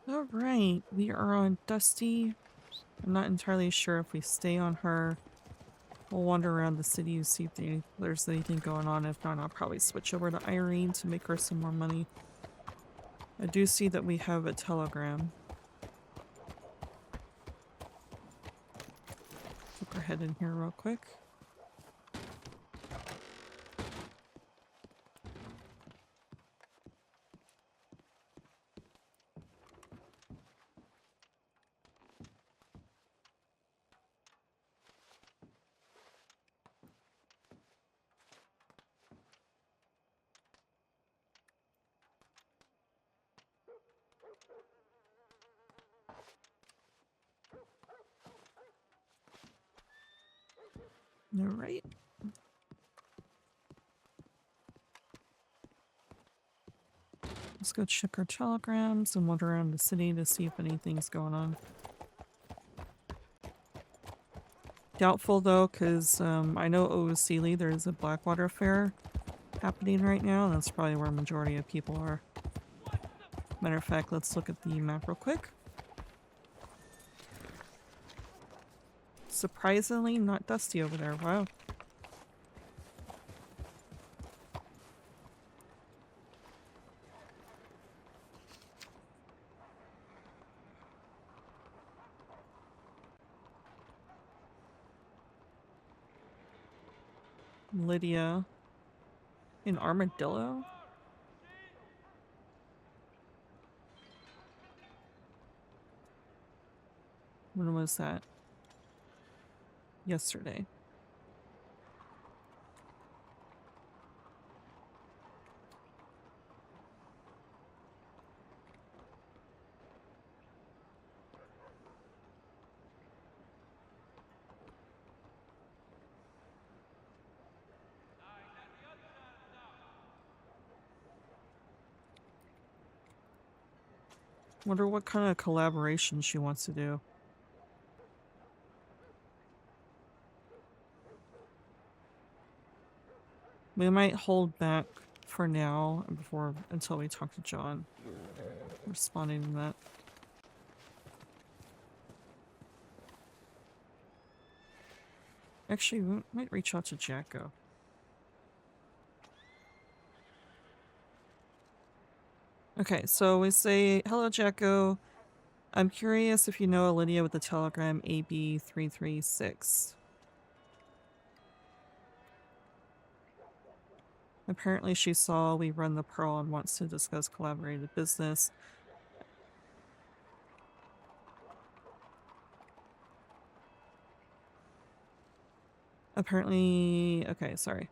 Alright, we are on Dusty. I'm not entirely sure if we stay on her. We'll wander around the city to see if there's anything going on. If not, I'll probably switch over to Irene to make her some more money. I do see that we have a telegram. Poke our head in here real quick. Alright. Let's go check our telegrams and wander around the city to see if anything's going on. Doubtful though, because I know Oosili, there's a Blackwater Fair happening right now, and that's probably where a majority of people are. Matter of fact, let's look at the map real quick. Surprisingly, not dusty over there. Wow. Lydia. In Armadillo? When was that? Yesterday. Wonder what kind of collaboration she wants to do. We might hold back for now until we talk to John. Responding to that. Actually, we might reach out to Jacko. Okay, so we say, hello Jacko. I'm curious if you know Lydia with the telegram AB336. Apparently she saw we run the Pearl and wants to discuss collaborative business. Apparently, okay, sorry.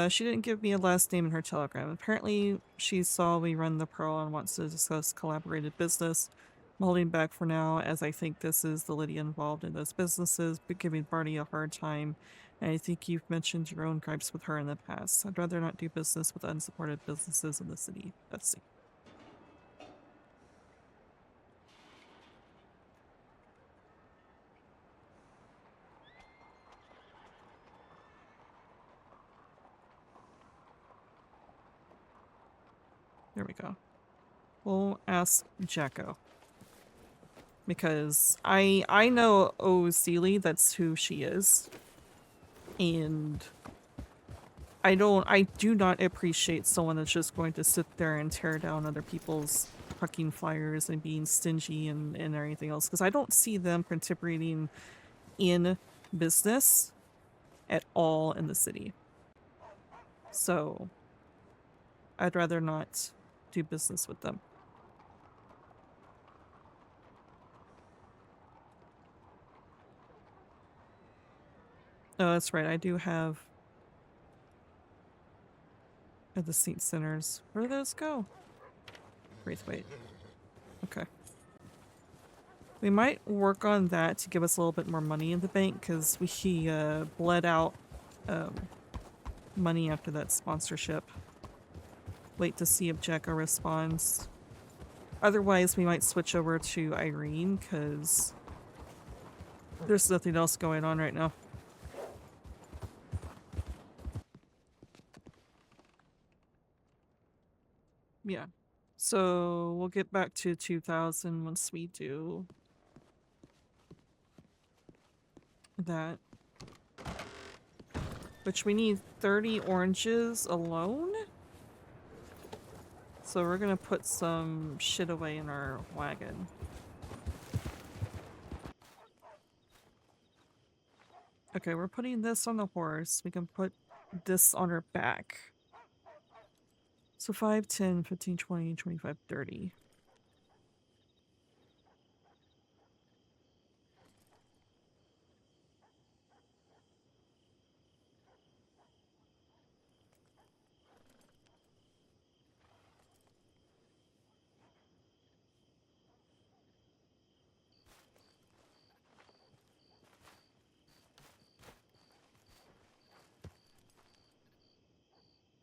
She didn't give me a last name in her telegram. Apparently she saw we run the Pearl and wants to discuss collaborative business. I'm holding back for now as I think this is the Lydia involved in those businesses, but giving Barney a hard time. And I think you've mentioned your own gripes with her in the past. I'd rather not do business with unsupported businesses in the city. Let's see. There we go. We'll ask Jacko. Because I know O'Seely, that's who she is. And I do not appreciate someone that's just going to sit there and tear down other people's fucking flyers and being stingy and everything else. Because I don't see them participating in business at all in the city. So I'd rather not do business with them. Oh, that's right. I do have the seat centers. Where do those go? Braithwaite. Okay. We might work on that to give us a little bit more money in the bank because we bled out money after that sponsorship. Wait to see if Jacko responds. Otherwise, we might switch over to Irene because there's nothing else going on right now. Yeah. So we'll get back to 2,000 once we do that. Which we need 30 oranges alone. So we're gonna put some shit away in our wagon. Okay, we're putting this on the horse. We can put this on her back. So 5, 10, 15, 20, 25, 30.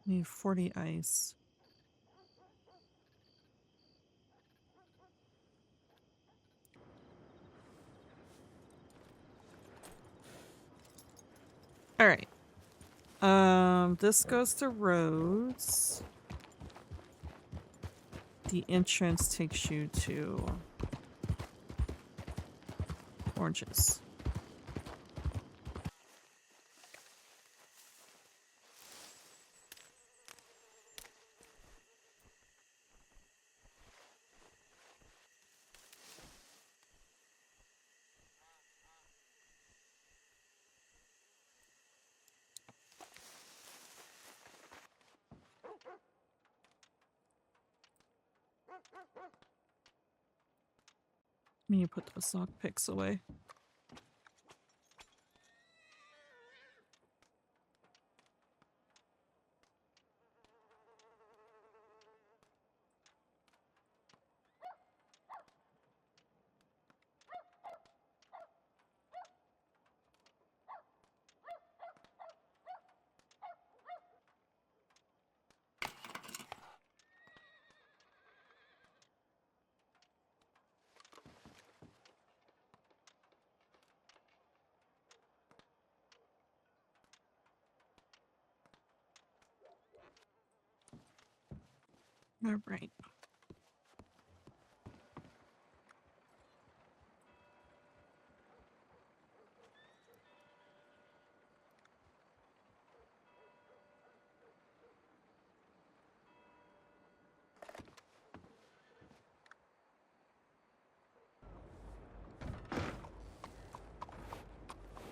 Need 40 ice. All right. This goes to roads. The entrance takes you to oranges. Let me put those sock picks away. All right.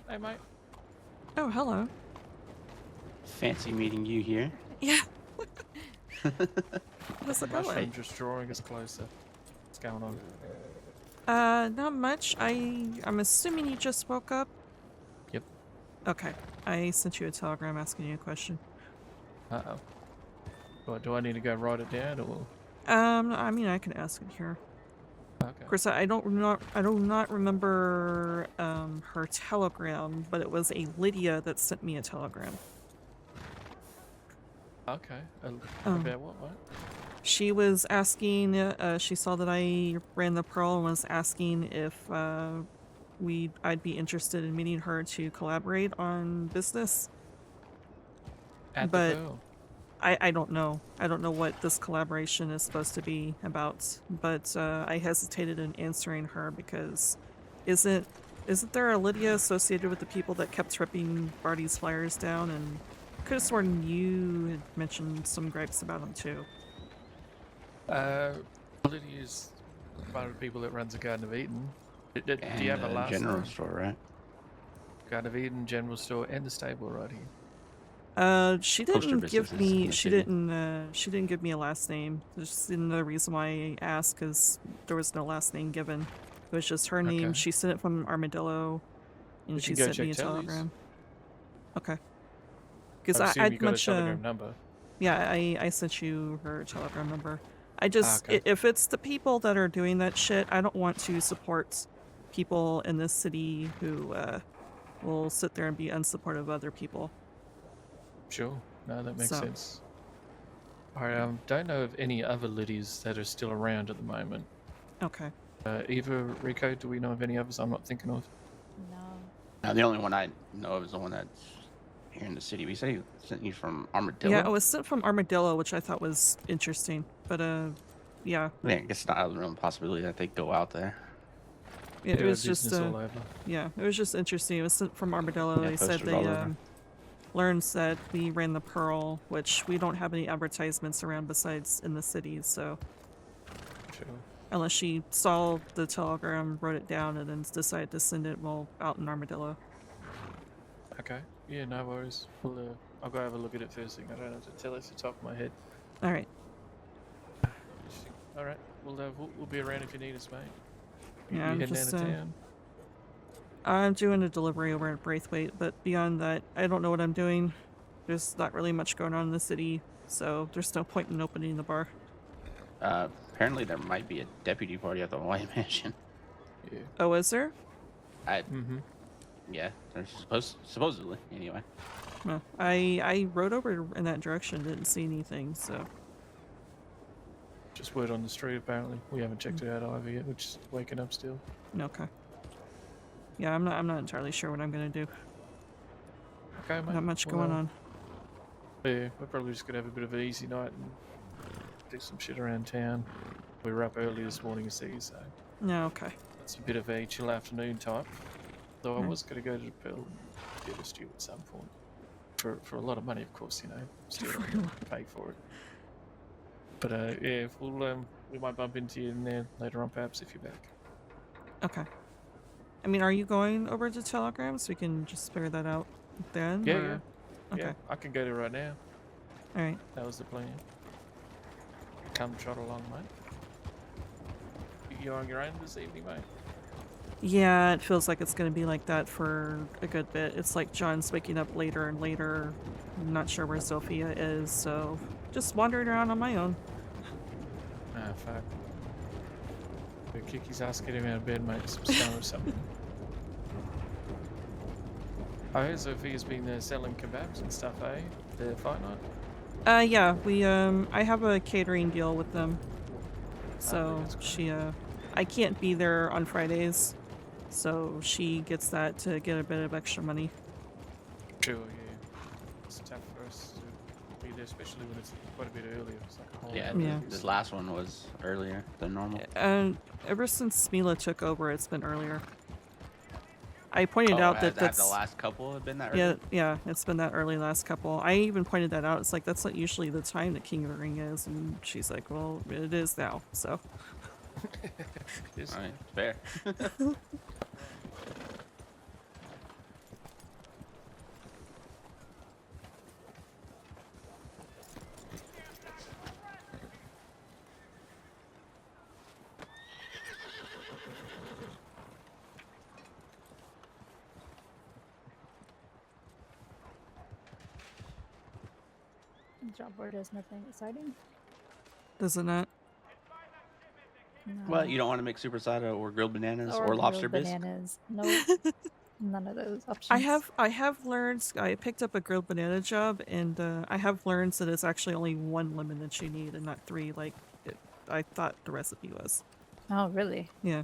Hey, mate. Oh, hello. Fancy meeting you here. Yeah. How's it Mushroom going? just drawing us closer. What's going on? Not much. I'm assuming you just woke up? Yep. Okay. I sent you a telegram asking you a question. Uh-oh. What, do I need to go write it down, or...? I mean, I can ask it here. Okay. Of course, I do not remember her telegram, but it was a Lydia that sent me a telegram. Okay. About what? She was asking. She saw that I ran the Pearl and was asking if I'd be interested in meeting her to collaborate on business. At But the Pearl? I don't know. I don't know what this collaboration is supposed to be about. But I hesitated in answering her because isn't there a Lydia associated with the people that kept ripping Barty's flyers down? And could have sworn you had mentioned some gripes about him too. Lydia's one of the people that runs the Garden of Eden. Do you have a last general name? store, right? Garden of Eden, General Store, and the stable right here. She Poster didn't give businesses in me. the She city. didn't give me a last name. There's another reason why I asked, because there was no last name given. It was just her name. Okay. She sent it from Armadillo, and We she can go sent me a check Telly's. telegram. Okay. Because I assume I'd you got a much. telegram number. Yeah, I sent you her telegram number. I just okay. if it's the people that are doing that shit, I don't want to support people in this city who will sit there and be unsupportive of other people. Sure. No, that makes So. sense. I don't know of any other Lydias that are still around at the moment. Okay. Eva, Rico, do we know of any others I'm not thinking of? No. Now, the only one I know of is the one that's here in the city. We say he sent you from Armadillo. Yeah, it was sent from Armadillo, which I thought was interesting. But yeah, I think it's not a real possibility that they go out there. it Do was our just business all over. yeah, it was just interesting. It was sent from Armadillo. Yeah, They said posters they all over. learned that we ran the Pearl, which we don't have any advertisements around besides in the city. So Sure. unless she saw the telegram, wrote it down, and then decided to send it while out in Armadillo. Okay. Yeah, no worries. I'll go have a look at it first thing. I don't have to tell it off the top of my head. All right. Interesting. All right. We'll be around if you need us, mate. Yeah, you I'm heading just out of town? I'm doing a delivery over at Braithwaite, but beyond that, I don't know what I'm doing. There's not really much going on in the city, so there's no point in opening the bar. Apparently there might be a deputy party at the White Mansion. Yeah. Oh, is there? Mm-hmm. Yeah, they're supposedly anyway. No. I rode over in that direction, didn't see anything, so. Just word on the street, apparently. We haven't checked it out either yet. We're just waking up still. Okay. Yeah, I'm not entirely sure what I'm gonna do. Okay, mate. Not much going on. Yeah, we're probably just gonna have a bit of an easy night and do some shit around town. We were up early this morning, you see, so No, okay. it's a bit of a chill afternoon type. Though I Hmm. was gonna go to the Pearl and get a stew at some point. For a lot of money, of course, you know. Still pay for it. But yeah, we might bump into you in there later on, perhaps, if you're back. Okay. I mean, are you going over to Telegram so we can just figure that out then? Yeah, or- yeah. Okay. Yeah, I can go there right now. All right. That was the plan. Come trot along, mate. You on your own this evening, mate? Yeah, it feels like it's gonna be like that for a good bit. It's like John's waking up later and later. I'm not sure where Sophia is, so just wandering around on my own. Ah, fuck. We'll kick his ass, get him out of bed, mate. Some stone or something. I heard Sophia's been selling kebabs and stuff, eh? The fight night? Yeah, I have a catering deal with them. So that's great. she, I can't be there on Fridays, so she gets that to get a bit of extra money. Sure, yeah. It's tough for us to be there, especially when it's quite a bit earlier. It's like a whole Yeah, hour Yeah. this last one was earlier than normal. And ever since Mila took over, it's been earlier. I pointed out that the that's last couple have been that early? yeah, it's been that early last couple. I even pointed that out. It's like that's not usually the time that King of the Ring is, and she's like, "Well, it is now." So Yes. All right, fair. Job board has nothing exciting. does it not? No. What, you don't want to make supersada or grilled bananas or grilled lobster bisque? bananas. Nope. None of those options. I have learned. I picked up a grilled banana job, and I have learned that it's actually only one lemon that you need, and not three, like I thought the recipe was. Oh, really? Yeah,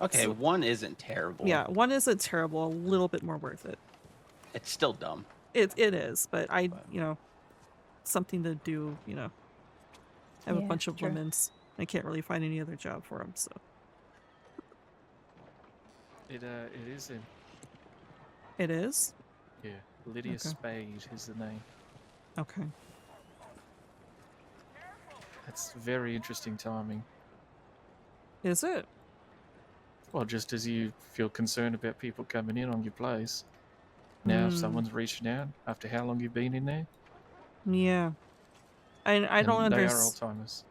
Okay, one isn't terrible. yeah. One isn't terrible. A little bit more worth it. It's still dumb. It is, but you know, something to do. You know, I have a Yeah, bunch of true. lemons. I can't really find any other job for them, so It is him. it is. Yeah. Lydia Okay. Spade is the name. Okay. That's very interesting timing. Is it? Well, just as you feel concerned about people coming in on your place, now Hmm. someone's reaching out after how long you've been in there. Yeah. I don't and they are understand. old timers.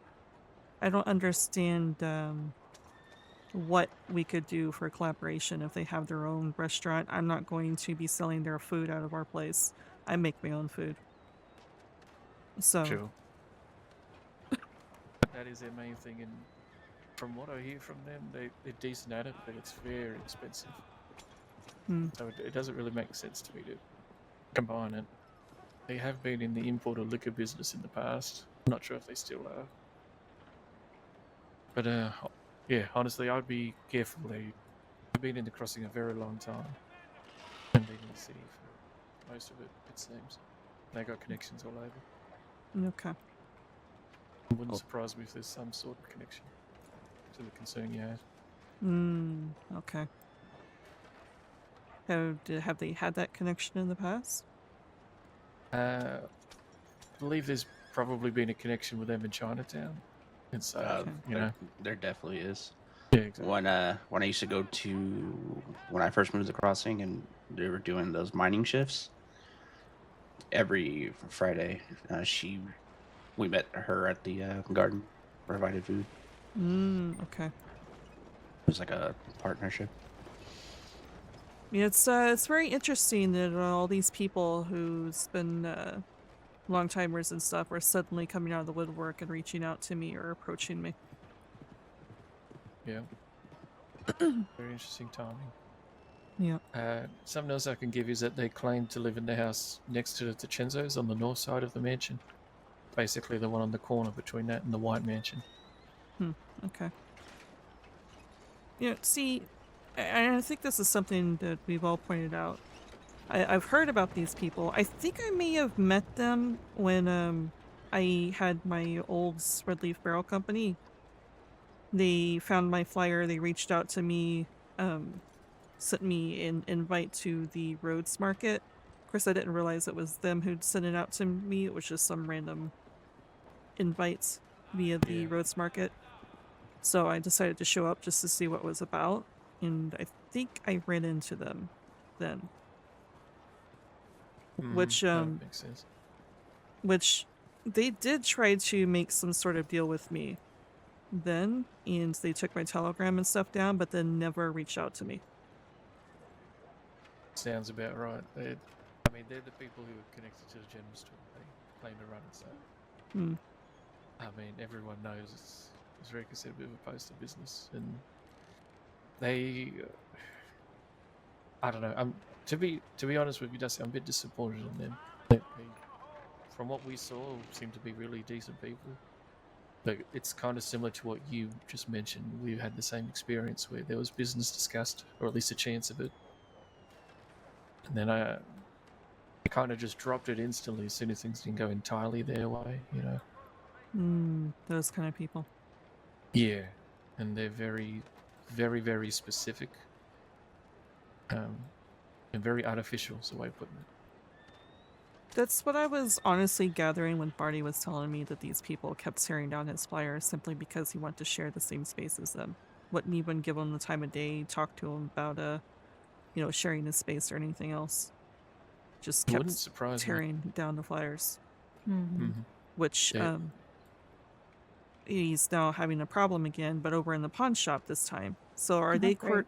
I don't understand what we could do for collaboration if they have their own restaurant. I'm not going to be selling their food out of our place. I make my own food. So Sure. That is their main thing, and from what I hear from them, they're decent at it, but it's very expensive. Hmm. So it doesn't really make sense to me to combine it. They have been in the import of liquor business in the past. I'm not sure if they still are. But yeah, honestly, I'd be careful. They've been in the crossing a very long time, and been in the city for most of it, it seems. They got connections all over. okay. It wouldn't Oh. surprise me if there's some sort of connection to the concern you had. Okay. Have they had that connection in the past? I believe there's probably been a connection with them in Chinatown. And so, Okay. you know. There definitely is. Yeah, exactly. When I used to go to when I first moved to the crossing and they were doing those mining shifts every Friday, we met her at the garden, provided food. Okay. It was like a partnership. Yeah, it's very interesting that all these people who's been long timers and stuff are suddenly coming out of the woodwork and reaching out to me or approaching me. Yeah. Very interesting timing. Yeah. Something else I can give you is that they claim to live in the house next to the Chenzo's on the north side of the mansion. Basically, the one on the corner between that and the white mansion. Okay. You know, see, I think this is something that we've all pointed out. I've heard about these people. I think I may have met them when I had my old Red Leaf Barrel Company. They found my flyer, they reached out to me, sent me an invite to the Rhodes Market. Of course, I didn't realize it was them who'd sent it out to me. It was just some random invites via the Rhodes Market. So I decided to show up just to see what it was about, and I think I ran into them then. Which that makes sense. which they did try to make some sort of deal with me then, and they took my telegram and stuff down, but then never reached out to me. Sounds about right. They're the people who are connected to the general store. They claim to run it, so. I mean, everyone knows it's very considered a bit of a postal business, and they. I don't know. To be honest with you, Dusty, I'm a bit disappointed in them. They, from what we saw, seem to be really decent people. But it's kind of similar to what you just mentioned. We had the same experience where there was business discussed, or at least a chance of it. And then I kind of just dropped it instantly as soon as things didn't go entirely their way, you know? Those kind of people. Yeah. And they're very, very, very specific. And very artificial is the way of putting it. That's what I was honestly gathering when Barney was telling me that these people kept tearing down his flyers simply because he wanted to share the same space as them. Wouldn't even give him the time of day, talk to him about sharing his space or anything else. Just kept Wouldn't surprise tearing down the flyers. Which Yeah. he's now having a problem again, but over in the pawn shop this time. So are they great.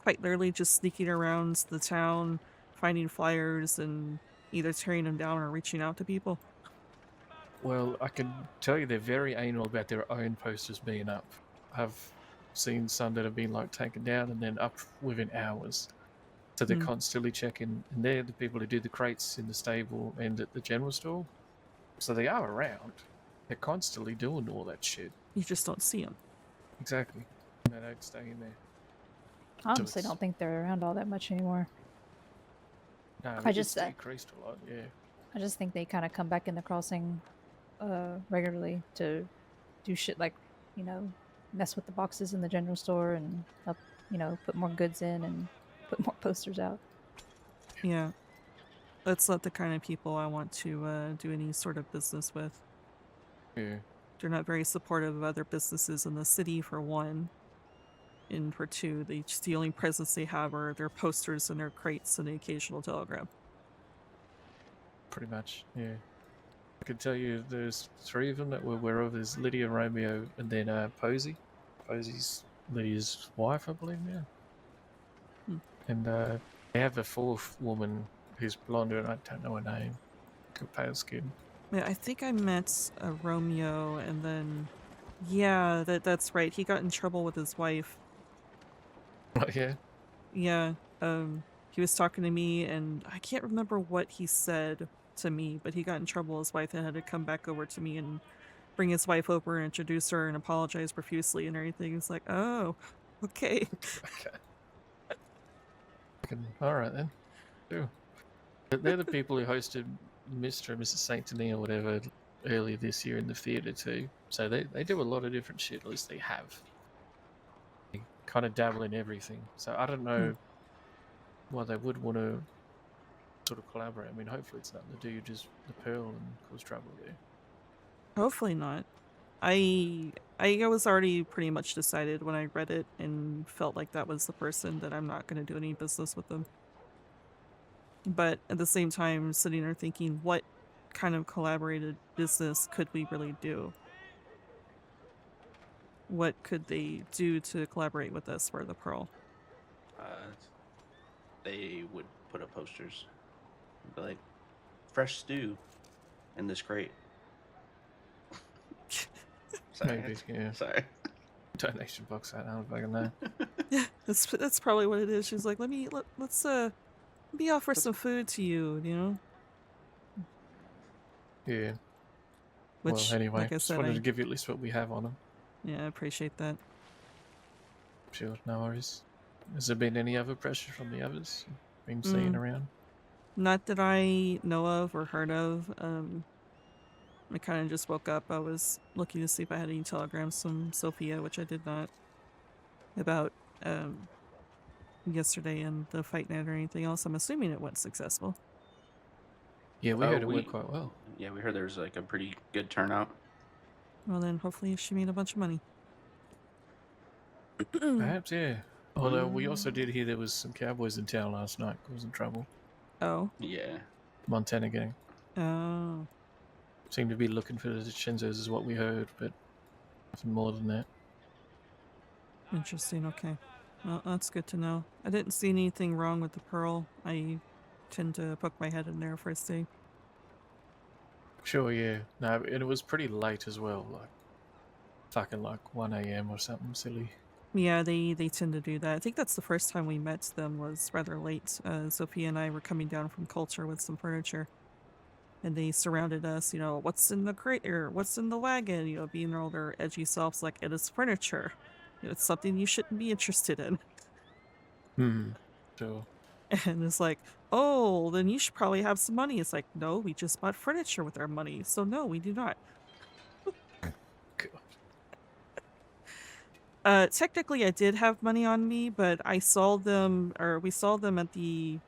quite literally just sneaking around the town, finding flyers and either tearing them down or reaching out to people? Well, I can tell you they're very anal about their own posters being up. I've seen some that have been like taken down and then up within hours. So they're constantly checking, and they're the people who do the crates in the stable and at the general store. So they are around. They're constantly doing all that shit. You just don't see them. Exactly. They don't stay in there. I honestly it's- don't think they're around all that much anymore. No, I it's just, decreased a lot, yeah. I just think they kind of come back in the crossing regularly to do shit like, mess with the boxes in the general store and help, put more goods in and put more posters out. Yeah. That's not the kind of people I want to do any sort of business with. Yeah. They're not very supportive of other businesses in the city, for one. And for two, the only presence they have are their posters and their crates and the occasional telegram. Pretty much, yeah. I can tell you there's 3 of them that we're aware of. There's Lydia, Romeo, and then Posey. Posey's Lydia's wife, I believe, now. And they have a 4th woman who's blonde, and I don't know her name. Got pale skin. Yeah, I think I met Romeo, and then... Yeah, that's right. He got in trouble with his wife. Oh, yeah? Yeah, he was talking to me, and I can't remember what he said to me, but he got in trouble with his wife and had to come back over to me and bring his wife over and introduce her and apologize profusely and everything. It's like, oh, okay. Okay. Alright then. Cool. They're the people who hosted Mr. and Mrs. Saint Denis or whatever earlier this year in the theatre too. So they do a lot of different shit, at least they have. They kind of dabble in everything. So I don't know why they would want to sort of collaborate. I mean, hopefully it's nothing to do just the Pearl and cause trouble there. Hopefully not. I was already pretty much decided when I read it and felt like that was the person that I'm not going to do any business with them. But at the same time, sitting there thinking, what kind of collaborated business could we really do? What could they do to collaborate with us for the Pearl? They would put up posters. Be like, fresh stew in this crate. Sorry. Maybe, yeah. Sorry. Donation box, I don't fucking know. Yeah, that's probably what it is. She's like, let's offer some food to you, you know? Yeah. Which, well, anyway, like I just said, wanted to give you at least what we have on them. yeah, I appreciate that. Sure, no worries. Has there been any other pressure from the others been seen around? Not that I know of or heard of. I kind of just woke up. I was looking to see if I had any telegrams from Sophia, which I did not, about yesterday and the fight night or anything else. I'm assuming it went successful. Yeah, we heard it went quite well. Yeah, we heard there was like a pretty good turnout. Well, then hopefully she made a bunch of money. Perhaps, yeah. Although we also did hear there was some cowboys in town last night causing trouble. Oh. Yeah. Montana gang. Oh. Seemed to be looking for the Shenzos is what we heard, but nothing more than that. Interesting, okay. Well, that's good to know. I didn't see anything wrong with the Pearl. I tend to poke my head in there first thing. Sure, yeah. No, and it was pretty late as well, like fucking like 1 a.m. or something silly. Yeah, they tend to do that. I think that's the first time we met them was rather late. Sophia and I were coming down from Culture with some furniture. And they surrounded us, you know, what's in the crate or what's in the wagon, you know, being all their edgy selves like it is furniture. You know, it's something you shouldn't be interested in. Sure. And it's like, oh, then you should probably have some money. It's like, no, we just bought furniture with our money. So no, we do not. Technically I did have money on me, but I saw them, or we saw them at the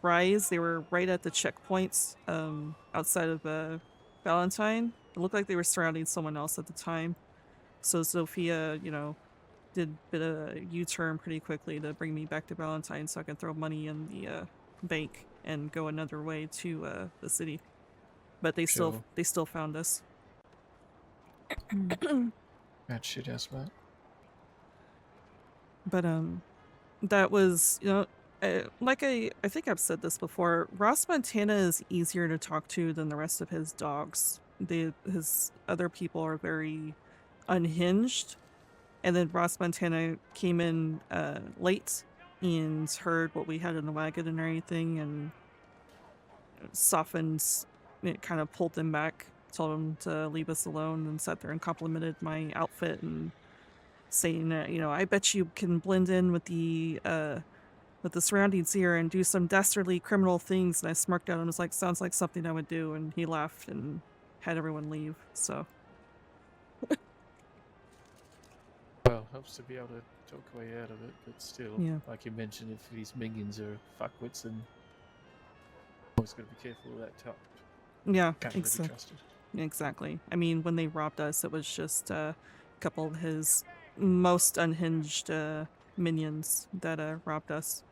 rise. They were right at the checkpoints outside of Valentine. It looked like they were surrounding someone else at the time. So Sophia, you know, did a bit of a U-turn pretty quickly to bring me back to Valentine so I can throw money in the bank and go another way to the city. But they Sure. still found us. That shit ass, mate. But that was, you know, like I think I've said this before, Ross Montana is easier to talk to than the rest of his dogs. His other people are very unhinged. And then Ross Montana came in late and heard what we had in the wagon and everything and softened, it kind of pulled him back, told him to leave us alone, and sat there and complimented my outfit and saying that, you know, I bet you can blend in with the surroundings here and do some dastardly criminal things. And I smirked at him and was like, sounds like something I would do. And he laughed and had everyone leave. So. Well, helps to be able to talk a way out of it, but still, Yeah. like you mentioned, if these minions are fuckwits, then always got to be careful with that top. Yeah, Can't really be trusted. exactly. I mean, when they robbed us, it was just a couple of his most unhinged minions that robbed us.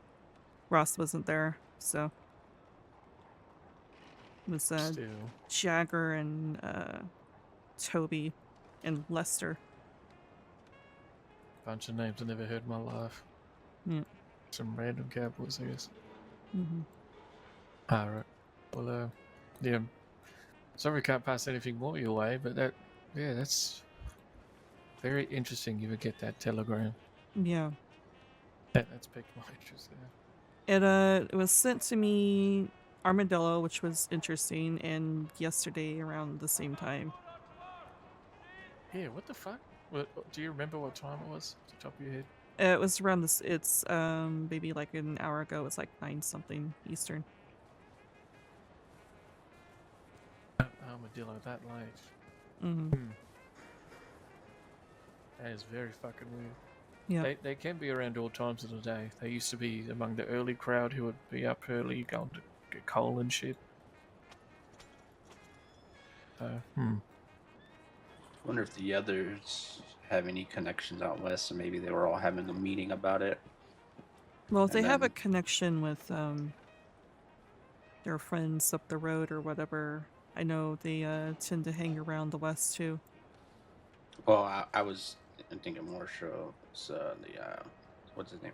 Ross wasn't there, so it was Still, Jagger and Toby and Lester. bunch of names I never heard in my life. Yeah. Some random cowboys, I guess. Mm-hmm. Alright. Well, yeah. Sorry we can't pass anything more your way, but that's very interesting you would get that telegram. Yeah. That's piqued my interest there. It was sent to me Armadillo, which was interesting, and yesterday around the same time. Yeah, what the fuck? What, do you remember what time it was off the top of your head? It was around this. It's maybe like an hour ago. It was like 9 something Eastern. armadillo that late. Mm-hmm. That is very fucking weird. Yeah. They can be around all times of the day. They used to be among the early crowd who would be up early going to get coal and shit. So, I wonder if the others have any connections out west, and maybe they were all having a meeting about it. Well, if they And have a then- connection with their friends up the road or whatever, I know they tend to hang around the west too. Well, I was thinking more so what's his name?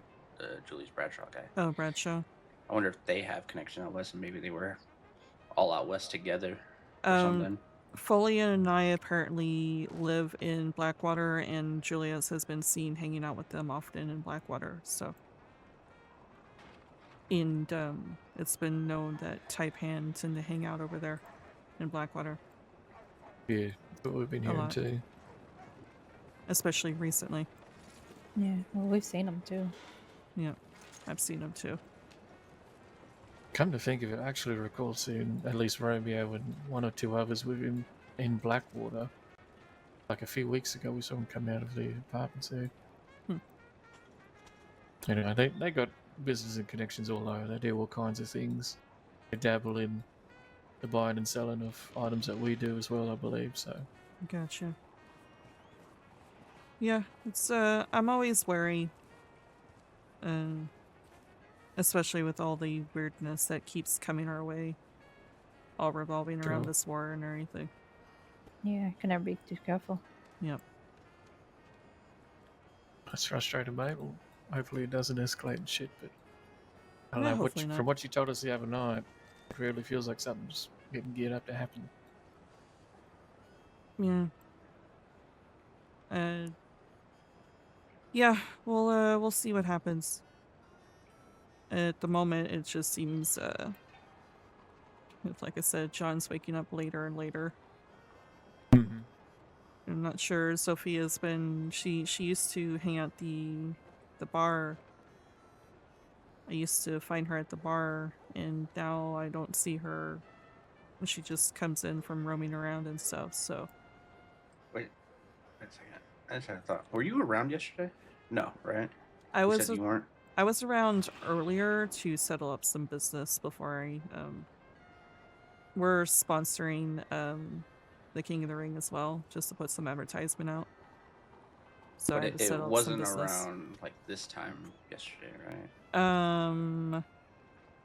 Julius Bradshaw guy. Oh, Bradshaw. I wonder if they have connection out west, and maybe they were all out west together or something. Folia and I apparently live in Blackwater, and Julius has been seen hanging out with them often in Blackwater. So, and it's been known that Taipan tend to hang out over there in Blackwater, yeah, but we've been A hearing lot. too. especially recently. Yeah, well, we've seen them too. Yeah, I've seen them too. Come to think of it, I actually recall seeing at least Romeo and one or two others with him in Blackwater. Like a few weeks ago, we saw him come out of the apartments there. Anyway, they got business and connections all over. They do all kinds of things. They dabble in the buying and selling of items that we do as well, I believe. So, Gotcha. Yeah, it's I'm always wary, especially with all the weirdness that keeps coming our way, all revolving around True. this war and everything. Yeah, can never be too careful. Yep. that's frustrating, mate. Well, hopefully it doesn't escalate and shit, but I don't Yeah, know. hopefully not. From what you told us the other night, it really feels like something's getting geared up to happen. Yeah. Yeah, we'll see what happens. At the moment, it just seems, like I said, John's waking up later and later. I'm not sure. Sophia's been she used to hang out the bar. I used to find her at the bar, and now I don't see her. She just comes in from roaming around and stuff. So Wait a second. I just had a thought. Were you around yesterday? No, right? I You was said you weren't. I was around earlier to settle up some business before I we're sponsoring the King of the Ring as well, just to put some advertisement out. So I But had to it set up some wasn't business. around like this time yesterday, right?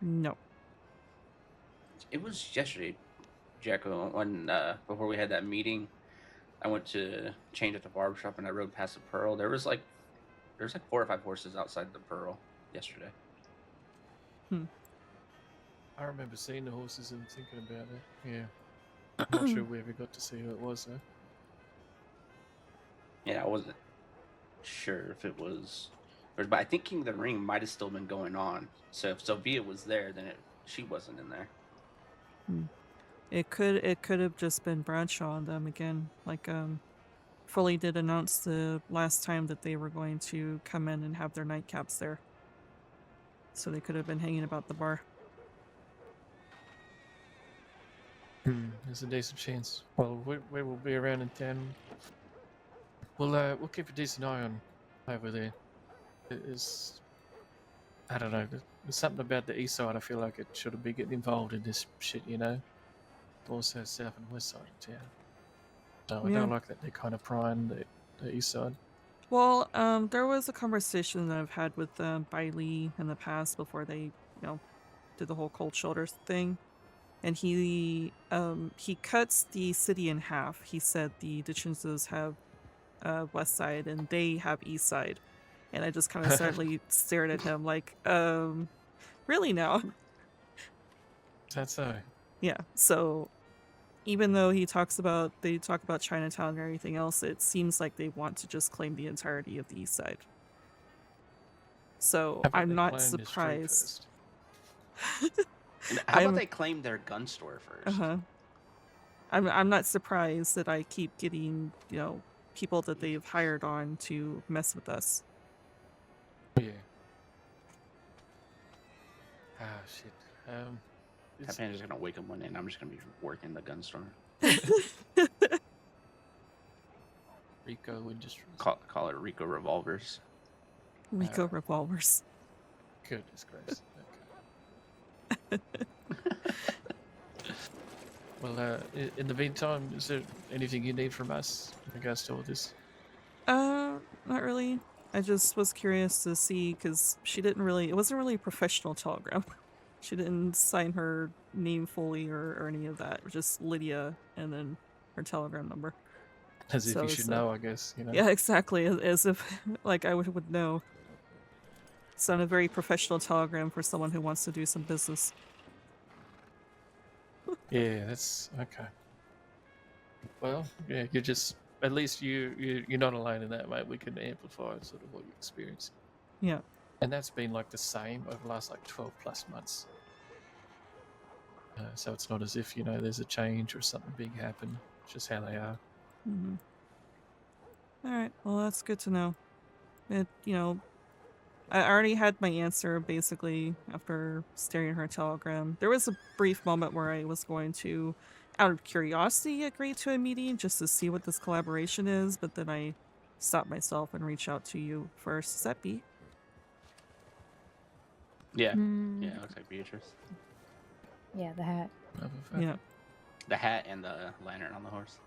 No. It was yesterday, Jacko. When before we had that meeting, I went to change at the barbershop and I rode past the Pearl. There's like 4 or 5 horses outside the Pearl yesterday. I remember seeing the horses and thinking about it. Yeah. I'm not sure we ever got to see who it was, though. Yeah, I wasn't sure if it was, but I think King of the Ring might have still been going on. So if Sophia was there, then she wasn't in there. It could have just been Bradshaw and them again. Like Foley did announce the last time that they were going to come in and have their nightcaps there. So they could have been hanging about the bar. There's a decent chance. Well, we will be around in town. We'll keep a decent eye on over there. I don't know. There's something about the east side. I feel like it should be getting involved in this shit, you know. Also, south and west side of town. So I Yeah. don't like that they're kind of prying the east side. Well, there was a conversation that I've had with Bailey in the past before they, did the whole cold shoulder thing. And he cuts the city in half. He said the Dichinses have west side and they have east side. And I just kind of sadly stared at him like, really now? That's so. Yeah. So even though they talk about Chinatown and everything else, it seems like they want to just claim the entirety of the east side. So How about I'm they not claim the street surprised. first? And how I'm- about they claim their gun store first? Uh-huh. I'm not surprised that I keep getting, people that they've hired on to mess with us. Yeah. Ah, shit. That man's just gonna wake up one day and I'm just gonna be working the gun store. Rico Industries. Call it Rico Revolvers. Rico revolvers. Goodness gracious. Okay. Well, in the meantime, is there anything you need from us in regards to all this? Not really. I just was curious to see because it wasn't really a professional telegram. She didn't sign her name fully or any of that. Just Lydia and then her telegram number. As if So you should know, I guess. You know. Yeah, exactly. As if like I would know. Sound a very professional telegram for someone who wants to do some business. Yeah, that's okay. Well, yeah, you're just at least you're not alone in that, mate. We can amplify sort of what you experience, Yeah. and that's been like the same over the last like 12 plus months. So it's not as if there's a change or something big happen. It's just how they are. Mm-hmm. All right. Well, that's good to know. I already had my answer basically after staring at her telegram. There was a brief moment where I was going to, out of curiosity, agree to a meeting just to see what this collaboration is, but then I stopped myself and reached out to you first. Is that B? Yeah. Mm, Yeah, it looks like Beatrice. yeah, the hat. Yeah. The hat and the lantern on the horse.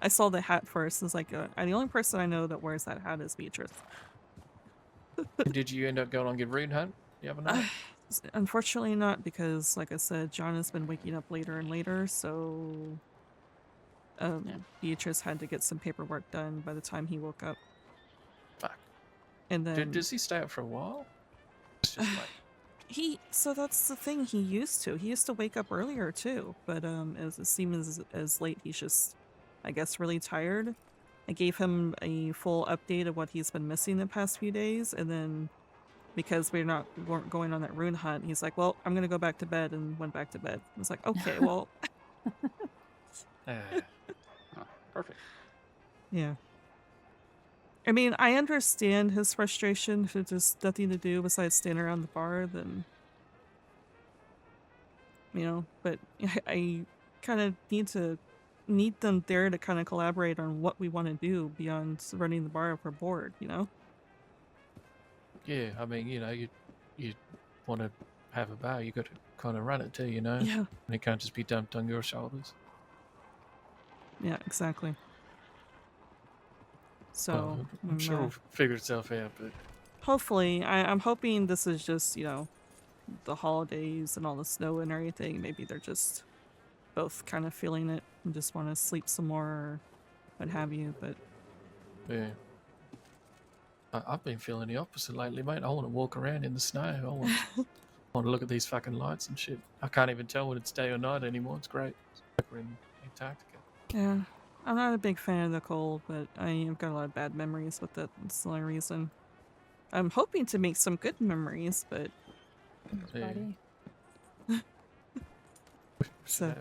I saw the hat first. It's like, the only person I know that wears that hat is Beatrice. Did you end up going on get rune hunt the other night? Unfortunately not, because like I said, John has been waking up later and later, so Beatrice had to get some paperwork done by the time he woke up. Fuck. And then Does he stay up for a while? It's just like so that's the thing, he used to wake up earlier too, but as it seems as late, he's just, I guess, really tired. I gave him a full update of what he's been missing the past few days, and then because weren't going on that rune hunt, he's like, well, I'm gonna go back to bed, and went back to bed. I was like, okay, well. Oh, perfect. Yeah. I mean, I understand his frustration. If there's nothing to do besides stand around the bar, then but I kind of need them there to kind of collaborate on what we want to do beyond running the bar if we're bored, Yeah, I mean, you want to have a bar, you got to kind of run it too, Yeah. And it can't just be dumped on your shoulders. Yeah, exactly. So Well, I'm sure it'll figure itself out, but hopefully, I'm hoping this is just, the holidays and all the snow and everything. Maybe they're just both kind of feeling it and just want to sleep some more or what have you, but yeah. I've been feeling the opposite lately, mate. I want to walk around in the snow. I want to look at these fucking lights and shit. I can't even tell when it's day or night anymore. It's great. It's like we're in Antarctica. yeah. I'm not a big fan of the cold, but I've got a lot of bad memories with it. That's the only reason. I'm hoping to make some good memories, but Yeah. Party. So-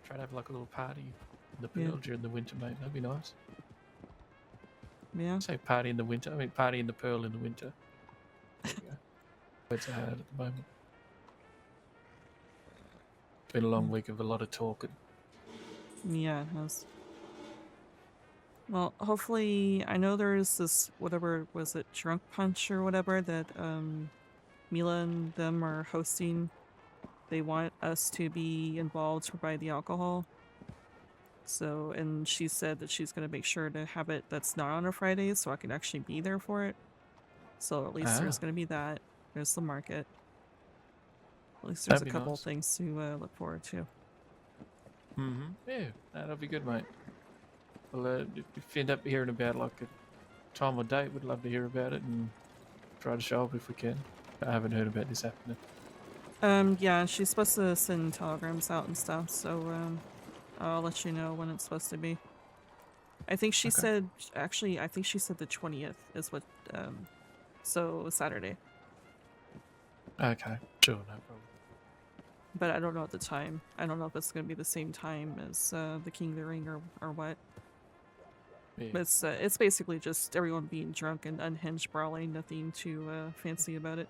Try to have like a little party in the Yeah. Pearl during the winter, mate. That'd be nice. yeah. I say party in the winter. I mean party in the Pearl in the winter. There you go. Words are hard at the moment. It's been a long week of a lot of talking. Yeah, it has. Well, hopefully, I know there's this, whatever, was it Drunk Punch or whatever, that Mila and them are hosting. They want us to be involved to provide the alcohol. So, and she said that she's going to make sure to have it that's not on a Friday so I can actually be there for it. So at least there's Ah. going to be that. There's the market. At least there's That'd a be couple nice. things to look forward to. Mm-hmm. Yeah, that'll be good, mate. Well, if you end up hearing about like a time or date, we'd love to hear about it and try to show up if we can. I haven't heard about this happening. Yeah, she's supposed to send telegrams out and stuff, so I'll let you know when it's supposed to be. I think she Okay. said, actually, I think she said the 20th is what, so Saturday. Okay, sure, no problem. But I don't know at the time. I don't know if it's going to be the same time as the King of the Ring or what. Yeah. But it's basically just everyone being drunk and unhinged brawling, nothing too fancy about it.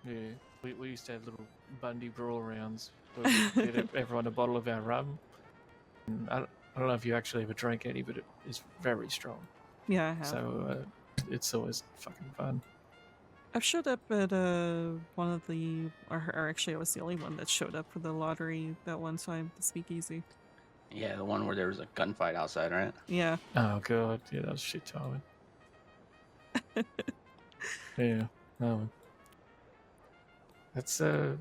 Yeah, we used to have little Bundy brawl rounds where we'd get everyone a bottle of our rum. And I don't know if you actually ever drank any, but it is very strong. Yeah, I have. So it's always fucking fun. I've showed up at one of the, or actually I was the only one that showed up for the lottery that one time, the speakeasy. Yeah, the one where there was a gunfight outside, right? Yeah. Oh god, yeah, that was shit timing. Yeah, no. It's at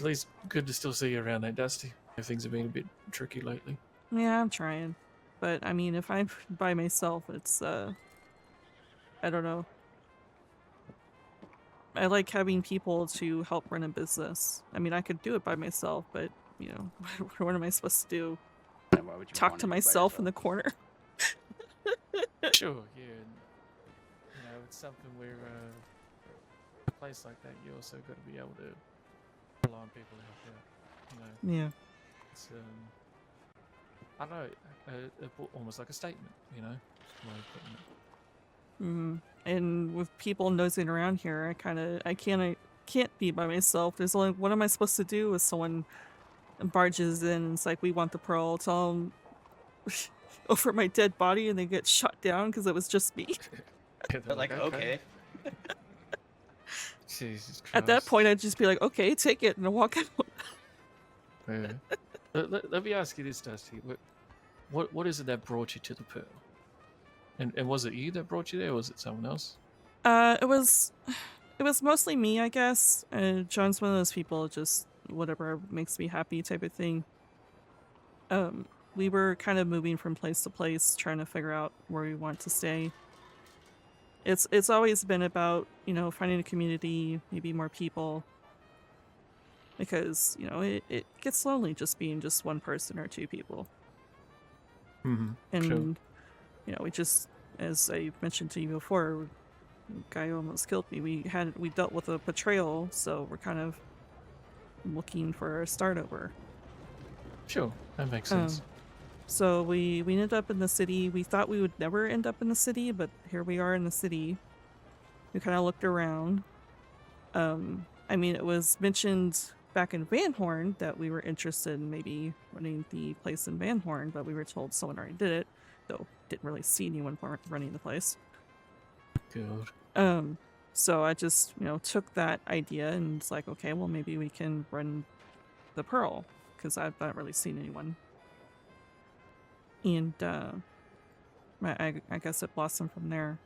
least good to still see you around there, Dusty. Things have been a bit tricky lately. Yeah, I'm trying. But I mean, if I'm by myself, it's I don't know. I like having people to help run a business. I mean, I could do it by myself, but you know, what am I supposed to do? And why would you Talk want to do it by myself in the yourself? corner? Sure, yeah. And, you know, it's something where a place like that, you also got to be able to rely on people to help out. You know, Yeah. it's I don't know, almost like a statement. You know, way of putting it. And with people nosing around here, I can't be by myself. There's only, what am I supposed to do if someone barges in and it's like, we want the pearl, tell them over my dead body and they get shot down because it was just me. Yeah, But like, okay. Jesus Christ. At that point, I'd just be like, okay, take it, and I'll walk out. Yeah. Let me ask you this, Dusty. What is it that brought you to the Pearl? And was it you that brought you there, or was it someone else? It was mostly me, I guess. John's one of those people, just whatever makes me happy type of thing. We were kind of moving from place to place, trying to figure out where we want to stay. It's always been about, you know, finding a community, maybe more people. Because, you know, it gets lonely just being just one person or two people. Mm-hmm. And, Sure. you know, we just, as I mentioned to you before, the guy almost killed me. We dealt with a betrayal, so we're kind of looking for a start over. Sure, that makes sense. So we ended up in the city. We thought we would never end up in the city, but here we are in the city. We kind of looked around. I mean, it was mentioned back in Van Horn that we were interested in maybe running the place in Van Horn, but we were told someone already did it, though didn't really see anyone running the place. God. So I just, you know, took that idea and it's like, okay, well, maybe we can run the Pearl, because I've not really seen anyone. And I guess it blossomed from there.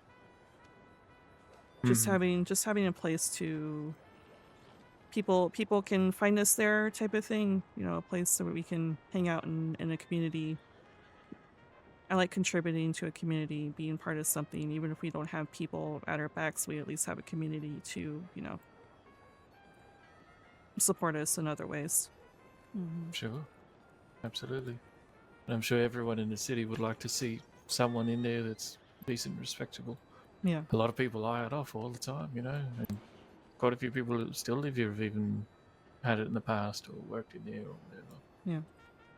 Just having a place to people can find us there type of thing, you know, a place where we can hang out in a community. I like contributing to a community, being part of something, even if we don't have people at our backs, we at least have a community to, you know, support us in other ways. Sure, absolutely. And I'm sure everyone in the city would like to see someone in there that's decent and respectable. Yeah. A lot of people eye it off all the time, you know, and quite a few people who still live here have even had it in the past or worked in there or whatever. Yeah.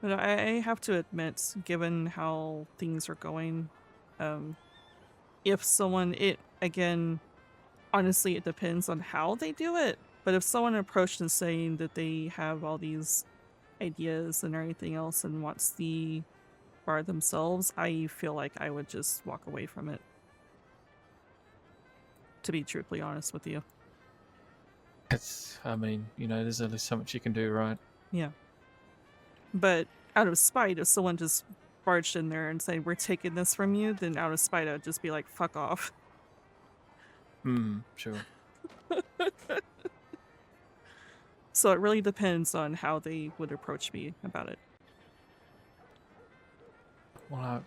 But I have to admit, given how things are going, if someone, again, honestly, it depends on how they do it, but if someone approached and saying that they have all these ideas and everything else and wants the bar themselves, I feel like I would just walk away from it. To be truthfully honest with you. I mean, you know, there's only so much you can do, right? Yeah. But out of spite, if someone just barged in there and said, we're taking this from you, then out of spite, I'd just be like, fuck off. Sure. So it really depends on how they would approach me about it. Well,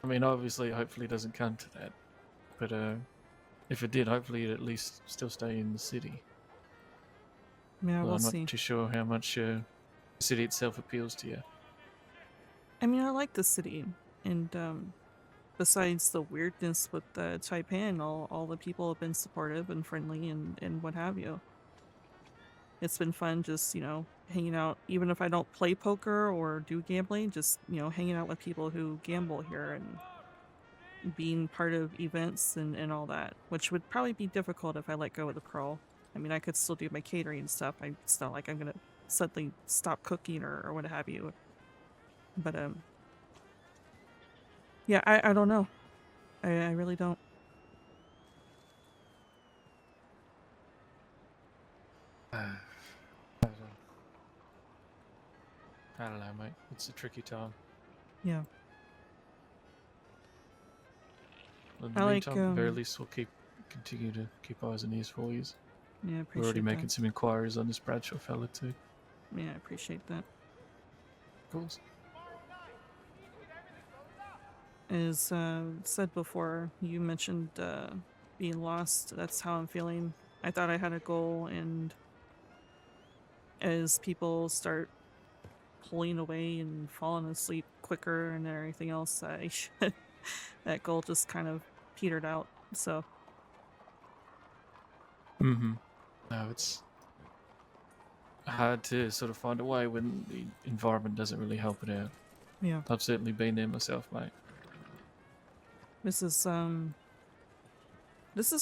I mean, obviously, hopefully it doesn't come to that. But if it did, hopefully it'd at least still stay in the city. Yeah, Well, we'll I'm see. not too sure how much the city itself appeals to you. I mean, I like the city, and besides the weirdness with Taipan, all the people have been supportive and friendly and what have you. It's been fun just, you know, hanging out, even if I don't play poker or do gambling, just, you know, hanging out with people who gamble here and being part of events and all that, which would probably be difficult if I let go of the Pearl. I mean, I could still do my catering and stuff. It's not like I'm gonna suddenly stop cooking or what have you. But yeah, I don't know. I really don't. I don't know, mate. It's a tricky time. Yeah. In the I like, meantime, at the very least, we'll continue to keep eyes and ears for you. Yeah, I We're appreciate already making that. some inquiries on this Bradshaw fella too. Yeah, I appreciate that. Of course. As said before, you mentioned being lost. That's how I'm feeling. I thought I had a goal, and as people start pulling away and falling asleep quicker and everything else, that goal just kind of petered out. So Mm-hmm. No, it's hard to sort of find a way when the environment doesn't really help it out. yeah, I've certainly been there myself, mate. this is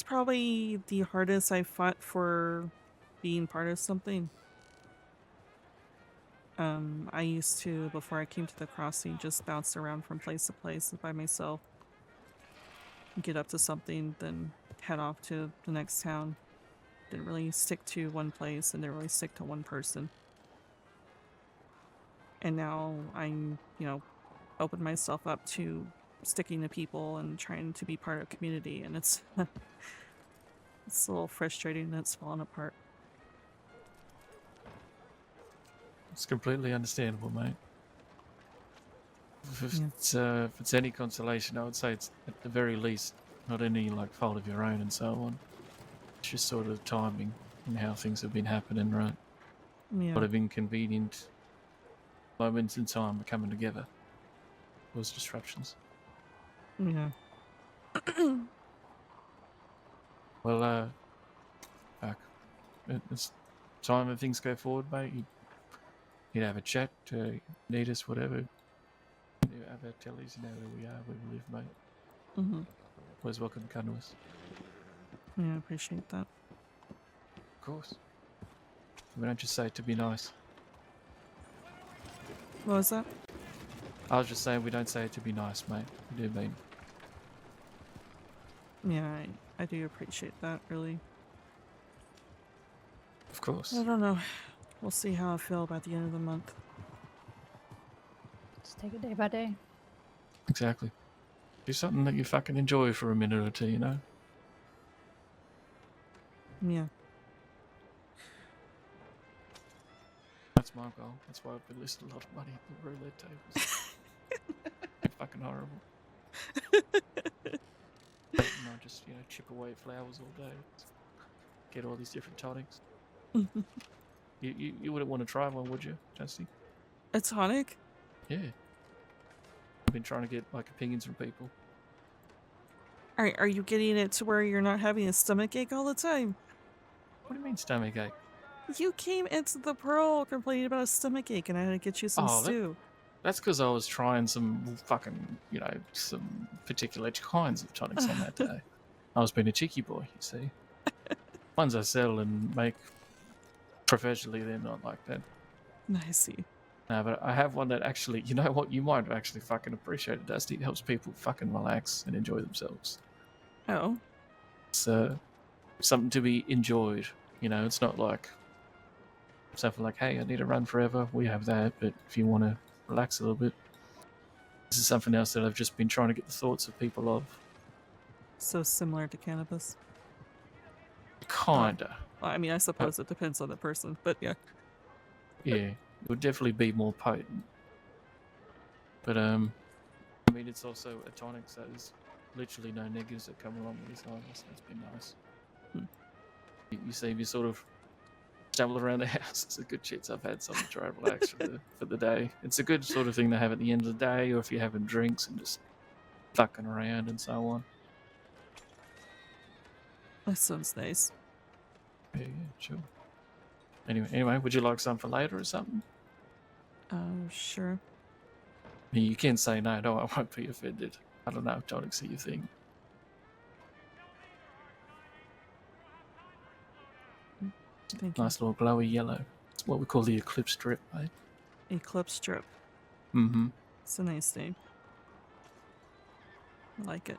probably the hardest I fought for being part of something. I used to, before I came to the crossing, just bounce around from place to place by myself, get up to something, then head off to the next town. Didn't really stick to one place and didn't really stick to one person. And now I'm, open myself up to sticking to people and trying to be part of a community, and it's it's a little frustrating that it's falling apart. It's completely understandable, mate. If it's any consolation, I would say it's at the very least not any fault of your own and so on. It's just sort of timing and how things have been happening, right? Yeah. A lot of inconvenient moments in time are coming together. Those disruptions. Yeah. Well, fuck. It's time that things go forward, mate. You'd have a chat, need us, whatever. You have our tellies, you know where we are, where we live, mate. Mm-hmm. Always welcome to come to us. Yeah, I appreciate that. Of course. We don't just say it to be nice. What was that? I was just saying we don't say it to be nice, mate. We do mean. Yeah, I do appreciate that, really. Of course. I don't know. We'll see how I feel by the end of the month. Just take it day by day. Exactly. Do something that you fucking enjoy for a minute or two, you know? Yeah. That's my goal. That's why I've been listing a lot of money at the roulette tables. It's fucking horrible. And I just, chip away at flowers all day. Get all these different tonics. You wouldn't want to try one, would you, Dusty? A tonic? Yeah. I've been trying to get opinions from people. Are you getting it to where you're not having a stomach ache all the time? What do you mean stomach ache? You came into the Pearl complaining about a stomach ache, and I had to get you some stew. That's because I was trying some fucking, some particular kinds of tonics on that day. I was being a cheeky boy, you see. Ones I sell and make professionally, they're not like that. I see. No, but I have one that actually, you know what, you might actually fucking appreciate it, Dusty. It helps people fucking relax and enjoy themselves. Oh. It's something to be enjoyed. It's not like something like, hey, I need to run forever. We have that, but if you want to relax a little bit, this is something else that I've just been trying to get the thoughts of people of. So similar to cannabis? Kinda. Well, I mean, I suppose it depends on the person, but yeah. Yeah, it would definitely be more potent. But, it's also a tonic, so there's literally no negatives that come along with this either, so that's been nice. You see me sort of stumble around the house. It's a good chance I've had something to try and relax for the day. It's a good sort of thing to have at the end of the day, or if you're having drinks and just fucking around and so on. That sounds nice. Yeah, sure. Anyway, would you like some for later or something? Sure. You can say no, I won't be offended. I don't know if tonics are your thing. Thank you. Nice little glowy yellow. It's what we call the eclipse strip, mate. Eclipse Strip. Mm-hmm. It's a nice name. I like it.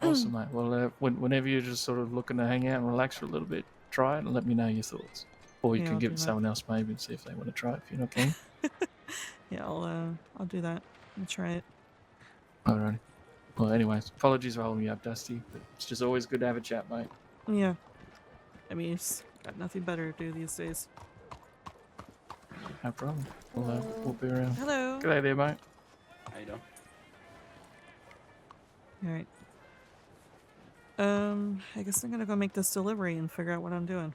Awesome, mate. Well, whenever you're just sort of looking to hang out and relax for a little bit, try it and let me know your thoughts. Or you Yeah, can I'll give do it to that. someone else maybe and see if they want to try it if you're not keen. Yeah, I'll do that. I'll try it. Alrighty. Well, anyways, apologies for holding you up, Dusty, but it's just always good to have a chat, mate. Yeah. I mean, it's got nothing better to do these days. No problem. We'll be around. Hello. G'day there, mate. How you doing? Alright. I guess I'm gonna go make this delivery and figure out what I'm doing.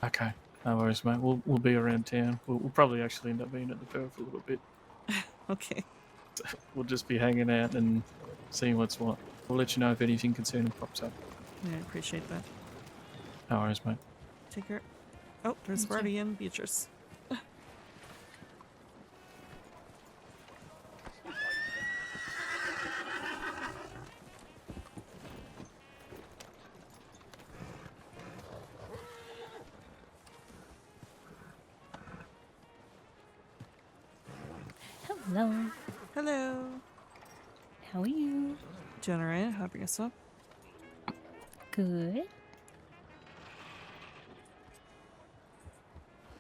Okay. No worries, mate. We'll be around town. We'll probably actually end up being at the Pearl for a little bit. Okay. We'll just be hanging out and seeing what's what. We'll let you know if anything concerning pops up. Yeah, I appreciate that. No worries, mate. Take care. Oh, there's You too. Barty and Beatrice. Hello. Hello. How are you? Doing alright? How about yourself? Good.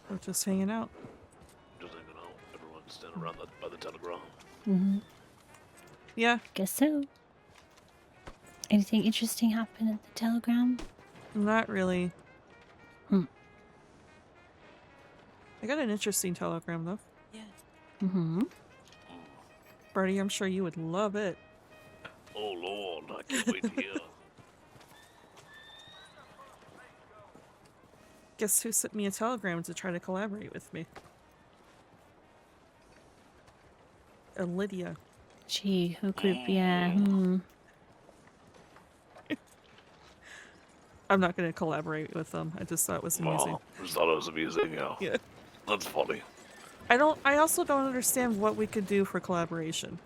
We're just hanging out. Just hanging out. Everyone's standing around by the telegram. Mm-hmm. Yeah. Guess so. Anything interesting happen at the telegram? Not really. Hmm. I got an interesting telegram though. Mm-hmm. Barty, I'm sure you would love it. Oh Lord, I can't wait to hear. Guess who sent me a telegram to try to collaborate with me? Lydia. Gee, who could it be? Hmm. I'm not going to collaborate with them. I just thought it was amusing. Well, just thought it was amusing, yeah. Yeah. That's funny. I also don't understand what we could do for collaboration.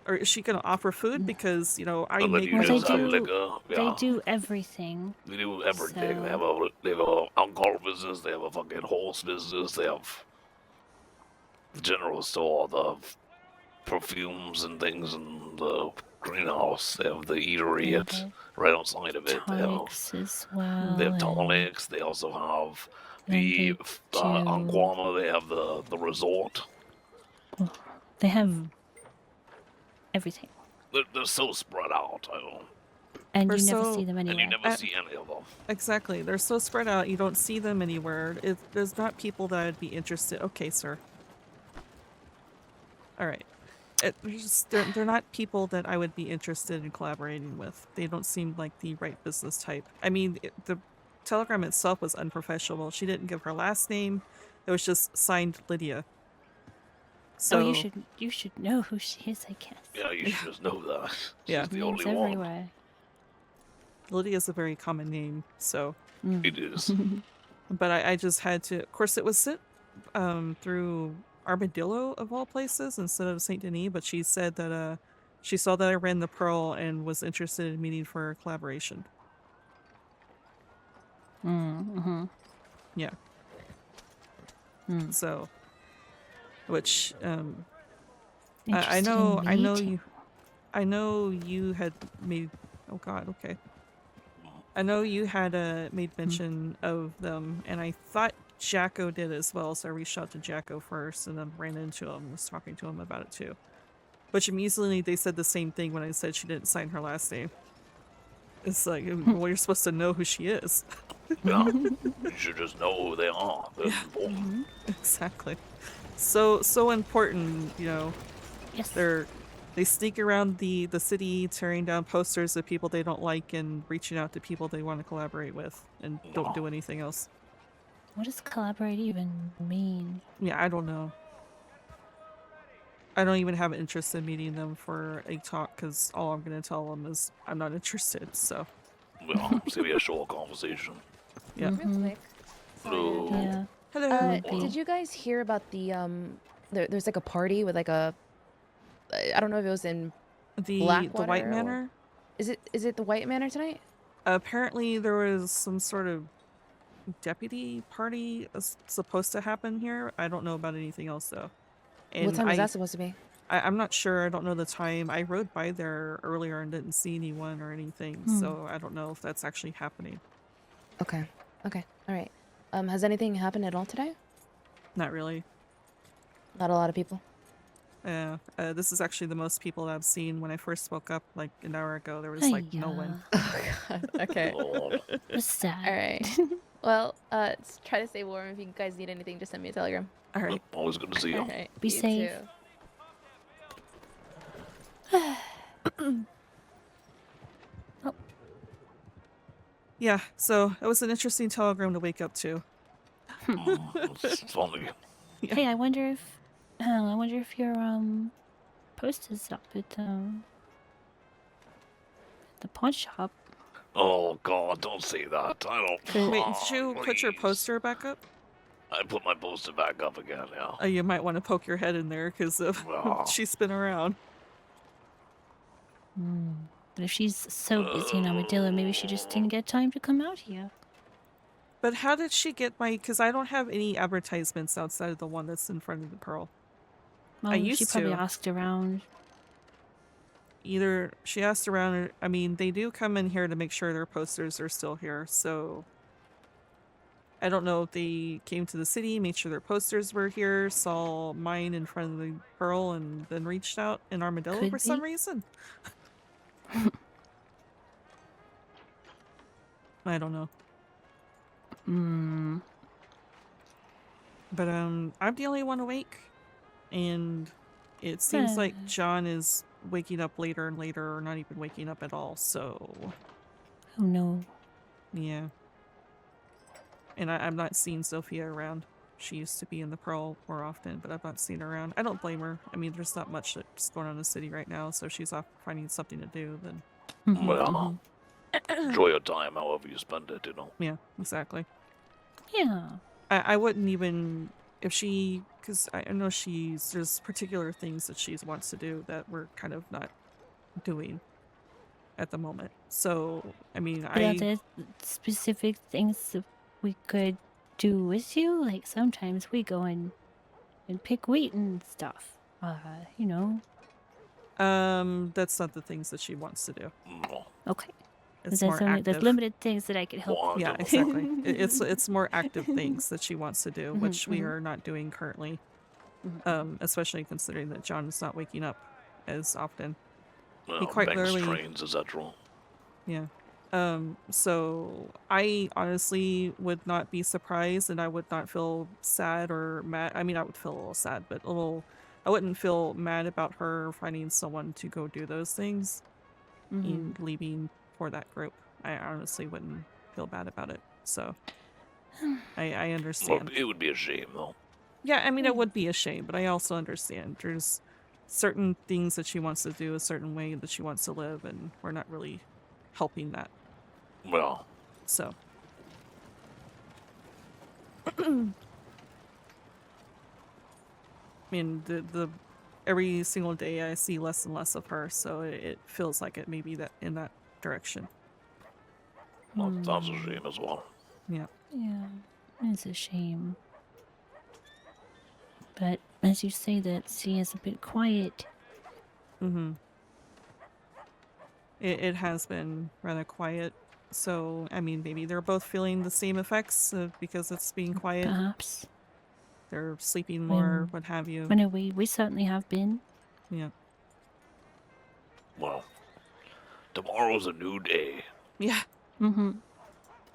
Or is she going to offer food? Because, you know, I And then make you my Well, just they have own. do- liquor. They Yeah. do everything. They do everything. So- They have a alcohol business. They have a fucking horse business. They have the general store, the perfumes and things, and the greenhouse. They have the eatery They at have right outside of it. Tonics as well. They have and tonics. They also have then the they do- Anguana. They have the resort. They have everything. They're so spread out. I don't. And We're you never so- see them And anywhere. you never see any of them. Exactly. They're so spread out, you don't see them anywhere. There's not people that I'd be interested. Okay, sir. Alright. They're not people that I would be interested in collaborating with. They don't seem like the right business type. I mean, the telegram itself was unprofessional. She didn't give her last name. It was just signed Lydia. So Oh, you should know who she is, I guess. Yeah, you should just know that. She's Yeah. the Names only one. everywhere. Lydia is a very common name. So, Mm. It is. but I just had to. Of course, it was sent through Armadillo of all places instead of Saint Denis. But she said that she saw that I ran the Pearl and was interested in meeting for collaboration. Mm-hmm. Yeah. Mm. So, which I Interested know in I know meeting. you I know you had made oh god okay I know you had made mention of them, and I thought Jacko did as well, so I reached out to Jacko first and then ran into him and was talking to him about it too, which immediately they said the same thing when I said she didn't sign her last name. It's like, well, you're supposed to know who she is. Yeah. You should just know who they are. They're important. Exactly. So important, you know. Yes. They sneak around the city, tearing down posters of people they don't like and reaching out to people they want to collaborate with, and don't do anything else. What does collaborate even mean? Yeah, I don't know. I don't even have an interest in meeting them for a talk, because all I'm going to tell them is I'm not interested, so. Well, it's gonna be a short conversation. Yeah. Mhm. Real quick. Hello. Yeah. Hello. Would be. Did you guys hear about the there's like a party with like a I don't know if it was in The Blackwater White or- Manor? is it the White Manor tonight? Apparently there was some sort of deputy party supposed to happen here. I don't know about anything else though. And What time is that supposed to be? I'm not sure. I don't know the time. I rode by there earlier and didn't see anyone or anything, so I don't know if that's actually happening. Okay. Okay. All right. Has anything happened at all today? Not really. Not a lot of people. Yeah. This is actually the most people that I've seen. When I first woke up, like an hour ago, there was like no one. Oh God. Okay. Lord. What's that? All right. Well, try to stay warm. If you guys need anything, just send me a telegram. All right. Always good to see you. All right. Be You safe. too. Yeah. So it was an interesting telegram to wake up to. It's funny. Yeah. Hey, I wonder if your post is up at the pawn shop. Oh God, don't say that. I don't. Wait, did you put your please. poster back up? I put my poster back up again. Yeah. You might want to poke your head in there because Well. she's been around. But if she's so busy in Armadillo, maybe she just didn't get time to come out here. But how did she get my... Because I don't have any advertisements outside of the one that's in front of the Pearl. Well, I used she probably to. asked around. Either she asked around, or, I mean, they do come in here to make sure their posters are still here, so... I don't know if they came to the city, made sure their posters were here, saw mine in front of the Pearl, and then reached out in Armadillo Could for some be. reason. I don't know. But I'm the only one awake, and it seems like John is waking up later and later, or not even waking up at all. So Oh no. yeah, and I'm not seeing Sophia around. She used to be in the Pearl more often, but I've not seen her around. I don't blame her. I mean, there's not much that's going on in the city right now, so if she's off finding something to do, then Well, enjoy your time, however you spend it. You know. yeah, exactly. Yeah. I wouldn't even, if she, because I know there's particular things that she wants to do that we're kind of not doing at the moment. So, I mean, But are there specific things that we could do with you? Like sometimes we go and pick wheat and stuff. You know. that's not the things that she wants to do. No. Okay. It's There's more only, active. there's limited things that I could help. Well, Yeah, I don't- exactly. It's more active things that she wants to do, which we are not doing currently. Especially considering that John is not waking up as often. Well, quite banks, literally- trains, etc. Yeah. So I honestly would not be surprised, and I would not feel sad or mad. I mean, I would feel a little sad, but I wouldn't feel mad about her finding someone to go do those things and leaving for that group. I honestly wouldn't feel bad about it. So I Well, understand. it would be a shame, though. Yeah, I mean, it would be a shame, but I also understand. There's certain things that she wants to do, a certain way that she wants to live, and we're not really helping that. Well, So. I mean, the every single day I see less and less of her, so it feels like it may be that in that direction. that's a shame as well. Yeah. Yeah, it's a shame. But as you say that she is a bit quiet. Mm-hmm. It has been rather quiet. So, I mean, maybe they're both feeling the same effects because it's being quiet. Perhaps. They're sleeping more, When- what have you. I know we certainly have been. Yeah. Well, tomorrow's a new day, Yeah. Mm-hmm.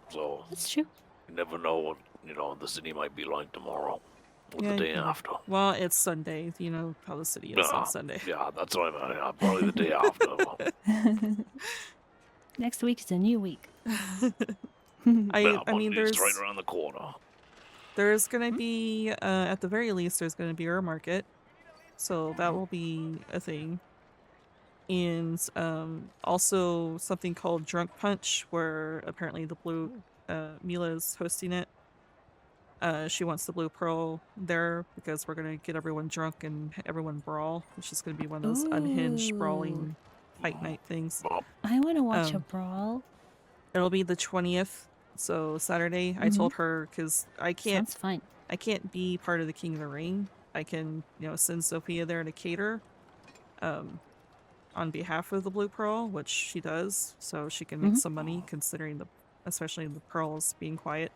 so That's true. you never know what the city might be like tomorrow or Yeah, the day yeah. after. Well, it's Sunday. You know how the city is on Sunday. Yeah, that's what I meant. Yeah, probably the day after. Next week is a new week. I mean, Monday's right around the corner. there's gonna be at the very least there's gonna be a market, so that will be a thing, and also something called Drunk Punch, where apparently the Blue Mila is hosting it. She wants the Blue Pearl there because we're gonna get everyone drunk and everyone brawl, which is gonna be one of those unhinged brawling fight night things. Well, I want to watch a brawl. It'll be the 20th, so Saturday. I told her because I can't Sounds fun. be part of the King of the Ring. I can, send Sophia there to cater, on behalf of the Blue Pearl, which she does, so she can make some money considering especially the pearls being quiet.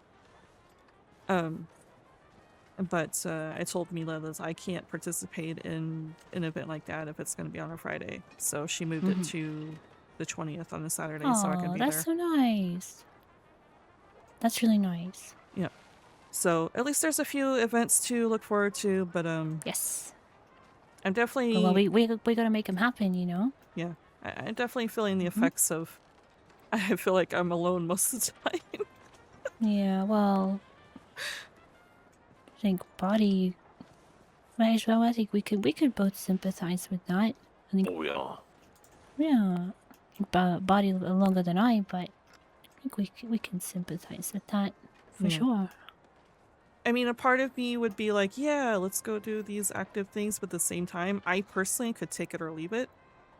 But I told Mila that I can't participate in an event like that if it's going to be on a Friday, so she moved it to the 20th on a Saturday, so I can Oh, be that's there. so nice. That's really nice. Yeah. So at least there's a few events to look forward to, but Yes. I'm definitely Well, we gotta make them happen, you know. yeah, I'm definitely feeling the effects of. I feel like I'm alone most of the time. Yeah. Well, I think body. Might as well. I think we could both sympathize with that. I think. Oh yeah. Yeah. Body a little longer than I, but I think we can sympathize with that for sure. I mean, a part of me would be like, yeah, let's go do these active things, but at the same time, I personally could take it or leave it.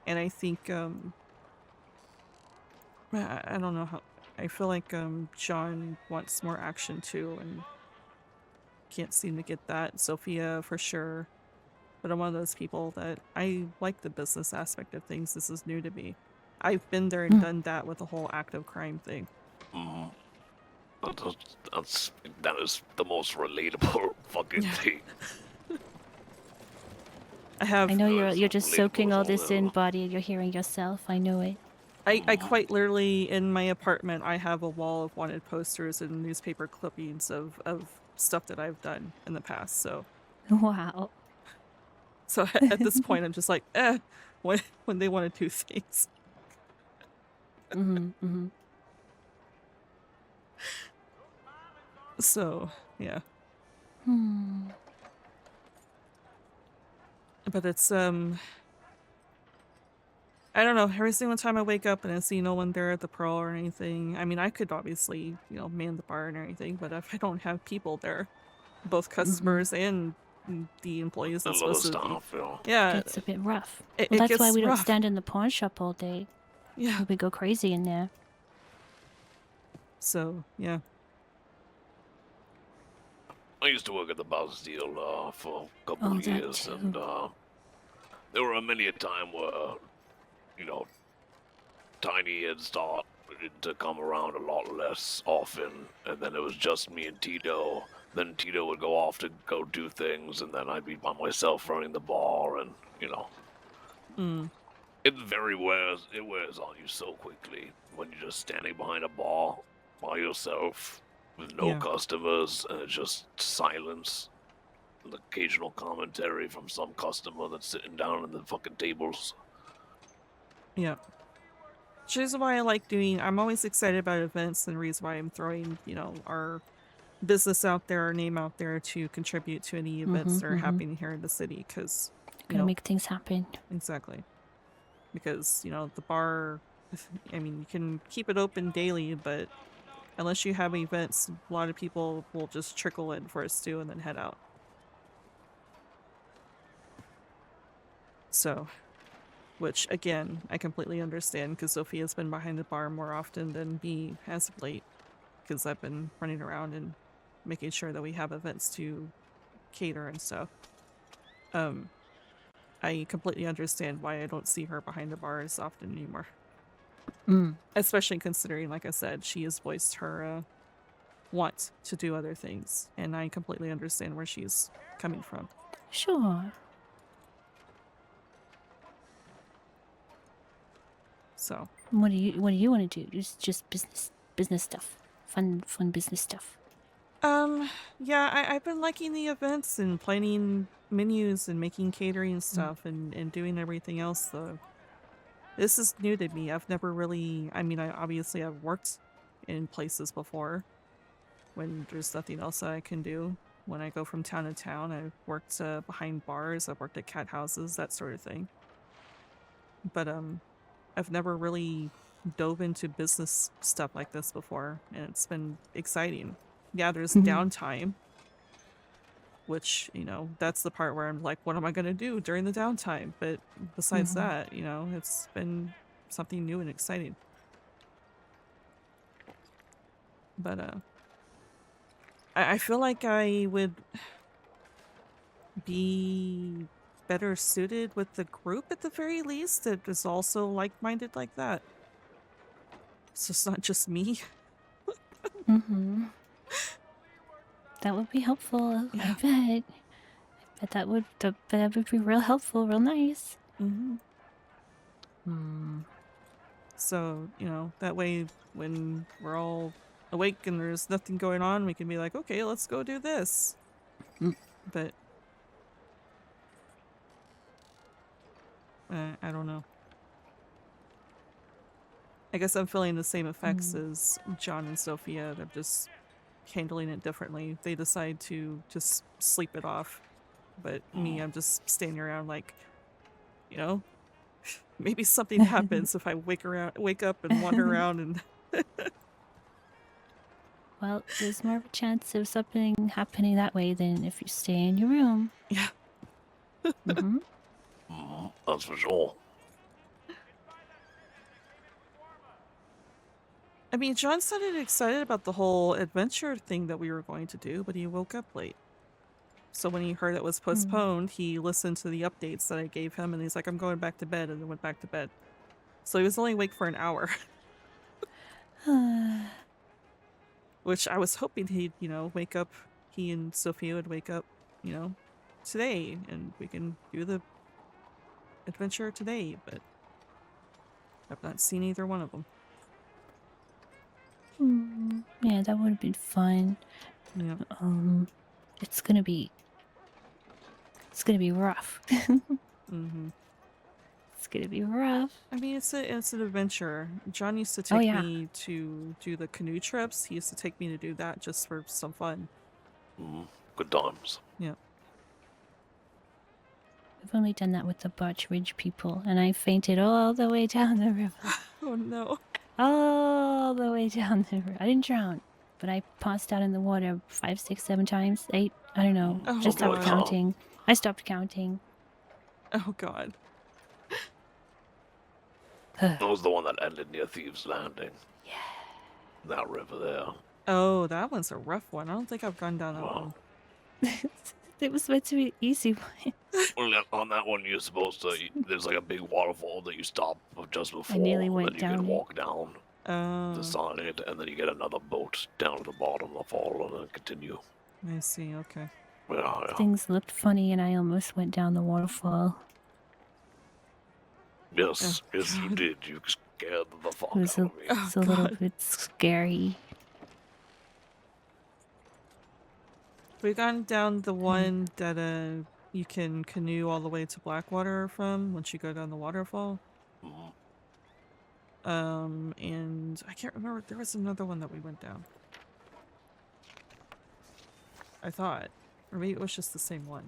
And I think, I don't know how, I feel like, John wants more action too, and can't seem to get that. Sophia, for sure. But I'm one of those people that I like the business aspect of things. This is new to me. I've been there and done that with the whole active crime thing. Mm. That is the most relatable fucking thing. I know you're just soaking all this in, little. body. You're hearing yourself. I know it. I quite literally, in my apartment, I have a wall of wanted posters and newspaper clippings of stuff that I've done in the past. So, Wow. so at this point, I'm just like, when they want to do things. So, yeah. But it's, I don't know, every single time I wake up and I see no one there at the Pearl or anything, I mean, I could obviously, man the bar and everything, but if I don't have people there, both customers and the employees that's supposed to be. Yeah. It's a bit rough. It Well, that's gets why we don't rough. stand in the pawn shop all day. Yeah. We go crazy in there. So, yeah. I used to work at the Bastille for a couple Oh, of that years, too. and there were many a time where, Tiny had started to come around a lot less often, and then it was just me and Tito. Then Tito would go off to go do things, and then I'd be by myself running the bar, and it wears on you so quickly when you're just standing behind a bar by yourself with no customers, and it's just silence. And occasional commentary from some customer that's sitting down at the fucking tables. Yeah. Which is why I like I'm always excited about events, and the reason why I'm throwing, our business out there, our name out there to contribute to any events that are happening here in the city, because, Gotta make things happen. Exactly. Because, the bar, I mean, you can keep it open daily, but unless you have events, a lot of people will just trickle in for a stew and then head out. So, which, again, I completely understand, because Sophia's been behind the bar more often than me as of late, because I've been running around and making sure that we have events to cater and stuff. I completely understand why I don't see her behind the bar as often anymore. Especially considering, like I said, she has voiced her want to do other things, and I completely understand where she's coming from. Sure. So, what do you want to do? Just business stuff, fun business stuff. Yeah, I've been liking the events and planning menus and making catering stuff and doing everything else, though. This is new to me. I've never really, I mean, I've worked in places before when there's nothing else that I can do. When I go from town to town, I've worked behind bars, I've worked at cat houses, that sort of thing. But, I've never really dove into business stuff like this before, and it's been exciting. Yeah, there's downtime, which, that's the part where I'm like, what am I going to do during the downtime? But besides that, it's been something new and exciting. But I feel like I would be better suited with the group at the very least that is also like-minded like that. So it's not just me. Mm-hmm. That would be helpful. Yeah. I bet. That would be real helpful, real nice. Mm-hmm. Hmm. So, you know, that way when we're all awake and there's nothing going on, we can be like, okay, let's go do this. Mm. But I don't know. I guess I'm feeling the same effects as John and Sophia. They're just handling it differently. They decide to just sleep it off. But me, I'm just standing around like, you know, maybe something happens if I wake up and wander around and Well, there's more of a chance of something happening that way than if you stay in your room. yeah. Mm-hmm. That's for sure. I mean, John sounded excited about the whole adventure thing that we were going to do, but he woke up late. So when he heard it was postponed, he listened to the updates that I gave him, and he's like, I'm going back to bed, and then went back to bed. So he was only awake for an hour. Which I was hoping he'd, you know, wake up, he and Sophia would wake up, you know, today, and we can do the adventure today, but I've not seen either one of them. Yeah, that would have been fun. Yeah. It's gonna be rough. Mm-hmm. It's gonna be rough. I mean, it's an adventure. John used to take yeah. me to do the canoe trips. He used to take me to do that just for some fun. Good times. Yeah. I've only done that with the Birch Ridge people, and I fainted all the way down the river. Oh no. All the way down the river. I didn't drown, but I passed out in the water 5, 6, 7 times. 8. I don't know. Oh, Just stopped God. counting. I stopped counting. Oh god. That was the one that ended near Thieves' Landing. Yeah. That river there. Oh, that one's a rough one. I don't think I've gone down that Wow. It was meant to be an easy one. Well, on that one, you're supposed to. There's like a big waterfall that you stop just before. nearly went that you down can it. walk down one. the side, and then you get another boat down to the bottom of the fall, and then continue. I see, okay. Yeah. Things looked funny, and I almost went down the waterfall. Yes, yes, you did. You scared the fuck It was out a, of me. it was a little bit scary. We've gone down the one that you can canoe all the way to Blackwater from once you go down the waterfall. And I can't remember, there was another one that we went down. I thought. Or maybe it was just the same one.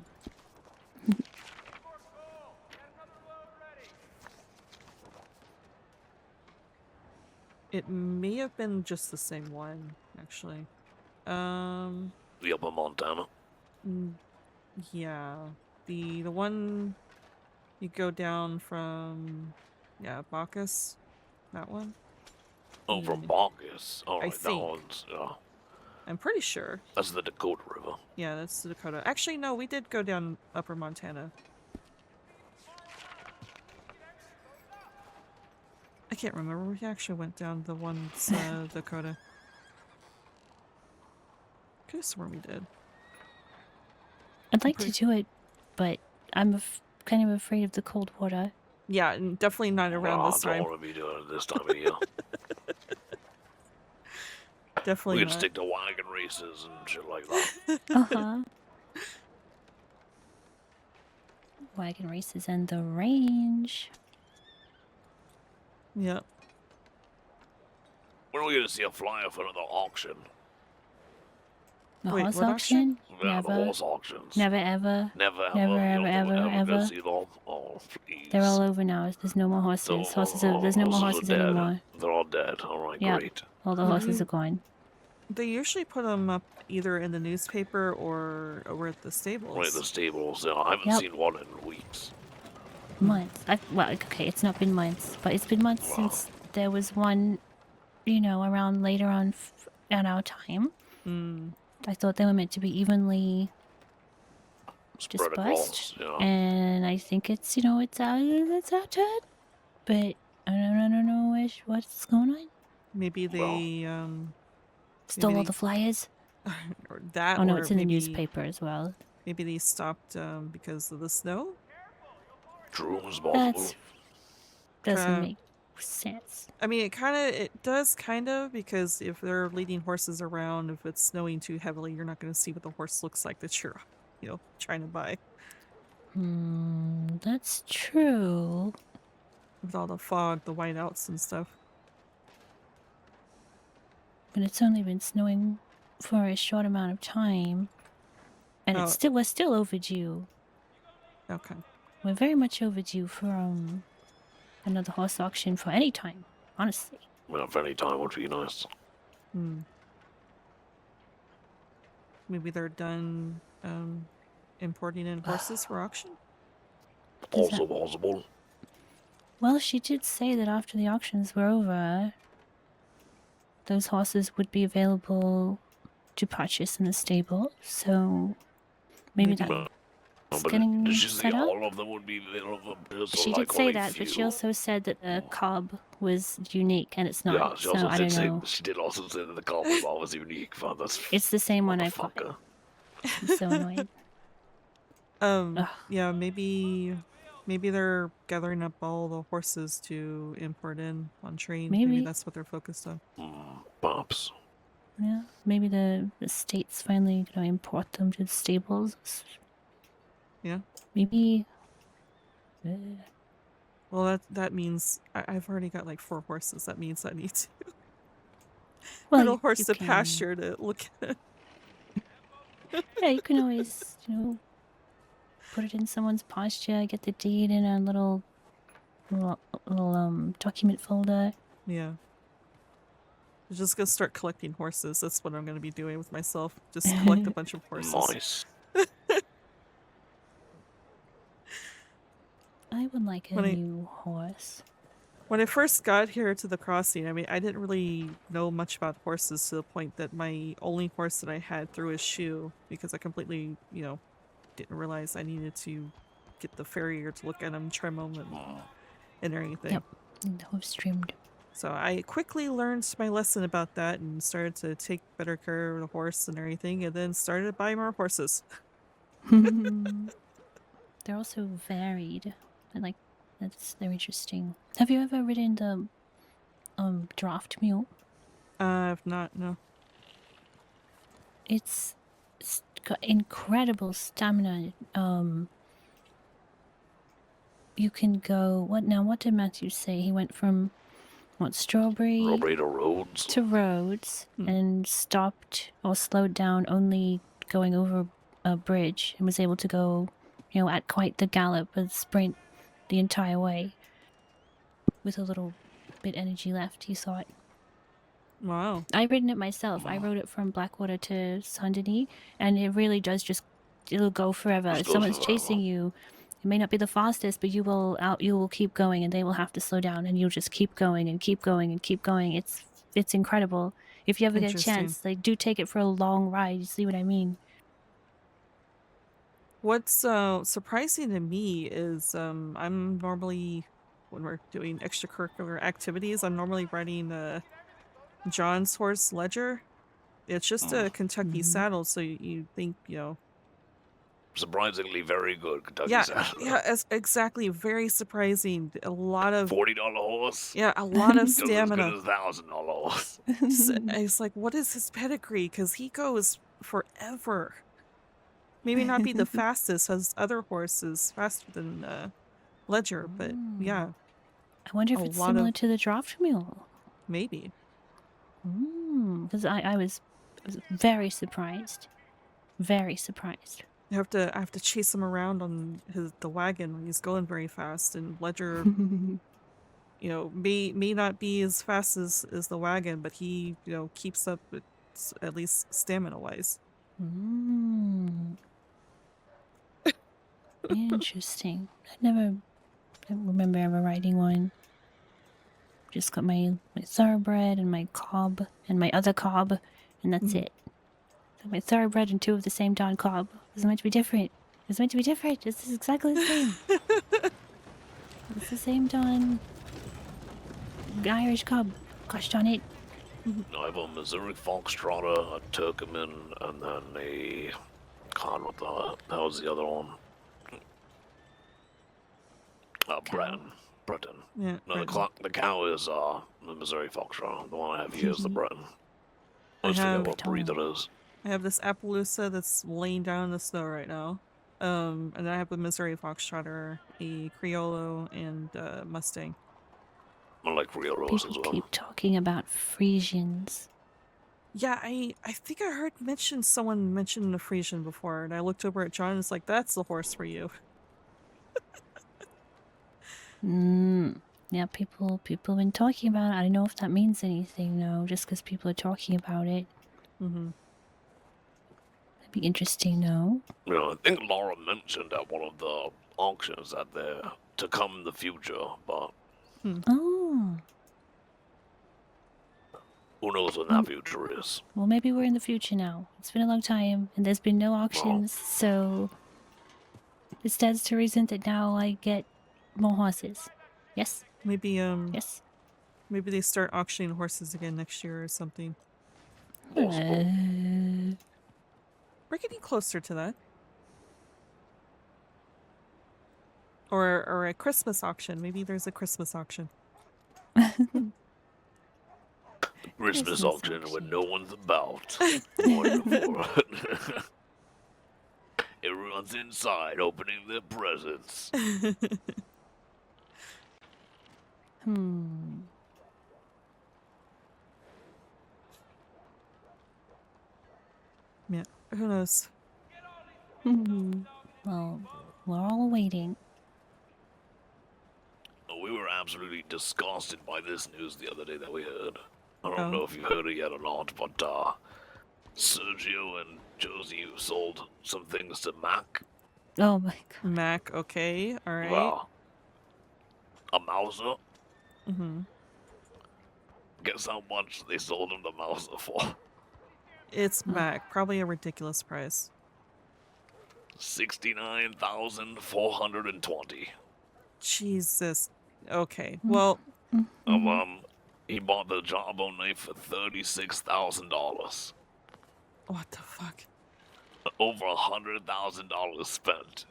It may have been just the same one, actually. The Upper Montana. Yeah. The one you go down from, yeah, Bacchus. That one. Oh, from Yeah. Bacchus. I Alright, that think. one's. I'm pretty sure. That's the Dakota River. Yeah, that's the Dakota. Actually, no, we did go down Upper Montana. I can't remember. We actually went down the one Dakota. Could have sworn we did. I'd like to Pretty- do it, but I'm kind of afraid of the cold water. Yeah, and definitely not around this I time. don't want to be doing it this time of year. Definitely We could not. stick to wagon races and shit like that. Uh-huh. Wagon races and the range. Yep. When are we going to see a flyer for the auction? The Wait, horse what auction? auction? Yeah, the Never. horse auctions. Never ever. Never, ever. Never, You're ever, never, ever, gonna ever. see them? Oh, please. They're all over now. There's no more horses. There's no more horses dead. anymore. They're all dead. All right, Yeah. great. All the horses are gone. They usually put them up either in the newspaper or over at the stables. Right, the stables. I haven't Yep. seen one in weeks. Months. Well, okay, it's not been months, but it's been months Wow. since there was one, you know, around later on at our time. Mm. I thought they were meant to be evenly Spread dispersed, across, yeah. and I think it's it's our turn. But I don't know what's going on. Maybe they Stole all they- the flyers. or that, Oh no, or it's in the maybe newspaper as well. maybe they stopped because of the snow. True, it's possible. That doesn't Kinda- make sense. I mean, it does kind of, because if they're leading horses around, if it's snowing too heavily, you're not going to see what the horse looks like that you're, trying to buy. That's true. With all the fog, the whiteouts and stuff. But it's only been snowing for a short amount of time, and Oh. we're still overdue. Okay. We're very much overdue for another horse auction for any time, honestly. Well, if any time would be nice. Maybe they're done importing in horses for auction. Does Also that- possible. Well, she did say that after the auctions were over, those horses would be available to purchase in the stable. So maybe Maybe. that's But getting did she say set up. all of them would be available? She did say that, but she also said that the cob was unique, and it's not. Yeah, she so also I did don't say know. she did also say that the cob was always unique. But that's It's the same one I've got. motherfucker. I'm so annoyed. Yeah, maybe they're gathering up all the horses to import in on train. Maybe Maybe. that's what they're focused on. Pops. Yeah, maybe the state's finally gonna import them to the stables. Yeah. Maybe. Well, that means I've already got like 4 horses. That means I need to Well, put a you- horse you to can- pasture to look at it. Yeah, you can always, put it in someone's pasture, get the deed in a little document folder. Yeah. I'm just gonna start collecting horses. That's what I'm gonna be doing with myself. Just collect a bunch of horses. Nice. I would like a When I- new horse. When I first got here to the crossing, I mean, I didn't really know much about horses to the point that my only horse that I had threw his shoe because I completely, didn't realize I needed to get the farrier to look at him, trim him, and everything. Yep. And the hooves trimmed. So I quickly learned my lesson about that and started to take better care of the horse and everything, and then started buying more horses. They're also varied. They're interesting. Have you ever ridden the draft mule? I've not, no. It's got incredible stamina. You can go. What did Matthew say? He went from Strawberry Robredo Roads. to Rhodes and stopped or slowed down only going over a bridge and was able to go, at quite the gallop, a sprint the entire way with a little bit energy left, he thought. Wow. I've ridden it myself. I rode it from Blackwater to Saint-Denis, and it really does it'll go forever. If someone's chasing you, it may not be the fastest, but you will keep going, and they will have to slow down, and you'll just keep going and keep going and keep going. It's incredible. If you ever get a Interesting. chance, do take it for a long ride. You see what I mean? What's surprising to me is I'm normally, when we're doing extracurricular activities, I'm normally riding John's horse Ledger. It's just a Kentucky saddle, so you think, Surprisingly very good Kentucky yeah, saddle. yeah, it's exactly, very surprising. A lot of, $40 horse. yeah, a lot of Does as good stamina. as $1,000 horse. It's like, what is his pedigree? Because he goes forever. Maybe not be the fastest, as other horses faster than Ledger, but yeah, I wonder if A it's lot similar of- to the draft mule. maybe. Because I was very surprised. Very surprised. I have to chase him around on the wagon when he's going very fast, and Ledger, may not be as fast as the wagon, but he, keeps up with, at least stamina wise. Interesting. I don't remember ever riding one. just got my thoroughbred and my cob and my other cob, and that's it. So my thoroughbred and 2 of the same Don cob. It's meant to be different. It's meant to be different. This is exactly the same. It's the same Don Irish cob. Gosh darn it. I have a Missouri Foxtrotter, a Turkmen, and then a... God, what the hell was the other one? Breton. Yeah. No, the cow is the Missouri Foxtrotter. The one I have here is the Breton. I I just forget have- what breed it is. I have this Appaloosa that's laying down in the snow right now. And then I have a Missouri Foxtrotter, a Criollo, and a Mustang. I like Rio Rose as People well. keep talking about Frisians. Yeah, I think I heard someone mention the Frisian before, and I looked over at John and it's like, that's the horse for you. Yeah, people have been talking about it. I don't know if that means anything though, just because people are talking about it. Mm-hmm. That'd be interesting though. You know, I think Laura mentioned at one of the auctions that they're to come in the future, but Oh, who knows when that future is. well maybe we're in the future now. It's been a long time and there's been no auctions, so it stands to reason that now I get more horses. Yes? Maybe Yes? maybe they start auctioning horses again next year or something. Possible. We're getting closer to that. Or a Christmas auction. Maybe there's a Christmas auction. Christmas auction auction. when no one's about. Wonderful. Everyone's inside opening their presents. Yeah, who knows? Well, we're all waiting. We were absolutely disgusted by this news the other day that we heard. I don't Oh. know if you heard it yet or not, but Sergio and Josie sold some things to Mac. Oh my god. Mac, okay, alright. Well, a Mauser. Mm-hmm. Guess how much they sold him the Mauser for? It's Mac, probably a ridiculous price. 69,420. Jesus. Okay, well, He bought the jawbone knife for $36,000. what the fuck? Over $100,000 spent.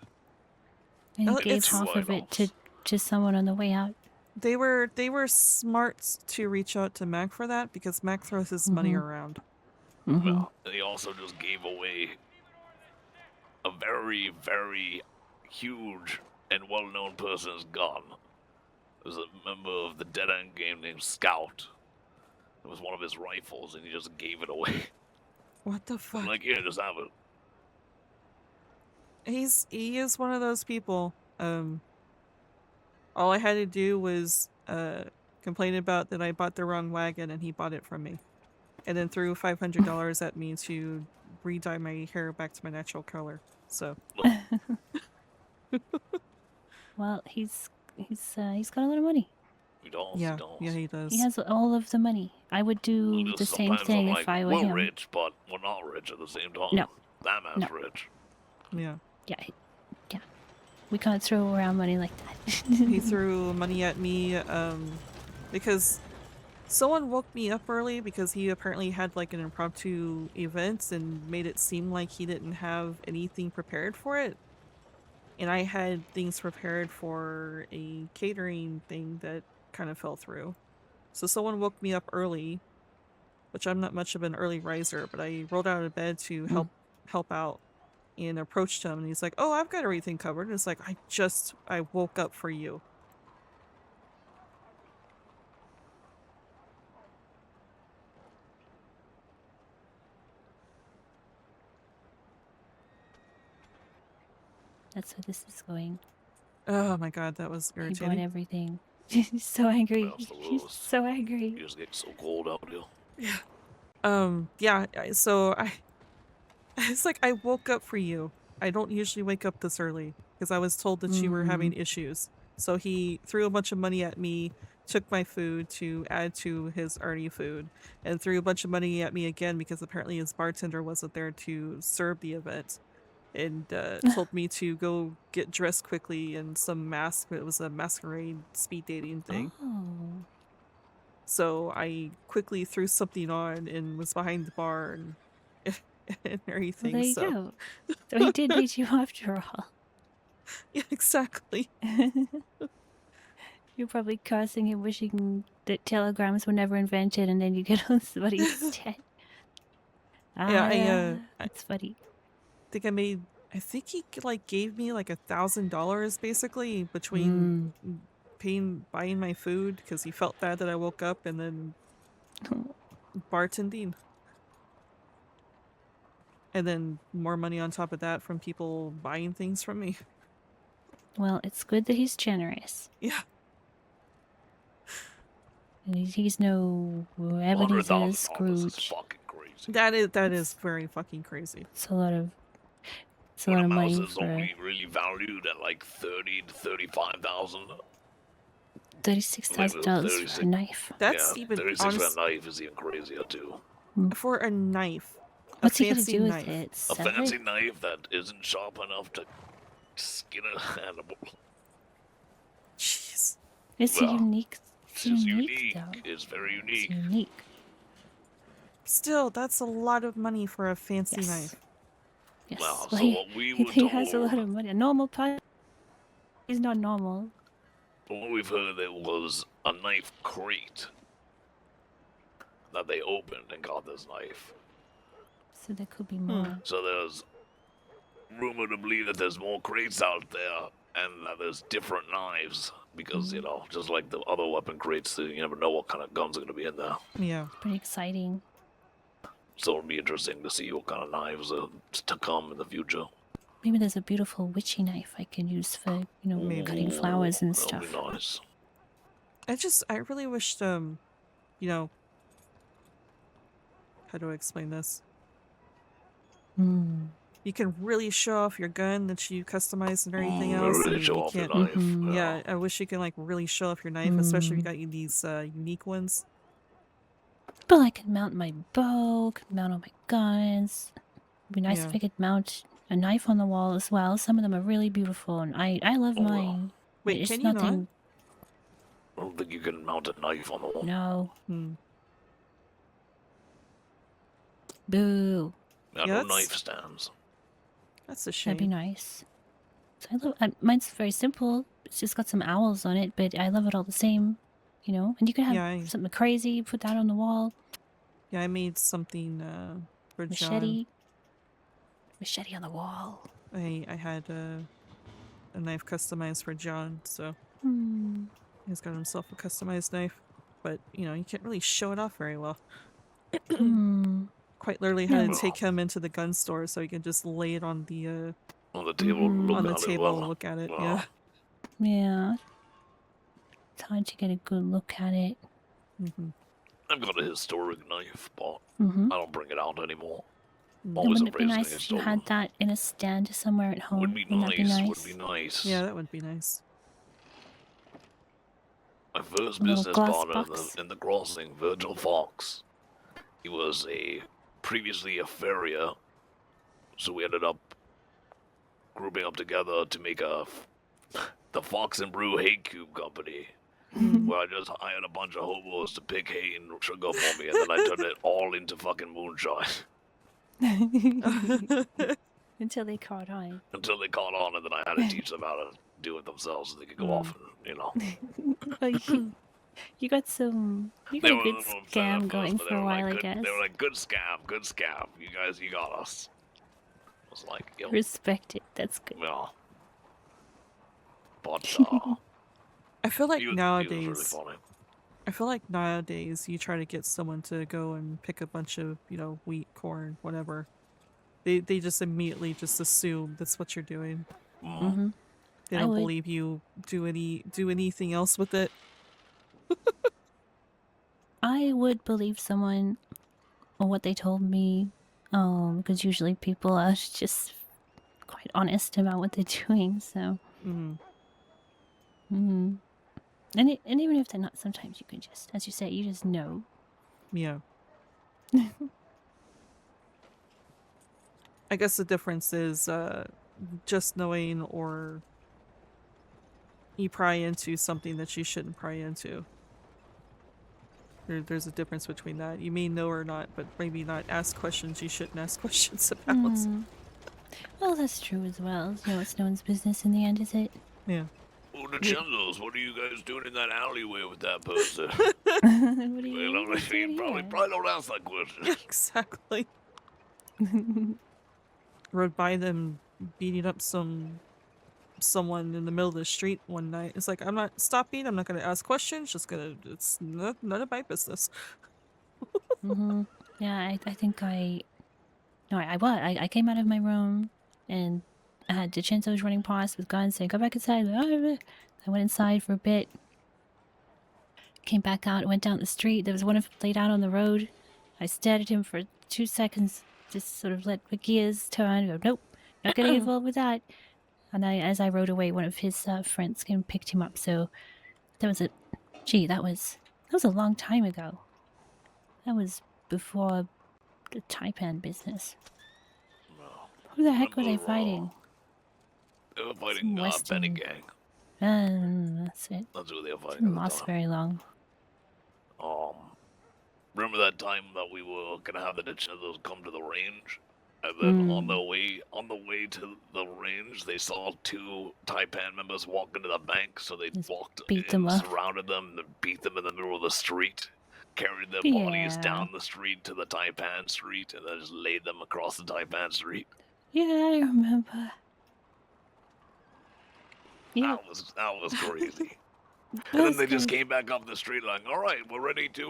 And Oh, he gave it's half of it write-offs. to someone on the way out. They were smart to reach out to Mac for that because Mac throws his money around. Well, and he also just gave away a very, very huge and well-known person's gun. It was a member of the Dead End game named Scout. It was one of his rifles, and he just gave it away. What the fuck? I'm like, yeah, just have it. He is one of those people. All I had to do was complain about that I bought the wrong wagon and he bought it from me. And then threw $500 at me to re-dye my hair back to my natural color. So Well, he's got a lot of money. He does, yeah, he does. yeah, he does. He has all of the money. I would do Just the same sometimes thing I'm if like, I were we're him. rich, but we're not rich at the same time. No. That man's No. rich. Yeah. Yeah, yeah. We can't throw around money like that. He threw money at me because someone woke me up early because he apparently had like an impromptu event and made it seem like he didn't have anything prepared for it. And I had things prepared for a catering thing that kind of fell through. So someone woke me up early, which I'm not much of an early riser, but I rolled out of bed to help out and approached him and he's like, "Oh, I've got everything covered." And it's like, I woke up for you. That's where this is going. Oh my god, that was He bought irritating. everything. He's so angry. Well, that's the He's worst. so You angry. just get so cold out here. Yeah, so it's like, I woke up for you. I don't usually wake up this early because I was told that you were having issues. So he threw a bunch of money at me took my food to add to his already food, and threw a bunch of money at me again because apparently his bartender wasn't there to serve the event, and told me to go get dressed quickly in some mask. It was a masquerade speed dating thing. Oh. So I quickly threw something on and was behind the bar and, and Well, everything. there you So go. So he did meet you after all. yeah, exactly. You're probably cursing him, wishing that telegrams were never invented, and then you get on somebody instead. Yeah, I It's funny. think I made. I think he like gave me like $1,000 basically between buying my food because he felt bad that I woke up, and then bartending, and then more money on top of that from people buying things from me. Well, it's good that he's generous. Yeah. And he's no Ebenezer $100,000 is Scrooge. fucking crazy. That is very fucking crazy. It's a lot of When a money mouse is for only really valued at like 30 to 35,000. $36,000 for a knife. That's Yeah, even 36 honest, for a knife is even crazier too. for a knife. What's a he gonna fancy do with knife. it? A Sell fancy it? knife that isn't sharp enough to skin an animal. Jeez. It's Well, unique. It's It's unique, unique. though. It's very It's unique. unique. Still, that's a lot of money for a fancy Yes. knife. Yes. Well, Well, so what we were he has a lot told, of money. A normal person is not normal. what we've heard, there was a knife crate that they opened and got this knife. So there could be more. So there's rumor to believe that there's more crates out there and that there's different knives because, you know, just like the other weapon crates, you never know what kind of guns are going to be in there. Yeah. Pretty exciting. So it'll be interesting to see what kind of knives are to come in the future. Maybe there's a beautiful witchy knife I can use for, you know, Maybe. cutting flowers and That'll stuff. be nice. I really wished, you know, how do I explain this? You can really show off your gun that you customize and everything else. Really and show you off your can't. knife. Yeah, I wish you can like really show off your knife, especially if you got these unique ones. But I could mount my bow, could mount all my guns. It'd be nice if Yeah. I could mount a knife on the wall as well. Some of them are really beautiful, and I love Oh, well. mine. Wait, It's can you nothing. I don't think you can mount a knife on the wall. No. Hmm. Boo. I Yeah, know that's- knife stands. That's a shame. That'd be nice. So I love. Mine's very simple. It's just got some owls on it, but I love it all the same. You know, and you can have Yeah, something crazy. Put that on the wall. Yeah, I made something for John. Machete. Machete on the wall. I had a knife customized for John, so he's got himself a customized knife. But you know, you can't really show it off very well. Quite literally had No. to take him into the gun store so he could just lay it on the On the table, look on the at it table well. and look at it. Well, Yeah. Yeah. It's hard to get a good look at it. I've got a historic knife, but Mm-hmm. I don't bring it out anymore. And Always wouldn't it be afraid it's nice gonna get if you had stolen. that in a stand somewhere at home? Would be Wouldn't that be nice. nice? Would be nice. Yeah, that would be nice. My first A little business glass partner box. in the crossing, Virgil Fox. He was previously a farrier, so we ended up grouping up together to make the Fox and Brew Hay Cube Company, where I just hired a bunch of hobos to pick hay and sugar for me, and then I turned it all into fucking moonshine Until they caught on. until they caught on, and then I had to teach them how to do it themselves, so they could go off and, you know. You got some. You They got a were good a little upset scam at going first, but for they a were while, like, I good, guess. They were like, good scam. You guys, you got us. I was like, yo, Respect it. That's good. yeah. But, I feel like he was nowadays really funny. I feel like nowadays you try to get someone to go and pick a bunch of, you know, wheat, corn, whatever. They just immediately just assume that's what you're doing. Mm-hmm. They I don't would. believe you do anything else with it. I would believe someone or what they told me, because usually people are just quite honest about what they're doing. So, Mm. And even if they're not, sometimes you can just, as you say, you just know. Yeah. I guess the difference is just knowing or you pry into something that you shouldn't pry into. There's a difference between that. You may know or not, but maybe not ask questions you shouldn't ask questions about. Hmm. Well, that's true as well. You know, it's no one's business in the end, is it? Yeah. Oh, the Chendos, what are you guys doing in that alleyway with that person? What do you Well, guys doing probably don't ask that question. Exactly. here? Rode by them beating up someone in the middle of the street one night. It's like, I'm not stopping, I'm not gonna ask questions, it's none of my business. Yeah, I think I came out of my room and I had DeCenzo's running past with guns saying, go back inside. I went inside for a bit, came back out, went down the street. There was one laid out on the road. I stared at him for 2 seconds, just sort of let my gears turn. Go, nope, not getting involved with that. And as I rode away, one of his friends came and picked him up. So that was that was a long time ago. That was before the Taipan business. Who the heck were they fighting? They were Some fighting Western- Benny Gang. That's it. That's who they were fighting Didn't at the last time. very long. Remember that time that we were gonna have the Chendos come to the range? And then on the way to the range, they saw 2 Taipan members walk into the bank, so they Just walked beat and them up. surrounded them and beat them in the middle of the street, carried their bodies Yeah. down the street to the Taipan street, and then just laid them across the Taipan street. Yeah, I remember. Yeah, That was crazy. And then they just came back up the street like, all right, we're ready to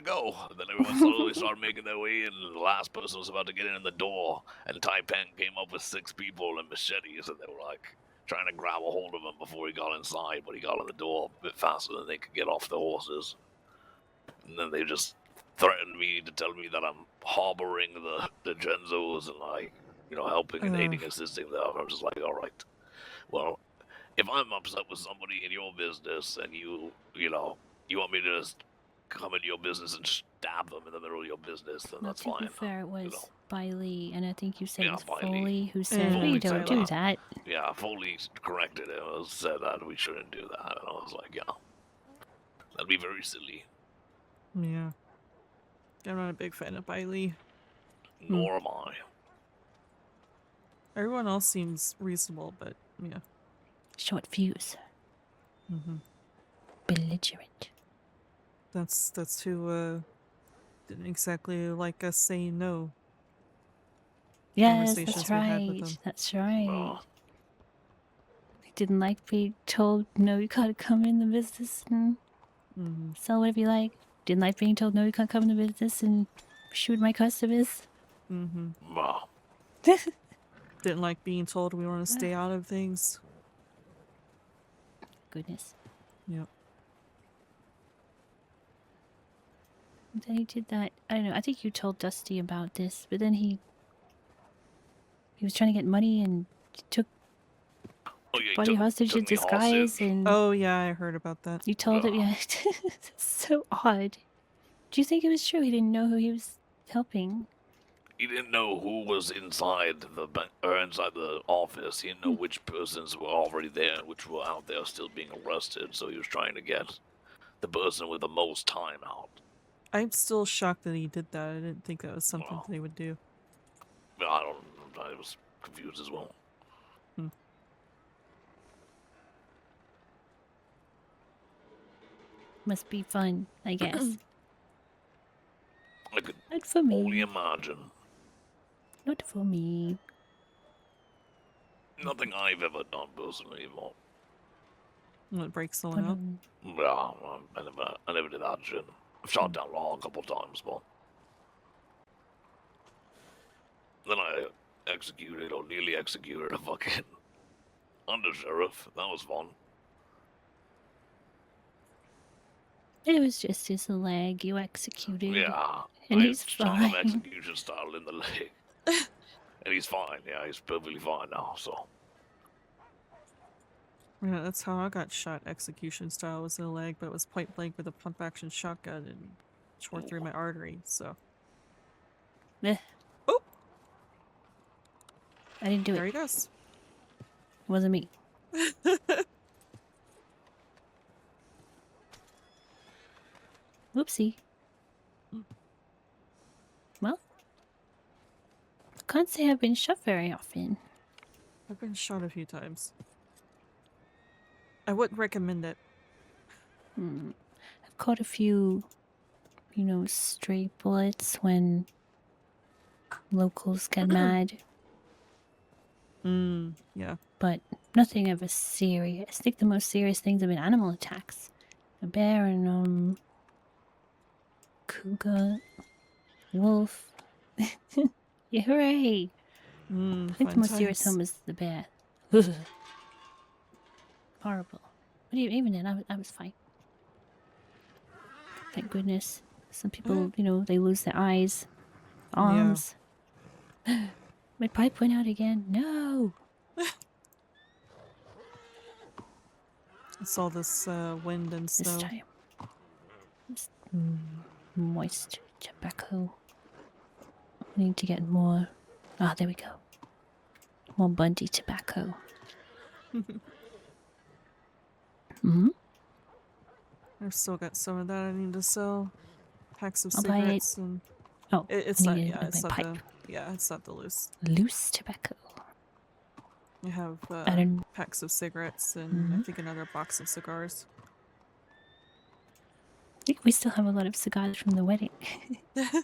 go. And then everyone slowly started making their way in, and the last person was about to get in the door, and Taipan came up with 6 people and machetes, and they were like trying to grab a hold of him before he got inside, but he got in the door a bit faster than they could get off the horses. And then they just threatened me to tell me that I'm harboring the Genzos and like, helping and aiding, assisting them. I'm just like, all right, well, if I'm upset with somebody in your business and you want me to just come into your business and stab them in the middle of your business, then that's to be fine. fair, it was you know. Bailey, and I think you said Yeah, it was Bailey. Foley who said, Foley we don't do said that. Yeah, Foley corrected him and said that we shouldn't do that. And I was like, yeah, that'd be very silly. Yeah. I'm not a big fan of Bailey. Nor am I. Everyone else seems reasonable, but yeah. Short fuse. Belligerent. That's who didn't exactly like us saying no. Yes, Conversations that's we had with right. them. That's right. No. They didn't like being told, no, you gotta come in the business and sell whatever you like. Didn't like being told, no, you can't come in the business and shoot my customers. No. Didn't like being told we want to stay out of things. Goodness. Yep. And then he did that. I don't know. I think you told Dusty about this, but then he was trying to get money and took Oh, yeah, he body took- hostage in took me disguise, hostage. and Oh yeah, I heard about that. you told him. Yeah, it's so odd. Do you think it was true? He didn't know who he was helping. He didn't know who was inside inside the office. He didn't know which persons were already there and which were out there still being arrested. So he was trying to get the person with the most time out. I'm still shocked that he did that. I didn't think that was something Wow. they would do. I was confused as well. Must be fun, I guess. I could Not for only me. imagine. Not for me. Nothing I've ever done personally, but What, break someone up? I never did that shit. I've shot down law a couple times, but then I executed or nearly executed a fucking undersheriff. That was fun. It was just his leg you executed. Yeah, And I he's shot him fine. execution style in the leg, and he's fine. Yeah, he's perfectly fine now. So Yeah, that's how I got shot execution style, was in the leg, but it was point blank with a pump action shotgun and tore through my artery, so. Eh. Oh! I didn't do There it. he goes. It wasn't me. Whoopsie. Well, can't say I've been shot very often. I've been shot a few times. I wouldn't recommend it. I've caught a few, you know, stray bullets when locals get mad, Yeah. but nothing ever serious. I think the most serious things have been animal attacks. A bear and, cougar, wolf. Yeah, hooray! I think the Fun most serious times. one was the bear. Horrible. But even then, I was fine. Thank goodness. Some people, you know, they lose their eyes, arms. My pipe went out again. No! It's all this wind and This snow. time. It's moist tobacco. I need to get more. Ah, there we go. More Bundy tobacco. I've still got some of that I need to sell. Packs of I'll buy it. cigarettes and Oh, it's I not. need Yeah, my it's not pipe. it's not the loose. Loose tobacco. I have I don't. packs of cigarettes and I think another box of cigars. I think we still have a lot of cigars from the wedding. Have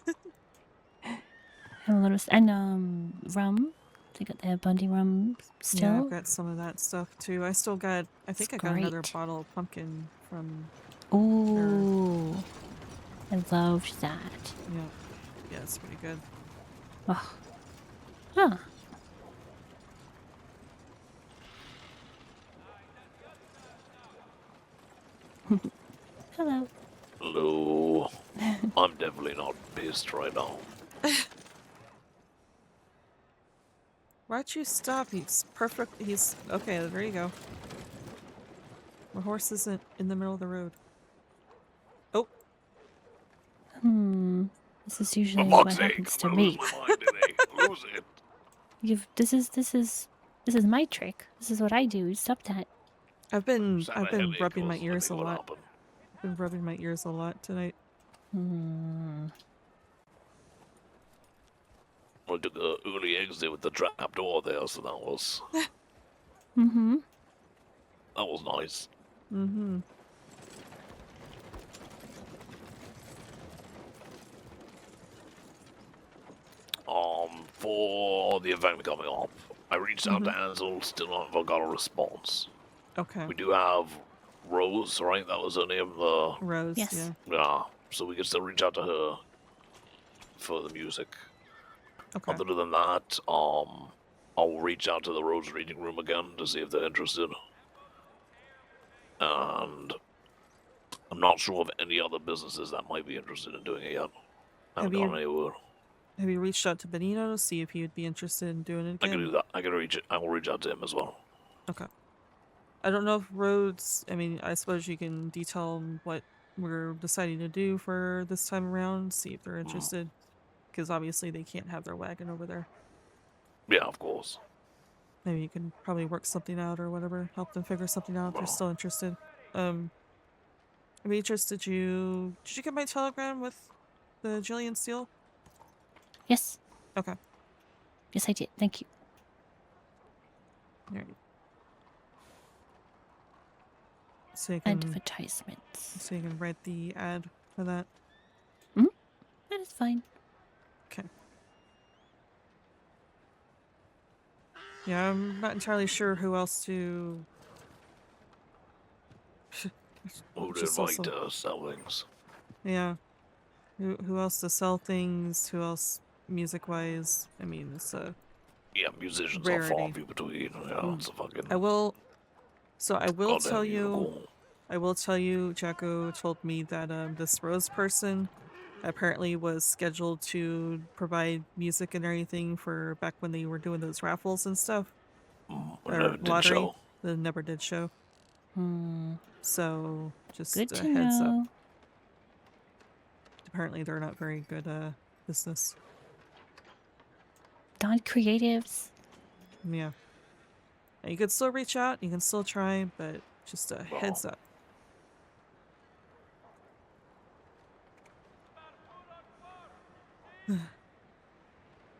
a lot of rum. They got their Bundy rum still. Yeah, I've got some of that stuff too. I still got. I think It's I got another great. bottle of pumpkin from. Ooh, I loved that. Yeah, it's pretty good. Oh, huh. Hello. Hello. I'm definitely not pissed right now. Why'd you stop? He's perfect. He's okay. There you go. My horse isn't in the middle of the road. Oh, This is usually For what fuck's sake, happens to I'm gonna me. lose my mind today. Lose it. This is my trick. This is what I do. Stop that. I've been Just had a rubbing headache, my let me ears a what lot. happened. I've been rubbing my ears a lot tonight. I took an early exit with the trap door there, so that was nice. For the event coming up, I reached out to Ansel, still not got a response. Okay. We do have Rose, right? That was her name. Rose. Yes. Yeah. Yeah, so we can still reach out to her for the music. Okay. Other than that, I'll reach out to the Rose reading room again to see if they're interested. And I'm not sure of any other businesses that might be interested in doing it yet. I haven't Have you- gone anywhere. Have you reached out to Benito to see if he would be interested in doing it I again? can do that. I will reach out to him as well. Okay. I don't know if Rhodes. I mean, I suppose you can detail what we're deciding to do for this time around. See if they're interested, because obviously they can't have their wagon over there. Yeah, of course. Maybe you can probably work something out or whatever. Help them figure something out if they're still interested. I'd be interested. Did you get my telegram with the Jillian Steel? Yes. Okay. Yes, I did. Thank you. Alright. So you can Advertisements. write the ad for that. That is fine. Okay. Yeah, I'm not entirely sure who else to. Who'd Just invite also- sell things? Yeah. Who else to sell things? Who else music wise? I mean, it's a. Yeah, musicians are far Rarity. few between. Yeah, it's a fucking. I will. So I will goddamn tell you. unicorn. I will tell you. Jacko told me that this Rose person apparently was scheduled to provide music and everything for back when they were doing those raffles and stuff. It Or never did lottery. show. That never did show. So just Good a to heads up. know. Apparently they're not very good business. Not creatives. Yeah. You can still reach out, you can still try, but just a Well, heads up.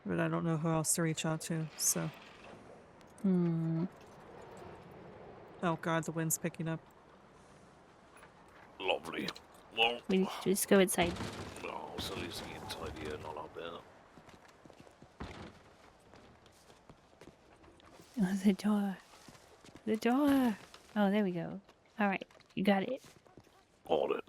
But I don't know who else to reach out to, so. Oh god, the wind's picking up. lovely. Well, We need to just go inside. no, it's at least get inside here, not out there. Oh, the door. The door. Oh, there we go. All right, you got it. Hold it.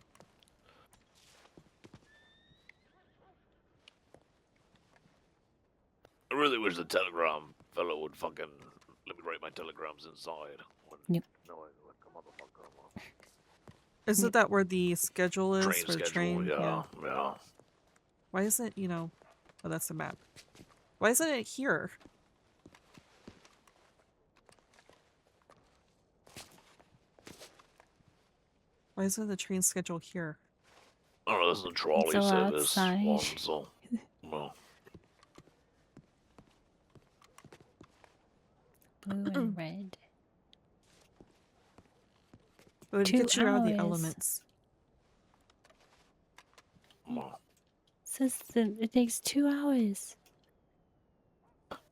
I really wish the telegram fellow would fucking let me write my telegrams inside. Yep. No, like a motherfucker. Isn't that where the schedule is Train for the schedule, train? yeah. Why isn't, oh, that's the map. Why isn't it here? Why isn't the train schedule here? I don't know, this is a trolley all service outside. one, so well. Blue and red. It would 2 get you out of the hours. elements. Well, Says that it takes 2 hours.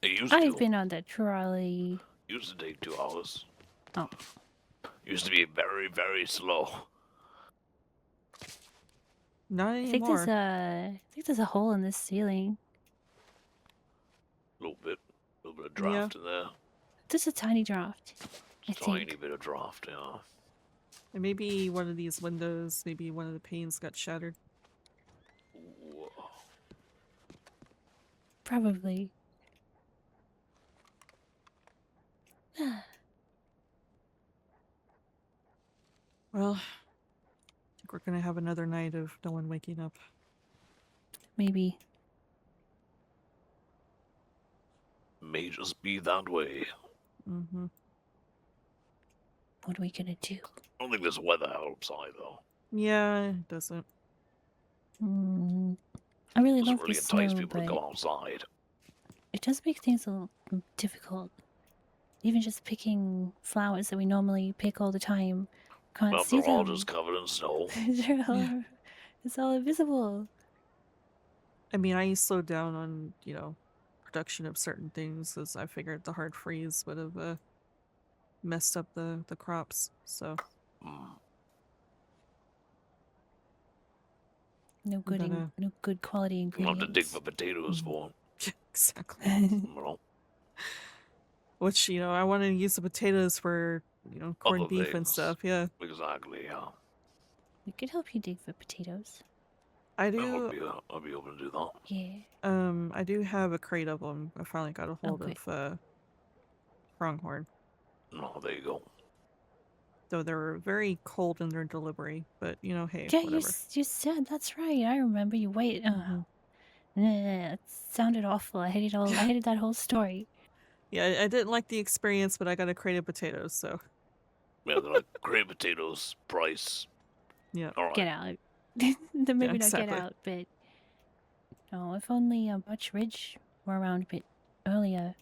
it used I've to. been on that trolley. Used to take 2 hours. Oh. Used to be very, very slow. Not I think anymore. there's a hole in this ceiling. A little bit of draft in there. There's a tiny draft. I Tiny think. bit of draft, yeah. And maybe one of these windows, maybe one of the panes got shattered. Ooh. Probably. Well, I think we're gonna have another night of no one waking up. Maybe. May just be that way. Mm-hmm. What are we gonna do? I don't think this weather helps either. Yeah, it doesn't. I really Doesn't love really the entice snow, people to but go outside. it does make things a little difficult. Even just picking flowers that we normally pick all the time. Can't Well, see they're all them. just covered in snow. It's all invisible. I mean, I slowed down on, production of certain things as I figured the hard freeze would have messed up the crops, so. No good But, no good quality You ingredients. have to dig for potatoes for. Exactly. Well, Which, I want to use the potatoes for, corned Other beef and things. stuff, yeah. exactly, yeah. We could help you dig for potatoes. I I'd do, be open to do that. Yeah. I do have a crate of them. I finally got a hold good. of, pronghorn. No, there you go. Though they were very cold in their delivery, but, hey, Yeah, whatever. you said that's right. I remember you wait. It sounded awful. I hated that whole story. Yeah, I didn't like the experience, but I got a crate of potatoes, so. Yeah, they're like great potatoes, price. Yeah. Alright. Get out. Then maybe not exactly. get out, but oh, if only Butch Ridge were around a bit earlier.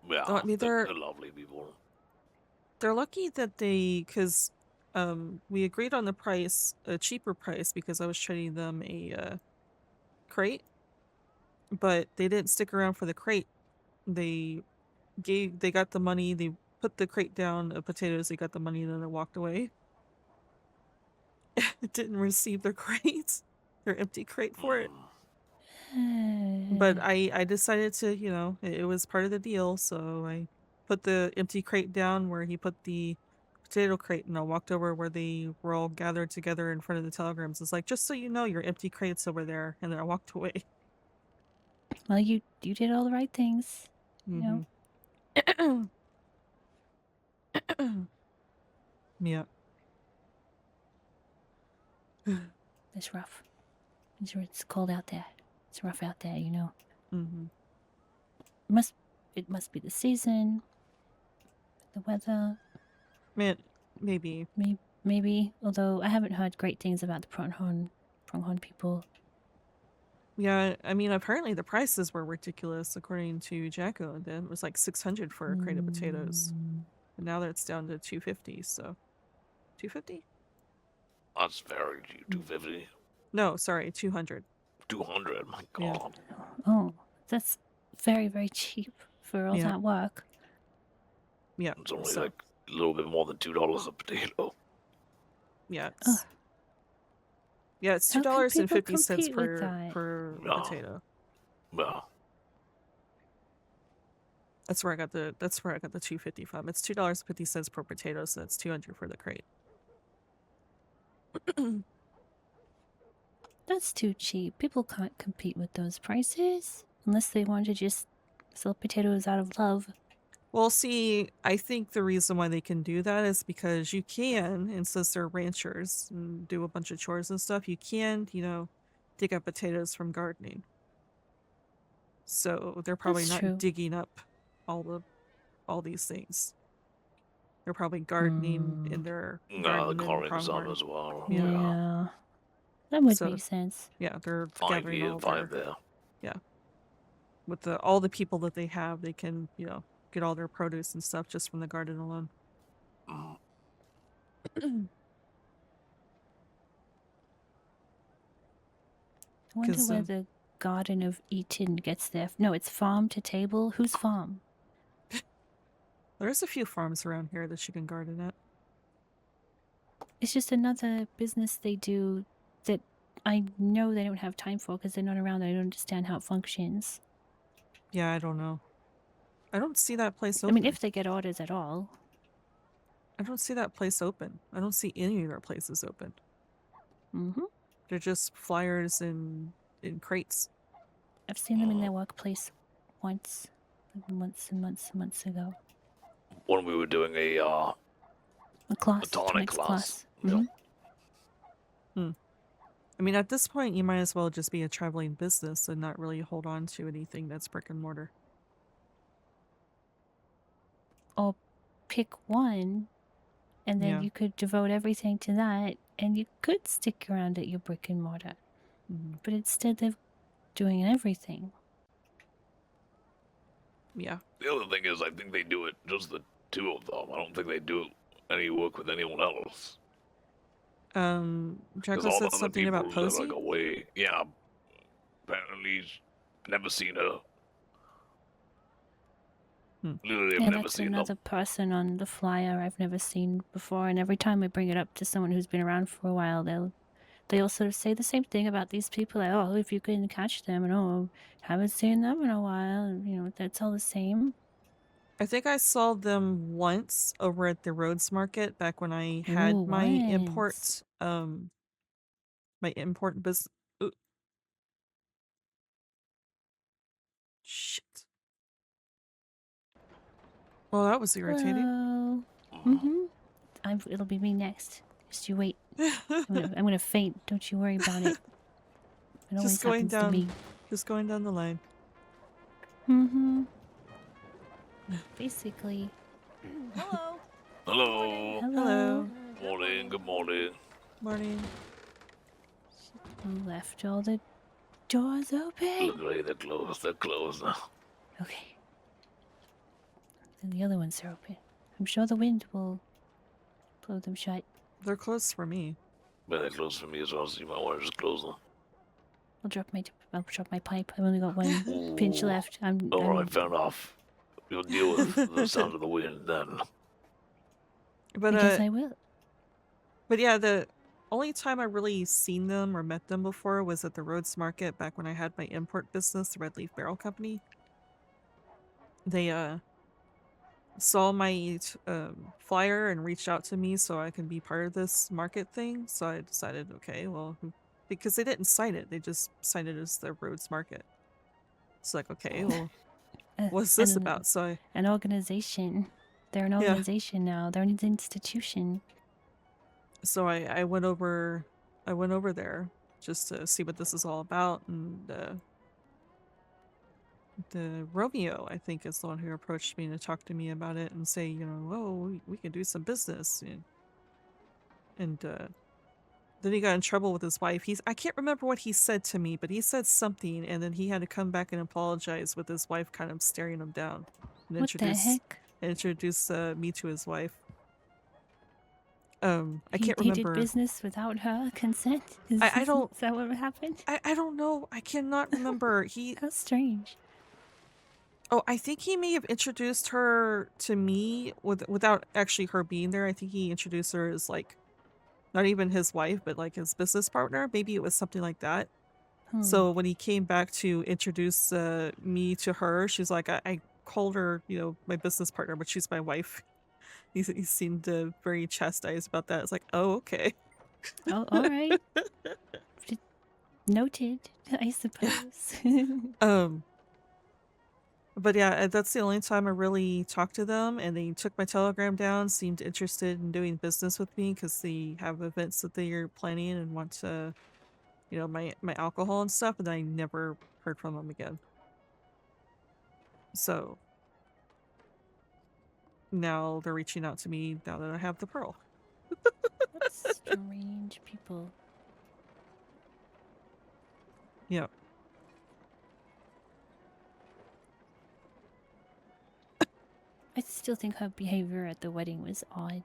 Yeah, Oh, I mean, they're lovely people. They're lucky that because we agreed on the price, a cheaper price, because I was trading them a crate, but they didn't stick around for the crate. They got the money, they put the crate down of potatoes, they got the money, and then they walked away. Didn't receive their crate, their empty crate for it. But I decided to, it was part of the deal, so I put the empty crate down where he put the potato crate, and I walked over where they were all gathered together in front of the telegrams. It's like, just so you know, your empty crate's over there, and then I walked away. Well, you did all the right things. You know. Yeah. It's rough. It's cold out there. It's rough out there, you know. It must be the season, the weather. Maybe. Maybe, although I haven't heard great things about the pronghorn people. Yeah, I mean, apparently the prices were ridiculous, according to Jacko. Then it was like 600 for a crate of potatoes, and now that's down to 250. So, 250? That's very cheap. 250, No, sorry, 200. 200. My Yeah. God. Oh, that's very, very cheap for all Yeah. that work. Yeah. It's only so, like a little bit more than $2 a potato. yeah, Ugh. it's How can people $2.50 compete with that? per Yeah. potato. Well, That's where I got the 250 from. It's $2.50 per potato, so that's 200 for the crate. That's too cheap. People can't compete with those prices unless they want to just sell potatoes out of love. Well, see, I think the reason why they can do that is because you can, and since they're ranchers and do a bunch of chores and stuff, you can, dig up potatoes from gardening. So they're probably That's not true. digging up all these things. They're probably gardening in their the garden and calling some pronghorn. as well. Yeah. That would So- make sense. Yeah, they're Five gathering here, all five their there. with all the people that they have, they can, get all their produce and stuff just from the garden alone. Mm. I wonder 'Cause, where the Garden of Eden gets there. No, it's farm to table. Whose farm? There's a few farms around here that you can garden at. It's just another business they do that I know they don't have time for because they're not around. I don't understand how it functions. Yeah, I don't know. I don't see that place I open. mean, if they get orders at all. I don't see that place open. I don't see any of their places open. Mm-hmm. They're just flyers in crates. I've seen them in their workplace once, like months and months and months ago. When we were doing a A class, tonic tonics class. Mhm. I mean, at this point, you might as well just be a traveling business and not really hold on to anything that's brick and mortar. Or pick one, and then Yeah. you could devote everything to that, and you could stick around at your brick and mortar. Mhm. But instead, they're doing everything. Yeah. The other thing is, I think they do it just the two of them. I don't think they do any work with anyone else. Draco all the said other something about people are, Posey. like away. Yeah. Apparently, never seen her. Literally, I've Yeah, never that's seen another them. person on the flyer I've never seen before, and every time I bring it up to someone who's been around for a while, they'll sort of say the same thing about these people. Like, oh, if you couldn't catch them, and oh, haven't seen them in a while. And, that's all the same. I think I saw them once over at the Rhodes Market back when I had Ooh, my once. import business. Shit. Well, that was irritating. Hello. Mm-hmm. It'll be me next. Just you wait. I'm gonna faint. Don't you worry about it. It always Just going happens to me. Just going down the line. Mm-hmm. Basically. Hello. Hello. Hello. Morning. Good morning. Morning. Left all the doors open. Look like they're closed. They're closed now. Okay. And the other ones are open. I'm sure the wind will blow them shut. They're closed for me. But they're closed for me as well, so you might want to just close them. I'll drop my pipe. I've only got one pinch Ooh. left. Alright, fair enough. You'll deal with the sound of the wind then. But I guess I will. But yeah, the only time I really seen them or met them before was at the Rhodes Market back when I had my import business, the Red Leaf Barrel Company. They saw my flyer and reached out to me so I can be part of this market thing. So I decided, okay, well, because they didn't cite it, they just cited it as the Rhodes Market. It's like, okay, well, what's this about? So an organization. They're an organization now. They're an institution. So I went over there just to see what this is all about, and the Romeo, I think, is the one who approached me to talk to me about it and say, you know, oh, we can do some business. And then he got in trouble with his wife. I can't remember what he said to me, but he said something, and then he had to come back and apologize with his wife kind of staring him down. And What the heck? introduce me to his wife. I He can't did remember. business without her consent? I don't. Is that what happened? I don't know. I cannot remember. How strange. Oh, I think he may have introduced her to me without actually her being there. I think he introduced her as like not even his wife, but like his business partner. Maybe it was something like that. So when he came back to introduce me to her, she's like, I called her, you know, my business partner, but she's my wife. He seemed very chastised about that. It's like, oh, okay. Oh, all right. Noted, I suppose. But yeah, that's the only time I really talked to them, and they took my Telegram down, seemed interested in doing business with me because they have events that they are planning and want to, you know, my alcohol and stuff, and I never heard from them again. So now they're reaching out to me now that I have the pearl. What strange people. Yep. I still think her behavior at the wedding was odd.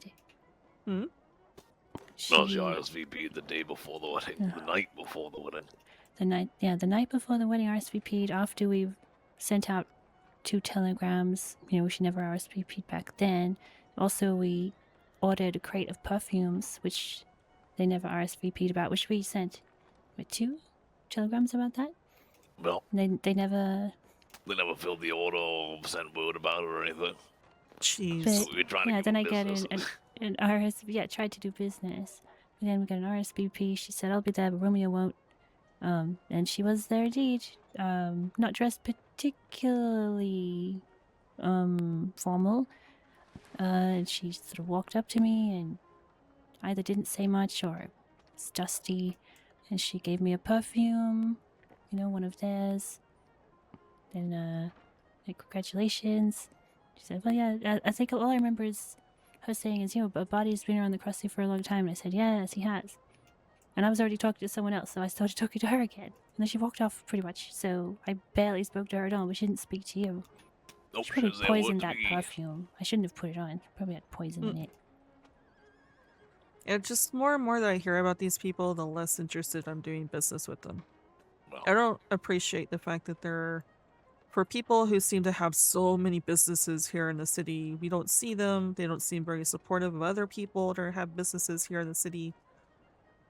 Hmm? Well, she RSVP'd the day before the wedding, the night before the wedding. The night before the wedding RSVP'd after we sent out 2 telegrams. You know, she never RSVP'd back then. Also, we ordered a crate of perfumes, which they never RSVP'd about, which we sent, 2 telegrams about that? Well, They never... They never filled the order or sent word about it or anything. Jeez. But, So we were trying to yeah, give then them I get business. an RSVP. Yeah, tried to do business. But then we got an RSVP. She said, I'll be there, but Romeo won't. And she was there indeed. Not dressed particularly formal. And she sort of walked up to me and either didn't say much or it's dusty. And she gave me a perfume, you know, one of theirs. Then, like, congratulations. She said, well, yeah, I think all I remember is her saying is, you know, a body's been around the crossing for a long time. And I said, yes, he has. And I was already talking to someone else, so I started talking to her again. And then she walked off pretty much, so I barely spoke to her at all, but she didn't speak to you. Nope, She probably was there poisoned to that be. perfume. I shouldn't have put it on. Probably had poison in it. Yeah, just more and more that I hear about these people, the less interested I'm doing business with them. Well, I don't appreciate the fact that they're... For people who seem to have so many businesses here in the city, we don't see them. They don't seem very supportive of other people that have businesses here in the city.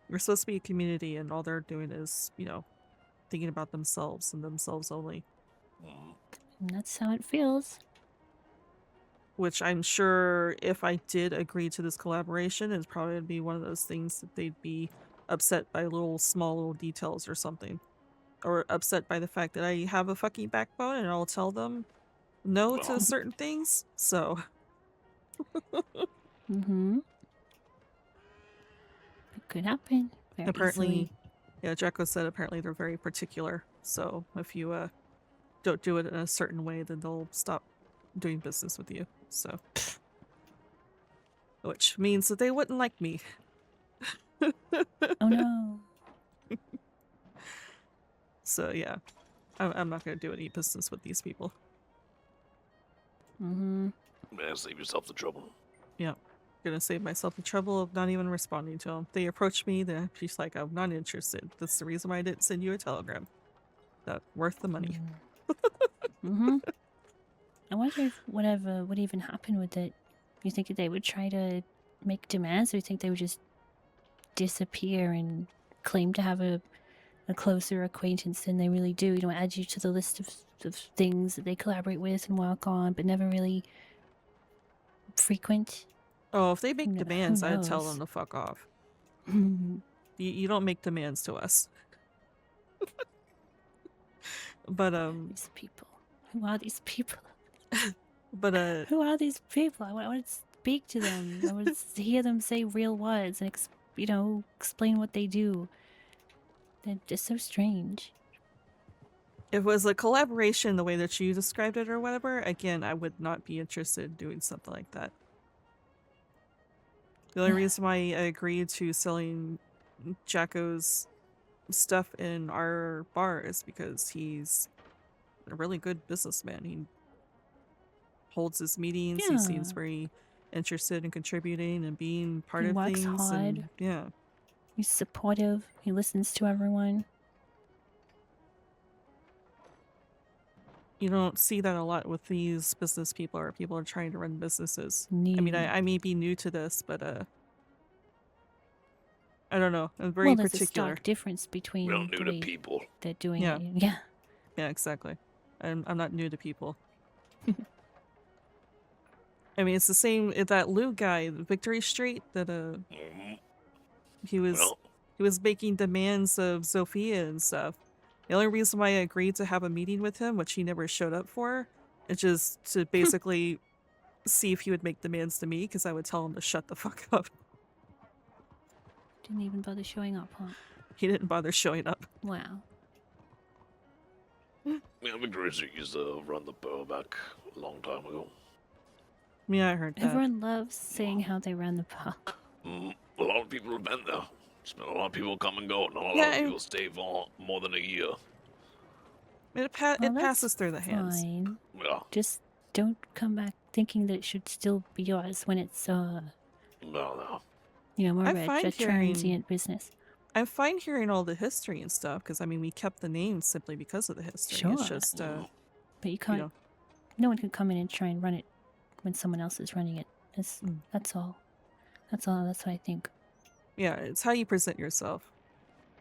We're supposed to be a community, and all they're doing is, you know, thinking about themselves and themselves only. And that's how it feels. Which I'm sure if I did agree to this collaboration, it's probably would be one of those things that they'd be upset by small little details or something. Or upset by the fact that I have a fucking backbone and I'll tell them no to certain things. So. Mm-hmm. It could happen. Very Apparently, easily. yeah, Draco said apparently they're very particular. So if you don't do it in a certain way, then they'll stop doing business with you. So. Which means that they wouldn't like me. Oh no. So yeah, I'm not going to do any business with these people. Mm-hmm. man, save yourself the trouble. Yep. Gonna save myself the trouble of not even responding to them. They approached me, then she's like, I'm not interested. That's the reason why I didn't send you a telegram. Not worth the money. Mm-hmm. I wonder if whatever would even happen with it. You think they would try to make demands, or you think they would just disappear and claim to have a closer acquaintance than they really do? You know, add you to the list of things that they collaborate with and work on, but never really frequent. Oh, if they make Who demands, I'd tell knows? them to fuck off. Mm-hmm. You don't make demands to us. But These people. Who are these people? but Who are these people? I want to speak to them. I want to hear them say real words and explain what they do. They're just so strange. If it was a collaboration the way that you described it or whatever, again, I would not be interested in doing something like that. The only Yeah. reason why I agreed to selling Jacko's stuff in our bar is because he's a really good businessman. He holds his meetings. He seems Yeah. very interested in contributing and being part He of works things. hard. And yeah. He's supportive. He listens to everyone. You don't see that a lot with these business people or people who are trying to run businesses. I mean, No. I may be new to this, but I don't know. I'm very Well, there's a particular. stark difference between We're not new the to way people. they're doing Yeah. it. Yeah. Yeah, exactly. I'm not new to people. I mean, it's the same. That Lou guy, Victory Street, that Mhm. he was Well, he was making demands of Sophia and stuff. The only reason why I agreed to have a meeting with him, which he never showed up for, is just to basically see if he would make demands to me, because I would tell him to shut the fuck up. Didn't even bother showing up, huh? He didn't bother showing up. Wow. yeah, Victoria Street used to run the bar back a long time ago. Yeah, I heard that. Everyone loves saying how they ran the bar. A lot of people have been there. There's been a lot of people come and go. Not a lot Yeah, of I- people stay for more than a year. It Oh, it that's passes through the hands. Fine. Yeah, Just don't come back thinking that it should still be yours when it's no. more I'm of fine a hearing- transient business. I'm fine hearing all the history and stuff, because I mean, we kept the name simply because of the history. Sure. It's just, But you can't. know. No one can come in and try and run it when someone else is running it. Mm. That's all. That's all. That's what I think. yeah, it's how you present yourself.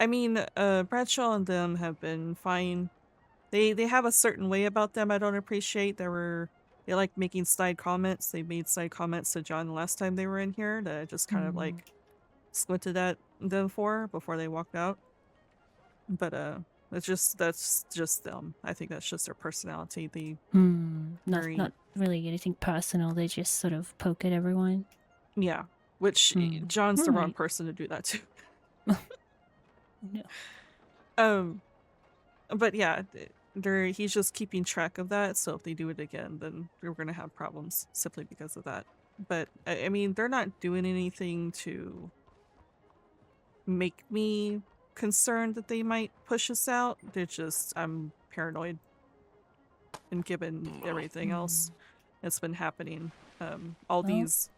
I mean, Bradshaw and them have been fine. They have a certain way about them I don't appreciate. They like making side comments. They made side comments to John the last time they were in here that I just kind of like squinted at them before they walked out. But that's just them. I think that's just their personality. They Not Very- not really anything personal. They just sort of poke at everyone. yeah, which John's the wrong Right. person to do that to. No. But yeah, he's just keeping track of that. So if they do it again, then we're gonna have problems simply because of that. But I mean, they're not doing anything to make me concerned that they might push us out. They're just I'm paranoid, and given everything else that's been happening, all Well, these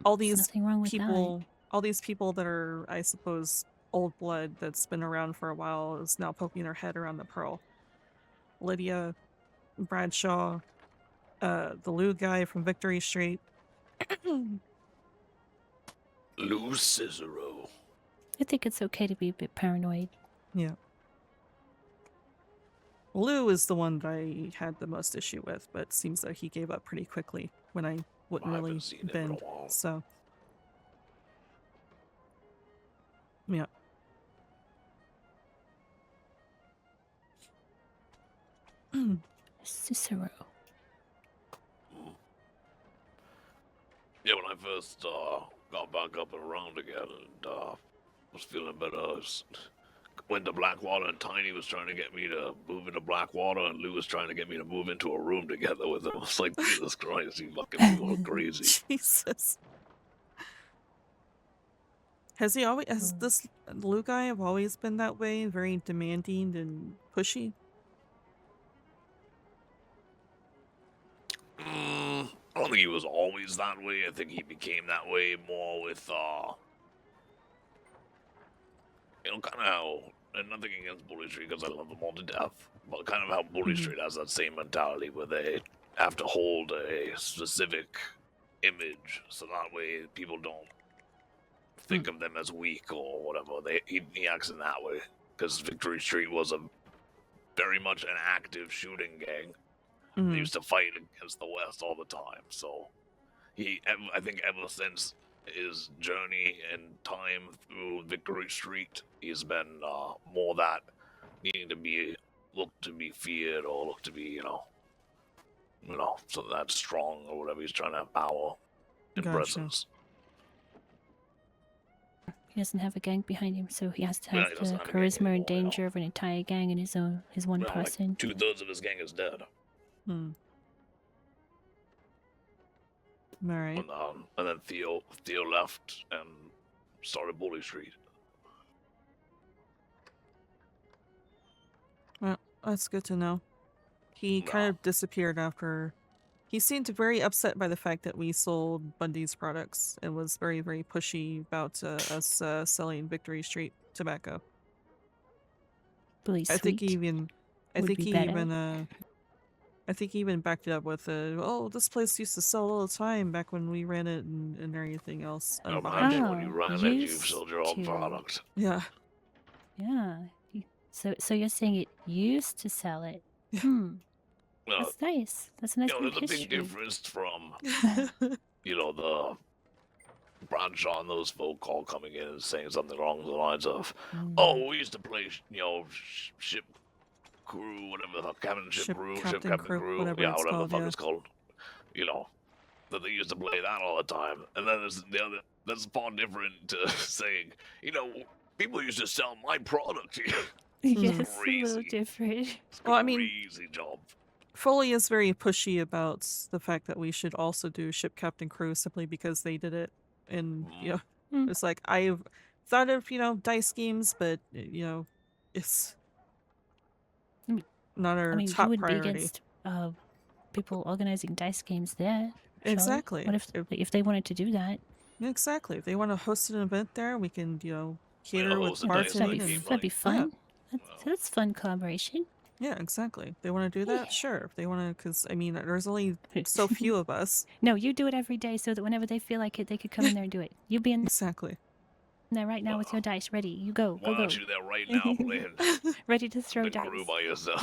There's nothing wrong with people, all these people that are, I suppose, old blood that's been around for a while is now poking their head around the pearl. Lydia, Bradshaw, the Lou guy from Victory Street. Lou Cicero. that. I think it's okay to be a bit paranoid. Yeah. Lou is the one that I had the most issue with, but seems like he gave up pretty quickly when I wouldn't I haven't really seen him in a bend. while. So, yeah. Cicero. Yeah, when I first got back up and around again and was feeling better, went to Blackwater and Tiny was trying to get me to move into Blackwater and Lou was trying to get me to move into a room together with him. I was like, Jesus Christ, you fucking people are crazy. Jesus. Has this Lou guy have always been that way? Very demanding and pushy? I don't think he was always that way. I think he became that way more with, kind of how, and nothing against Bully Street because I love them all to death, but kind of how Bully Street has that same mentality where they have to hold a specific image, so that way people don't think of them as weak or whatever. He acts in that way because Victory Street was very much an active shooting gang. They used to fight against the West all the time. So I think ever since his journey and time through Victory Street, he's been more that needing to be looked to be feared or looked to be, so that's strong or whatever. He's trying to have power and Gotcha. presence. He doesn't have a gang behind him, so he has to Yeah, have he the doesn't have a gang charisma and anymore, you know. danger of an entire gang and his one Well, person. like 2/3 of his gang is dead. Hmm. All right. And then Theo left and started Bully Street. Well, that's good to know. He kind No. of disappeared after. He seemed very upset by the fact that we sold Bundy's products and was very, very pushy about us selling Victory Street tobacco. Bully I think Sweet he even, I would think be he better. even, I think he even backed it up with, oh, this place used to sell all the time back when we ran it and everything else No, behind it. imagine when you Oh, run it, you've used sold your own to. product. Yeah. Yeah. So you're saying it used to sell it? Hmm. That's nice. That's a nice bit of There's a big history. difference from, the branch on those folk all coming in and saying something along the lines of, oh, we used to play, ship crew, whatever the cabin ship crew, ship Captain captain crew, crew, whatever yeah, it's whatever called, the fuck yeah. it's called. That they used to play that all the time. And then there's the other, that's far different to saying, people used to sell my product here. Yes, a little crazy. different. It's Well, I mean- crazy job. Foley is very pushy about the fact that we should also do ship captain crew simply because they did it. And, Mm. it's like, I've thought of, dice games, but, it's I mean- not our I mean, you top wouldn't priority. be against people organizing dice games there. Charlotte. Exactly. What if they wanted to do that? Exactly. If they want to host an event there, we can, cater with host a dice bartending game, and... That'd be fun. Yeah. That's fun collaboration. Yeah, exactly. If they want to do that, Yeah. sure. If they want to, because, I mean, there's only so few of us. No, you do it every day so that whenever they feel like it, they could come in there and do it. You be in Exactly. there right now with your dice ready. You go, Why go. aren't you there right now playing Ready to throw the dice. crew by yourself?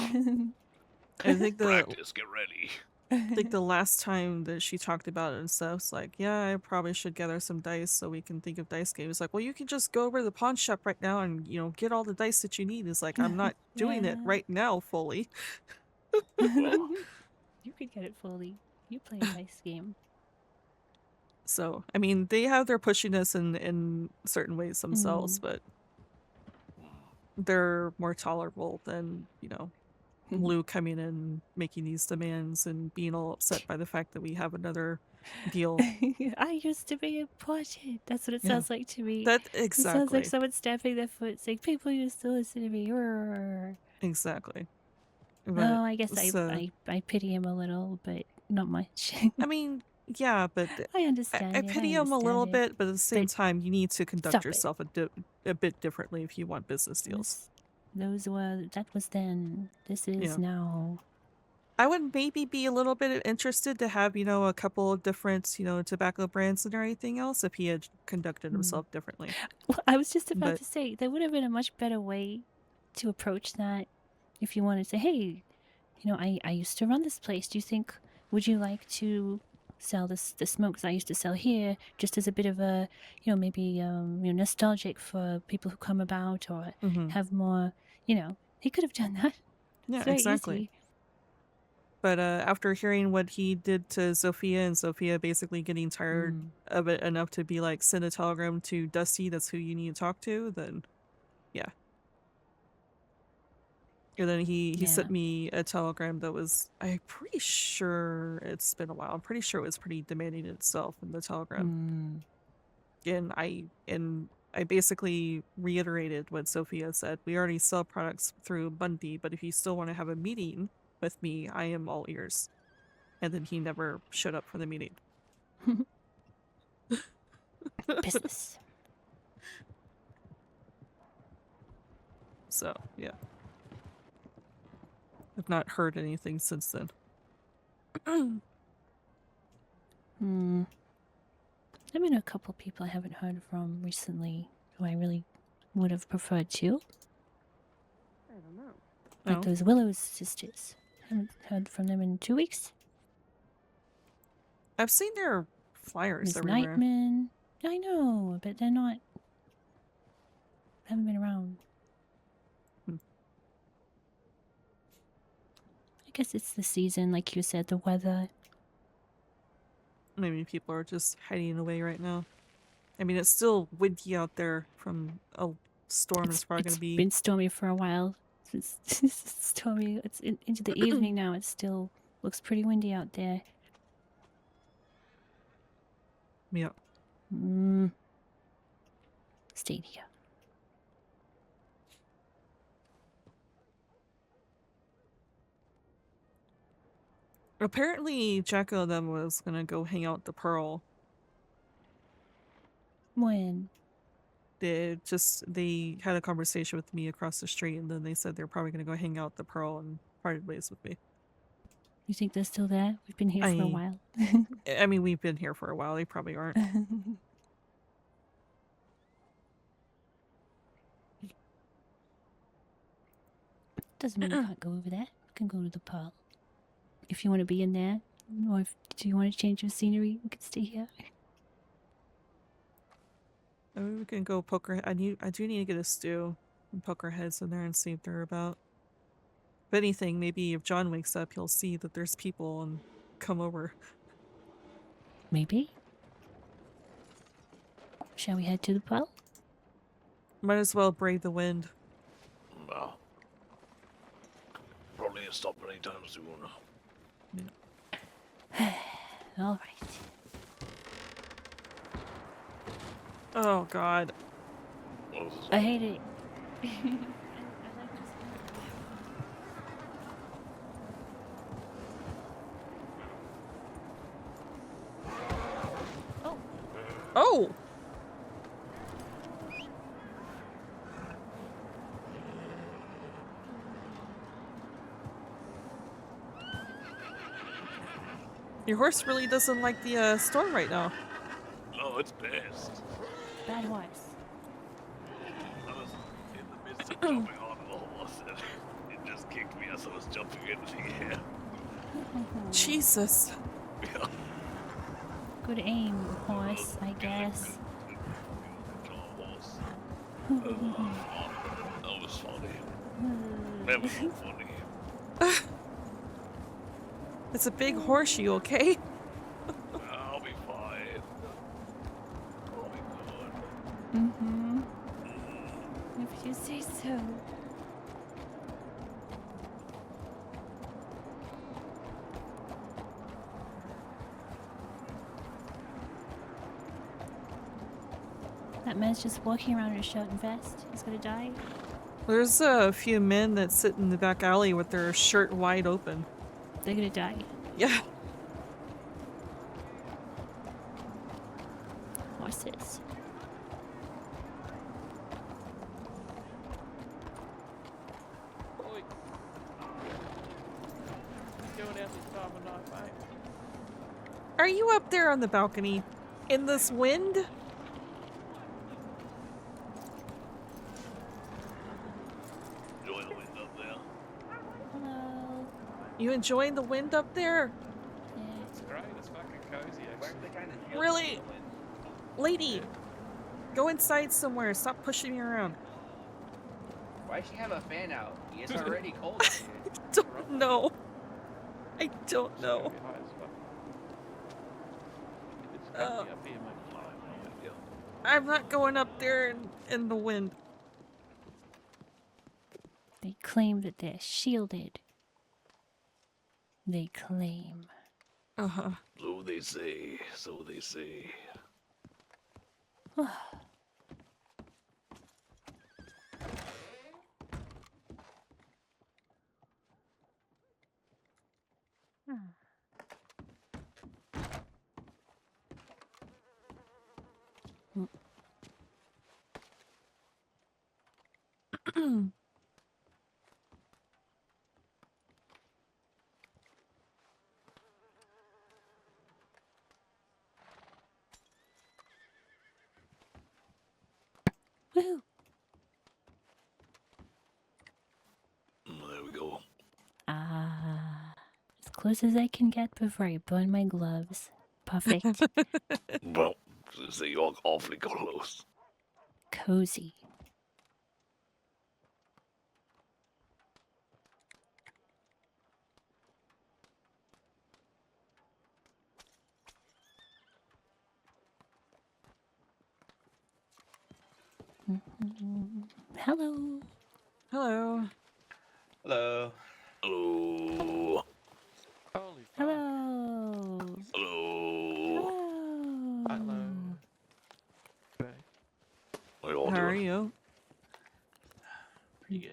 I think Practice, get ready. I think the last time that she talked about it and stuff, it's like, yeah, I probably should gather some dice so we can think of dice games. Like, well, you can just go over to the pawn shop right now and, get all the dice that you need. It's like, I'm not doing it Yeah. right now fully. Well, You could get it fully. You play a dice game. So, I mean, they have their pushiness in certain ways themselves, but they're more tolerable than, Lou coming in, making these demands and being all upset by the fact that we have another deal. I used to be important. That's what it Yeah. sounds like to me. That It sounds exactly. like someone stamping their foot saying, people used to listen to me. Roar." Exactly. But No, I guess so- I pity him a little, but not much. I mean, yeah, but I understand. I it, pity him a little understand it. bit, but at the same But time, you need to conduct stop it. yourself a bit differently if you want business deals. That was then. This is Yeah. now. I would maybe be a little bit interested to have, a couple of different, tobacco brands and everything else if he had conducted himself differently. Well, I was just about But- to say there would have been a much better way to approach that if you wanted to say, hey, I used to run this place. Do you think, would you like to sell the smokes I used to sell here just as a bit of a, maybe nostalgic for people who come about or Mhm. have more, he could have done that. Yeah, It's very exactly. easy. But after hearing what he did to Sophia and Sophia basically getting tired of it enough to be like, send a telegram to Dusty, that's who you need to talk to, then yeah. And then he sent Yeah. me a telegram that was, I'm pretty sure it's been a while. I'm pretty sure it was pretty demanding itself in the telegram. And I basically reiterated what Sophia said. We already sell products through Bundy, but if you still want to have a meeting with me, I am all ears. And then he never showed up for the meeting. Business. So, yeah. I've not heard anything since then. I've been a couple people I haven't heard from recently who I really would have preferred to. I don't know. Like Oh. those Willow's sisters. Haven't heard from them in 2 weeks. I've seen their flyers Miss everywhere. Nightman. I know, but they're not. Haven't been around. I guess it's the season, like you said, the weather. Maybe people are just hiding away right now. I mean, it's still windy out there from a storm. It's probably going It's to be. been stormy for a while. It's stormy. It's into the evening now. It still looks pretty windy out there. Yeah. Stay here. Apparently, Jacko and them was going to go hang out at the Pearl. When? They had a conversation with me across the street, and then they said they're probably going to go hang out at the Pearl and parted ways with me. You think they're still there? We've been here for a while. I mean, we've been here for a while. They probably aren't. Doesn't mean we can't go over there. We can go to the Pearl. If you want to be in there, or if do you want to change your scenery, we can stay here. Maybe we can go poke our. I do need to get a stew and poke our heads in there and see if they're about. If anything, maybe if John wakes up, he'll see that there's people and come over. Maybe. Shall we head to the Pearl? Might as well brave the wind. No. Probably ain't stopping anytime soon. All right. Oh God. I hate it. Oh! Your horse really doesn't like the storm right now. No, it's pissed. Bad horse. I was in the midst of jumping on the horse and it just kicked me as I was jumping into the air. Jesus. Yeah. Good aim, horse, I guess. That was funny. Never so funny. It's a big horse, you okay? I'll be fine. I'll be good. Mm-hmm. If you say so. That man's just walking around in a shirt and vest. He's gonna die. There's a few men that sit in the back alley with their shirt wide open. They're gonna die. Yeah. Horses. Are you up there on the balcony? In this wind? Enjoy the wind up there. Hello. You enjoying the wind up there? Yeah. It's great. It's fucking cozy, actually. Really? Lady, go inside somewhere. Stop pushing me around. Why does she have a fan out? It's already cold. I don't know. I don't It's know. gonna be hot as fuck. It's Uh, comfy up here, mate. I'm not going up there in the wind. They claim that they're shielded. They claim. Uh-huh. So they say, so they say. Woo! There we go. Ah, as close as I can get before I burn my gloves. Perfect. Well, so you're awfully close. Cozy. Hello. Hello. Hello. Hello. Holy fuck. Hello. Hello. Hello. Okay. What are you all How are doing? you? Pretty good.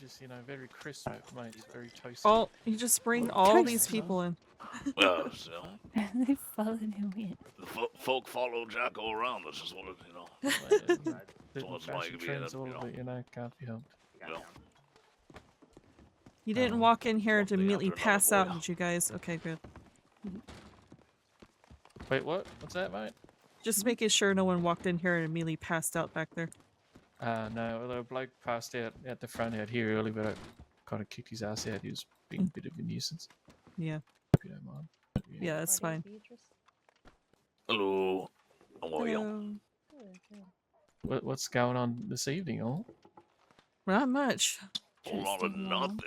Just, very crisp, mate. It's very toasty. Oh, you just bring all these Toast. people in. So, They followed him in. the folk follow Jacko around. That's just what it, The So it's fashion like being trends, a, all of it, can't be helped. You didn't Oh. walk in here One to thing immediately after another, pass out, boy. did you guys? Okay, good. Wait, what? What's that, mate? Just making sure no one walked in here and immediately passed out back there. No, although a bloke passed out at the front out here early, but I kind of kicked his ass out. He was being a bit of a nuisance, Yeah. if you don't mind. But, Yeah, that's fine. Hello. How are you? Hello. What's going on this evening, all? Not much. A lot of Just, yeah. nothing.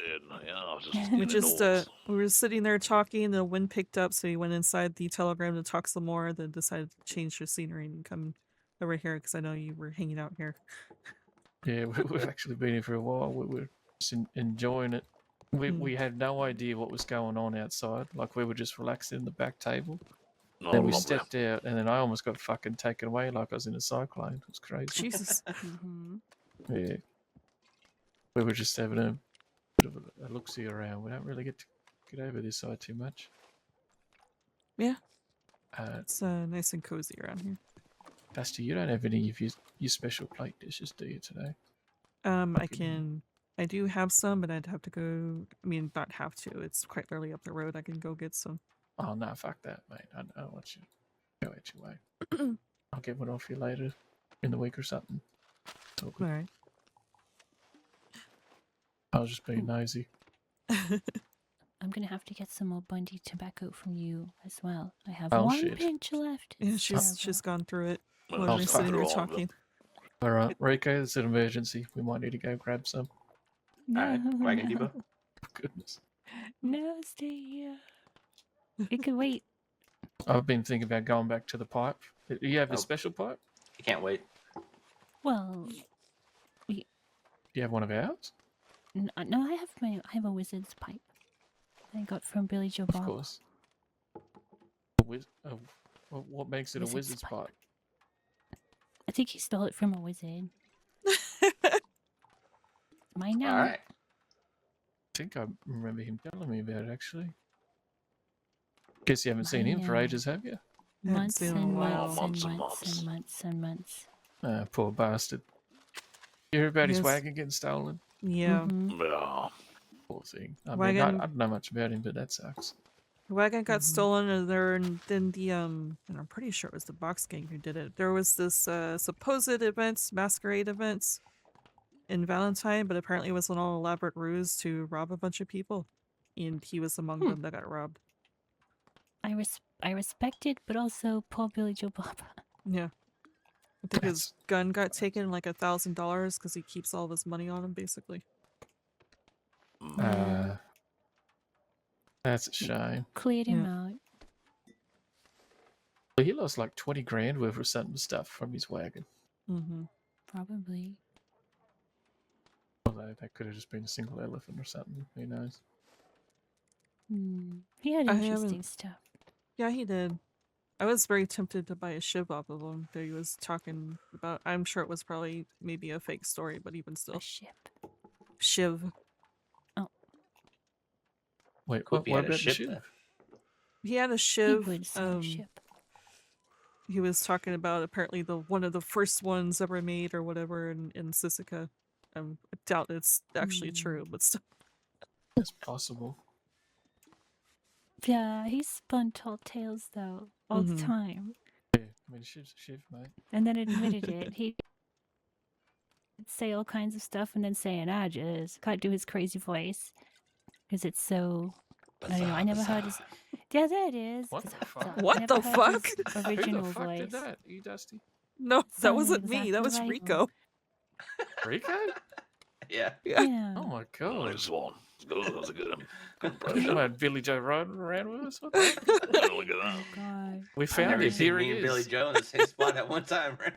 Yeah, just We getting just old. we were sitting there talking, the wind picked up, so we went inside the telegram to talk some more, then decided to change the scenery and come over here because I know you were hanging out here. Yeah, we've actually been here for a while. We're just enjoying it. We had no idea what was going on outside. Like, we were just relaxing in the back table. No, Then we lovely. stepped out, and then I almost got fucking taken away like I was in a cyclone. It was crazy. Jesus. Yeah. We were just having a bit of a look-see around. We don't really get to get over this side too much. Yeah. Uh, It's nice and cozy around here. Dusty, you don't have any of your special plate dishes, do you, today? I do have some, but I'd have to go, I mean, not have to, it's quite early up the road, I can go get some. Oh, no, fuck that, mate. I don't want you to go out your way. I'll get one off you later in the week or something. It's all good. Alright. I was just being nosy. I'm gonna have to get some more Bundy tobacco from you as well. I have Oh, one shit. pinch left. Yeah, It's she's terrible. gone through it Well, when I'll we're fuck sitting it there all, but- talking. All right, Rico, it's an emergency. We might need to go grab some. No, Alright, Wagon no, Depot. Goodness. no, stay here. It can wait. I've been thinking about going back to the pipe. Do you have a Oh. special pipe? You can't wait. Well, Do you have one of ours? no, I have a wizard's pipe. I got from Billy Joe Of Bob. course. What makes it a Wizard's wizard's pipe. pipe? I think he stole it from a wizard. Mine now. Alright. I think I remember him telling me about it, actually. Guess you haven't seen I him for know. ages, have you? Haven't Months seen him in a and while. months and Months and months and months. months and months. Poor bastard. You hear about his Yes. wagon getting stolen? Yeah. Mhm. Yeah. Poor thing. I mean, Wagon- I don't know much about him, but that sucks. The wagon got Mhm. stolen, and then the and I'm pretty sure it was the box gang who did it. There was this supposed events, masquerade events in Valentine, but apparently it was an all elaborate ruse to rob a bunch of people, and he was among them that got robbed. I respect it, but also poor Billy Joe Bob. Yeah, I think his That's- gun got taken like $1,000 because he keeps all of his money on him, basically. That's a shame. Cleared him out. But he lost like 20 grand worth of something stuff from his wagon. Mm-hmm. Probably. Although that could have just been a single elephant or something. Who knows? He had I interesting haven't- stuff. Yeah, he did. I was very tempted to buy a shiv off of him that he was talking about. I'm sure it was probably maybe a fake story, but even still. A ship. Shiv. Wait, Cool what, if he what had a about the ship ship? then. He had a He shiv. would say a ship. He was talking about apparently one of the first ones ever made or whatever in Sisika. I doubt it's actually true, but still. It's possible. Yeah, he spun tall tales though all the Mhm. time, Yeah, I mean, ship's a ship, mate. and then admitted it. He'd say all kinds of stuff and then say, "And I just can't do his crazy voice because it's so." I don't know. I never heard his. Yeah, there it is. What the fuck? What I never the heard fuck? his Who original the fuck voice. did that? You, Dusty? No, that Sounded wasn't me. exactly That was right, Rico. Rico? Yeah. Yeah. Oh my god. Nice one. That was a good You impression. had Billy Joe riding around with us? What Look at that. God. We I've found never him. seen Here me he and Billy is. Joe in the same spot at one time, right?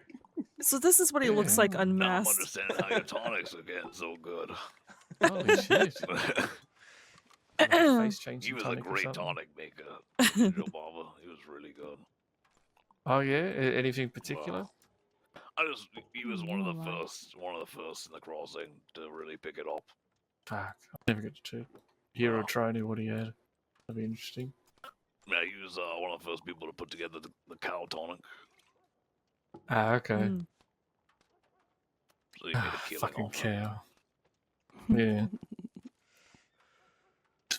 So this is what he looks like Yeah. Now I'm unmasked. understanding how your tonics are getting so good. Holy shit. Like face He changing was a tonic or great something? tonic maker. Joe Baba. He was really good. Oh yeah? Anything particular? Well, he was one of the Alright. first in the crossing to really pick it up. Fuck. I'll never get to hear or Wow. try what he had. That'd be interesting. Yeah, he was one of the first people to put together the cow tonic. Ah, okay. Mm. So he made a Ah, killing fucking off it. cow. Yeah.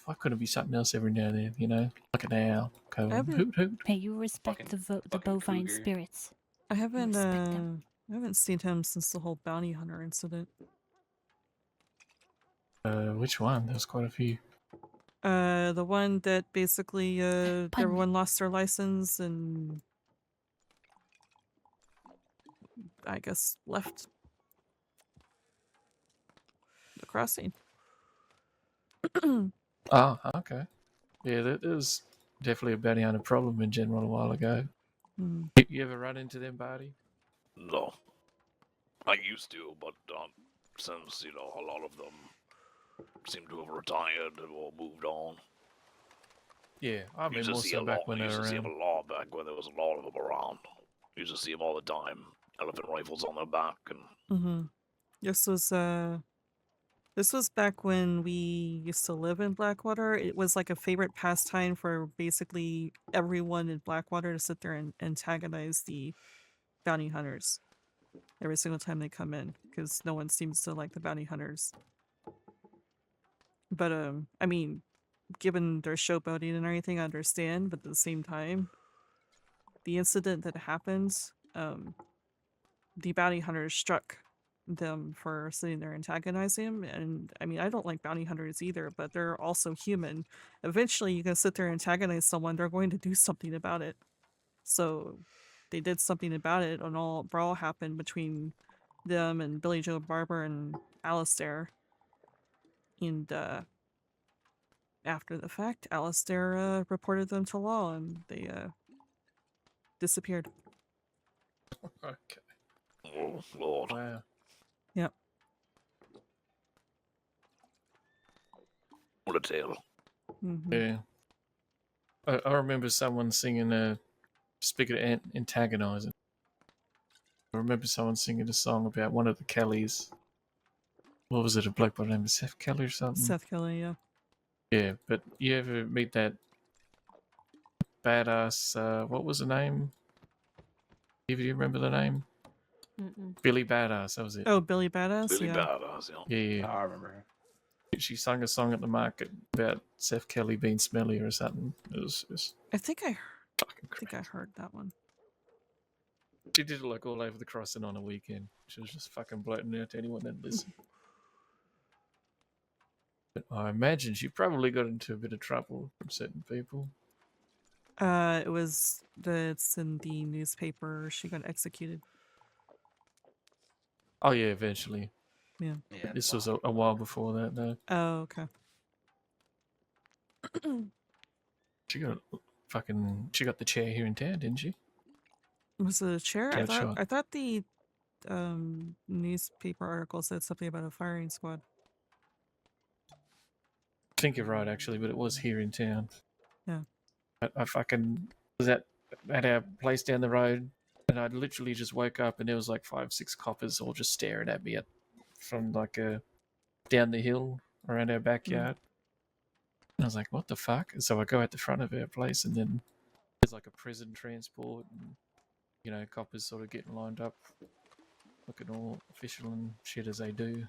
Why couldn't it be something else every now and then, you know? Like an owl. Go haven't- hoot hoot. Hey, you respect Fucking- the fucking bovine cougar. spirits. I haven't respect them. I haven't seen him since the whole bounty hunter incident. Which one? There's quite a few. The one that basically Pardon me. everyone lost their license and I guess left the crossing. Oh, okay. Yeah, that was definitely a bounty hunter problem in general a while ago. Hmm. You ever run into them, Barty? No. I used to, but since, a lot of them seem to have retired or moved on. Yeah, I You mean used to more see so a back lot. when You they used were to see them around. a lot back when there was a lot of them around. You used to see them all the time. Elephant rifles on their back, and Mm-hmm. This was back when we used to live in Blackwater. It was like a favorite pastime for basically everyone in Blackwater to sit there and antagonize the bounty hunters every single time they come in, because no one seems to like the bounty hunters. But I mean, given their showboating and everything, I understand. But at the same time, the incident that happened, the bounty hunters struck them for sitting there antagonizing him. And I mean, I don't like bounty hunters either, but they're also human. Eventually, you can sit there and antagonize someone, they're going to do something about it. So they did something about it, and all brawl happened between them and Billy Joe Barber and Alistair. And after the fact, Alistair reported them to law, and they disappeared. Okay. oh Lord, Wow. Yep. what a tale! Mm-hmm. Yeah. I remember someone singing speaking of antagonizing. I remember someone singing a song about one of the Kellys. What was it? A bloke by the name of Seth Kelly or something? Seth Kelly, yeah. Yeah, but you ever meet that badass? What was the name? Do you remember the name? Mm-mm. Billy Badass. That was it. Oh, Billy Badass, Really yeah. badass, Yeah, yeah. Oh, I remember her. She sang a song at the market about Seth Kelly being smelly or something. It was I think I fucking think I crazy. heard that one. She did it like all over the crossing on a weekend. She was just fucking blurting out to anyone that listened. But I imagine she probably got into a bit of trouble from certain people. It's in the newspaper. She got executed. Oh yeah, eventually. Yeah, This was a while before that though. Oh, okay. She got the chair here in town, didn't she? Was it a chair? Got shot. I thought the newspaper article said something about a firing squad. I think you're right actually, but it was here in town. Yeah. I fucking was at our place down the road, and I literally just woke up and there was like 5-6 coppers all just staring at me from like down the hill around our backyard. And I was like, what the fuck? And so I go out the front of our place, and then there's like a prison transport, and coppers sort of getting lined up, looking all official and shit as they do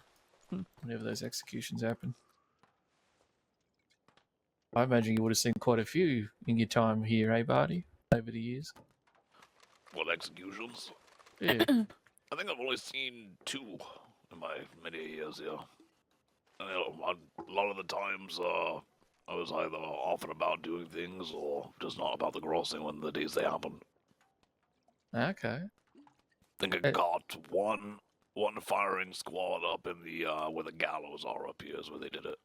whenever those executions happen. I imagine you would have seen quite a few in your time here, eh, Barty, over the years. What executions? Yeah. I think I've only seen 2 in my many years here. And, a lot of the times, I was either off and about doing things or just not about the crossing when the days they happened. Okay. I think I got one firing squad up in the where the gallows are up here is where they did it,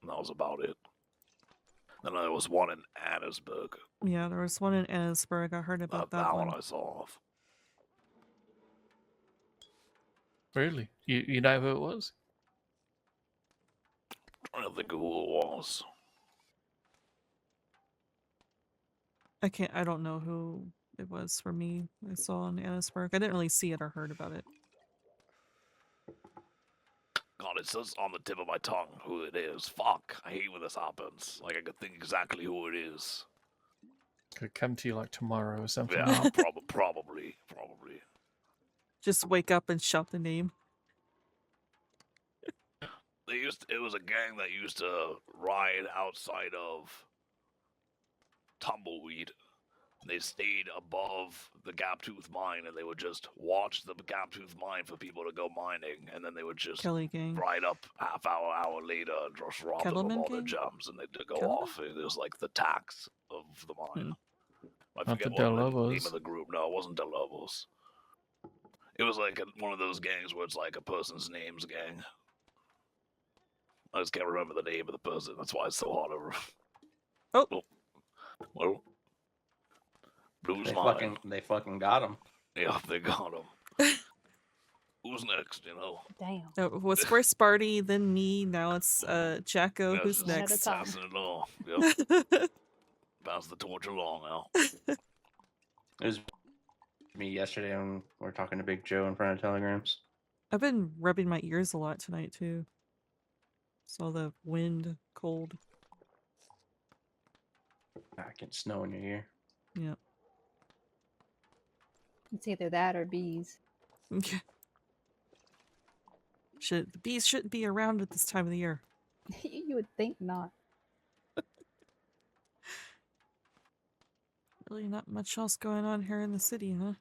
and that was about it. Then there was one in Annisburg. Yeah, there was one in Annisburg. I heard about that That one. one I saw off. Really? You know who it was? I don't think who it was. I don't know who it was for me. I saw in Annisburg. I didn't really see it or heard about it. God, it's just on the tip of my tongue who it is. Fuck, I hate when this happens. Like, I could think exactly who it is. Could come to you like tomorrow or something. Yeah, probably. Just wake up and shout the name. It was a gang that used to ride outside of Tumbleweed. They stayed above the Gaptooth mine, and they would just watch the Gaptooth mine for people to go mining, and then they would just Kelly gang. ride up hour later and just rob them of Kettleman all their gang? gems, and they'd go Kettleman? off. It was like the tax of the mine. I Not forget the what Del the name Lobos. of the group. No, it wasn't Del Lobos. It was like one of those gangs where it's like a person's name's gang. I just can't remember the name of the person. That's why it's so hard to remember. Oh. Well, Blue's They mine. fucking got him. Yeah, they got him. Who's next, you know? Damn. It was first Barty, then me, now it's Jacko. Yeah, Who's just One at a next? time. passing it along. Yep. Pass the torch along now. It was me yesterday when we were talking to Big Joe in front of Telegrams. I've been rubbing my ears a lot tonight too. Saw the wind, cold. I can snow in your ear. Yeah. It's either that or bees. The bees shouldn't be around at this time of the year. You would think not. Really not much else going on here in the city, huh?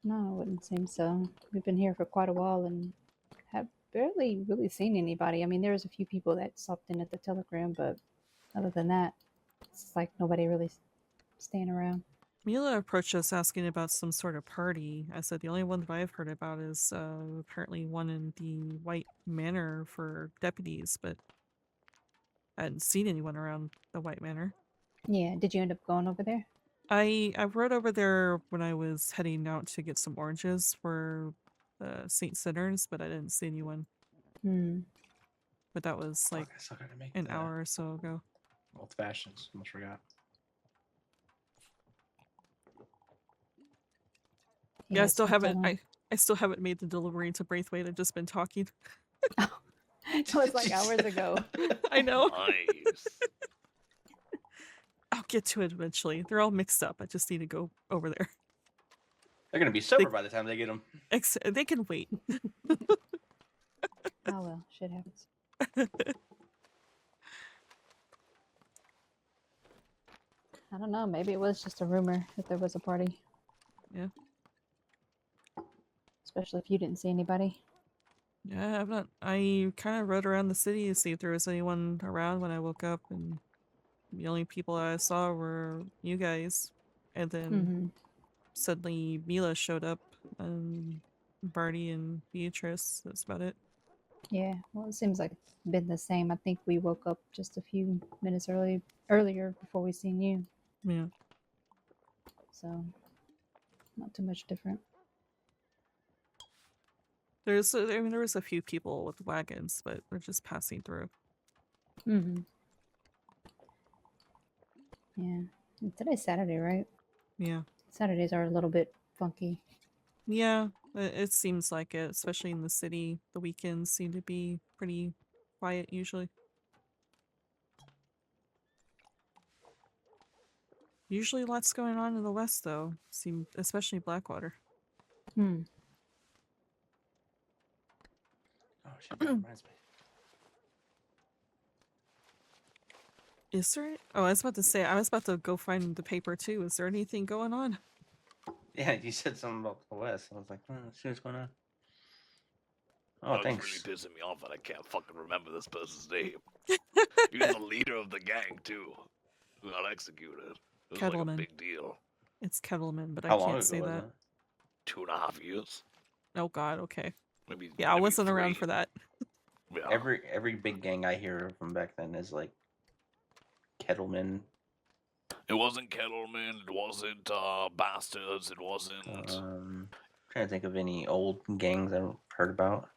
No, it wouldn't seem so. We've been here for quite a while and have barely really seen anybody. I mean, there was a few people that stopped in at the Telegram, but other than that, it's like nobody really staying around. Mila approached us asking about some sort of party. I said the only one that I've heard about is apparently one in the White Manor for deputies, but I hadn't seen anyone around the White Manor. Yeah, did you end up going over there? I rode over there when I was heading out to get some oranges for St. Sinners, but I didn't see anyone. But that was like I still gotta make an the hour or so ago. old fashions. Almost forgot. Yeah, I it's still not haven't. done. I still haven't made the delivery to Braithwaite. I've just been talking. It was like hours ago. I know. Nice. I'll get to it eventually. They're all mixed up. I just need to go over there. They're gonna be sober by the time they get them. They can wait. Oh well, shit happens. I don't know. Maybe it was just a rumor that there was a party. Yeah. Especially if you didn't see anybody. Yeah, I've not. I kind of rode around the city to see if there was anyone around when I woke up, and the only people I saw were you guys. And then suddenly Mila showed up, and Barty and Beatrice. That's about it. Yeah. Well, it seems like it's been the same. I think we woke up just a few minutes earlier before we seen you. Yeah. So not too much different. There was a few people with wagons, but they're just passing through. Yeah. Today's Saturday, right? Yeah. Saturdays are a little bit funky. Yeah, it seems like it, especially in the city. The weekends seem to be pretty quiet usually. Usually lots going on in the west though, especially Blackwater. Oh shit! That reminds me. Is there? Oh, I was about to say, I was about to go find the paper too. Is there anything going on? Yeah, you said something about the West. I was like, let's see what's going on. Oh, It's thanks. really pissing me off that I can't fucking remember this person's name. He was the leader of the gang too, who got executed. It was like a Kettleman. big deal. It's Kettleman, but How I long can't ago say was that. that? 2.5 years. Oh God, okay. Maybe. Yeah, I maybe wasn't around 3. for that. Yeah. Every big gang I hear from back then is like Kettleman. It wasn't Kettleman. It wasn't Bastards. It wasn't. Trying to think of any old gangs I've heard about.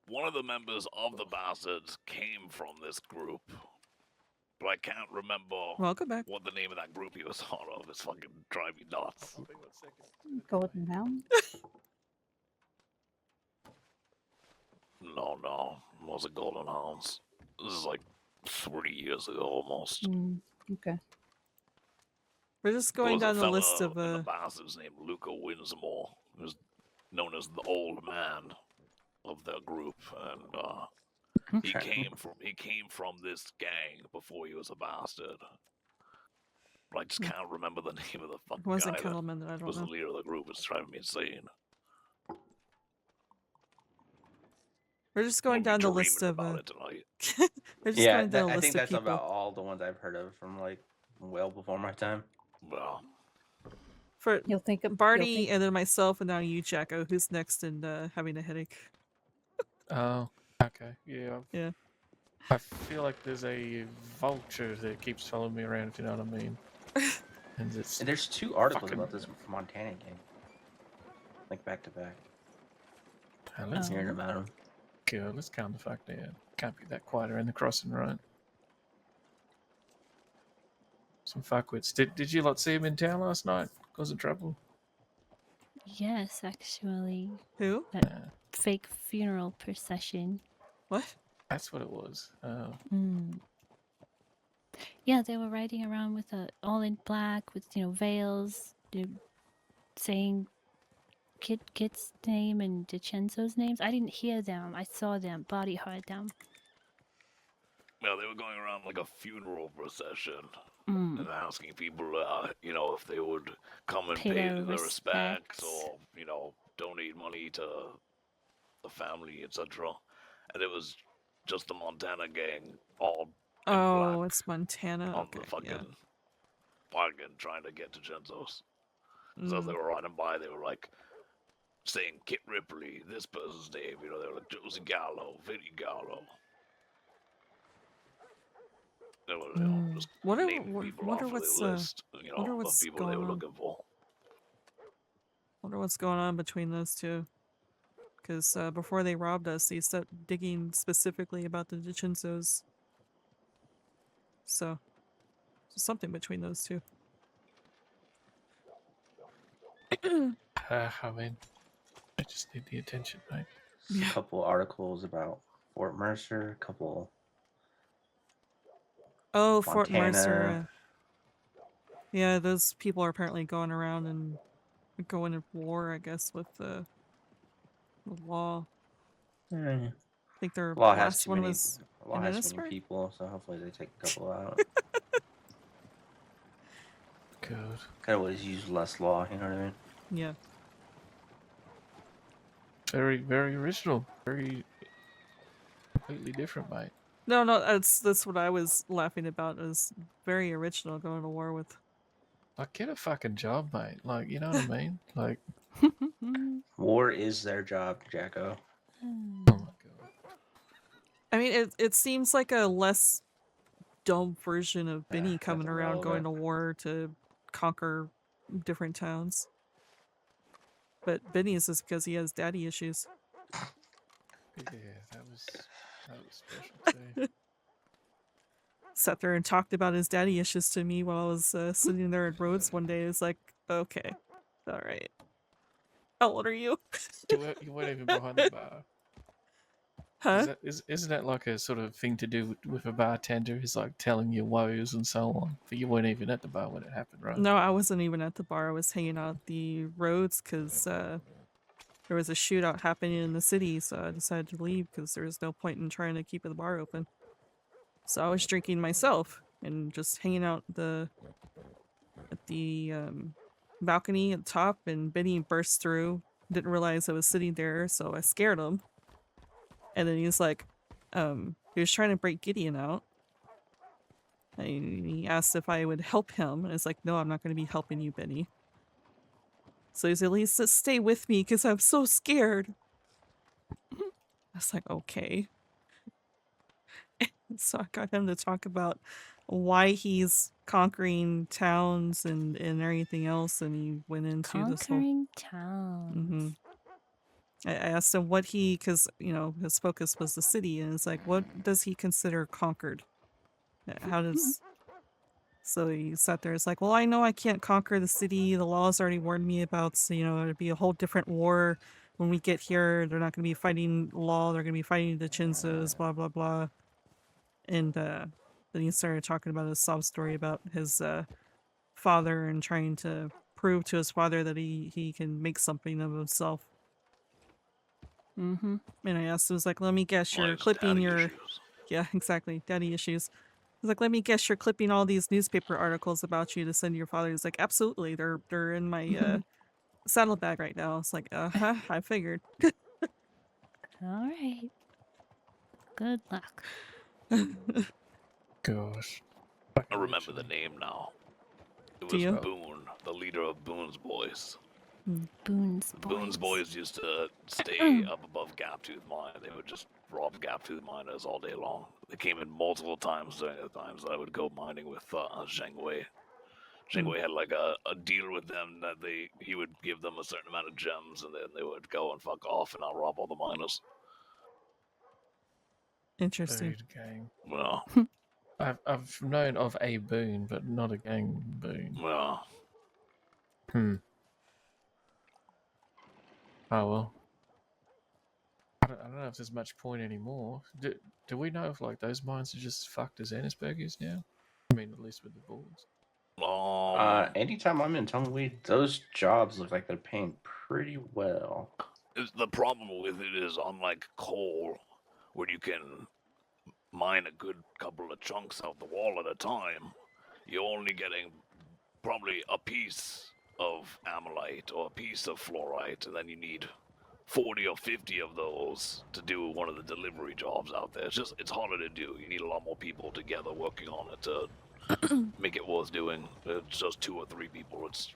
One of the members of the Bastards came from this group, but I can't remember Welcome back. what the name of that group he was part of. It's fucking driving me nuts. Golden Hound. No, it wasn't Golden Hounds. This is like 3 years ago almost. Okay. We're just There going was a down the fella list of in the Bastards named Luca Winsmore, who's known as the old man of their group, and he Okay. came from this gang before he was a bastard. But I just can't remember the name of the fucking It wasn't guy that Kettleman that I don't was the know. leader of the group. It's driving me insane. We're just going I'll down be the list dreaming of about it tonight. we're just Yeah, going down a I list think of that's people. about all the ones I've heard of from like well before my time. Well, For You'll think of Barney and then myself and now you, Jacko, who's next in having a headache. Oh, okay. Yeah. Yeah. I feel like there's a vulture that keeps following me around, if you know what I mean. And it's And there's 2 articles fucking- about this Montana gang. Like back to back. let's Hearing about them. go. Let's calm the fuck down. Can't be that quiet around the crossing, right? Some fuckwits. Did you lot see him in town last night? Cause of trouble? Yes, actually. Who? That fake funeral procession. What? That's what it was. Oh. Yeah, they were riding around with all in black with veils, saying Kit's name and DiCenzo's names. I didn't hear them. I saw them. Body heard them. well, they were going around like a funeral procession Mm. and asking people, if they would come and Pay pay their their respects respects. or, donate money to the family, etc. And it was just the Montana gang all in Oh, black it's Montana. on Okay, the fucking yeah. wagon trying to get to Genzo's. So as they were riding by, they were like saying Kit Ripley, this person's name, they were like Josie Gallo, Vinny Gallo. They were, just Wonder- naming wo- people wonder off of what's, the list, wonder of what's people they going were on. looking for. Wonder what's going on between those two. Because before they robbed us, they started digging specifically about the DiCenzos. So, something between those two. I mean, I just need the attention, right? A couple articles about Fort Mercer, a couple Oh, Fort Mercer. Montana. Yeah, those people are apparently going around and going to war, I guess, with the law. I think their Law has last too one many. was Law in has too many Ennisburg? people, so hopefully they take a couple out. Good. Could always use less law, you know what I mean? Yeah. Very, very original. Very completely different, mate. No, that's what I was laughing about. Is very original going to war with. Like, get a fucking job, mate. Like, you know what I mean? Like, War is their job, Jacko. oh my god. I mean, it seems like a less dumb version of Benny that's coming around going to irrelevant. war to conquer different towns. But Benny's is because he has daddy issues. Yeah, that was special too. Sat there and talked about his daddy issues to me while I was sitting there at Rhodes one day. It's like, okay, all right. How old are you? You weren't even behind the bar. Huh? Isn't that like a sort of thing to do with a bartender? Is like telling your woes and so on. But you weren't even at the bar when it happened, right? No, I wasn't even at the bar. I was hanging out at the Rhodes because there was a shootout happening in the city, so I decided to leave because there was no point in trying to keep the bar open. So I was drinking myself and just hanging out at the balcony at the top, and Benny burst through. Didn't realize I was sitting there, so I scared him. And then he was like, he was trying to break Gideon out. And he asked if I would help him, and I was like, no, I'm not going to be helping you, Benny. So he's at least to stay with me because I'm so scared. I was like, okay. So I got him to talk about why he's conquering towns and everything else, and he went into this whole. Conquering towns. I asked him what because his focus was the city, and it's like, what does he consider conquered? How does? So he sat there. It's like, well, I know I can't conquer the city. The laws already warned me about, it'd be a whole different war when we get here. They're not going to be fighting law. They're going to be fighting the Chinsos, blah, blah, blah. And then he started talking about his sob story about his father and trying to prove to his father that he can make something of himself. Mm-hmm. And I asked him, I was like, let me guess, you're Mine's clipping daddy your... issues. Yeah, exactly. Daddy issues. He's like, let me guess, you're clipping all these newspaper articles about you to send to your father. He's like, absolutely. They're in my saddlebag right now. It's like, I figured. All right. Good luck. Gosh. I remember the name now. It Do was you? Boone, the leader of Boone's boys. Boone's boys. Boone's boys used to stay up above Gaptooth Mine. They would just rob Gaptooth miners all day long. They came in multiple times during the times I would go mining with Zheng Wei. Zheng Wei had like a deal with them that he would give them a certain amount of gems, and then they would go and fuck off and not rob all the miners. Interesting. Food gang. Well, I've known of a Boone, but not a gang Boone. well, Oh well. I don't know if there's much point anymore. Do we know if like those mines are just fucked as Ennisburgers now? I mean, at least with the boards. Anytime I'm in Tumbleweed, those jobs look like they're paying pretty well. the problem with it is, unlike coal, where you can mine a good couple of chunks out the wall at a time, you're only getting probably a piece of amylite or a piece of fluorite, and then you need 40 or 50 of those to do one of the delivery jobs out there. It's harder to do. You need a lot more people together working on it to make it worth doing. It's just 2 or 3 people. It's,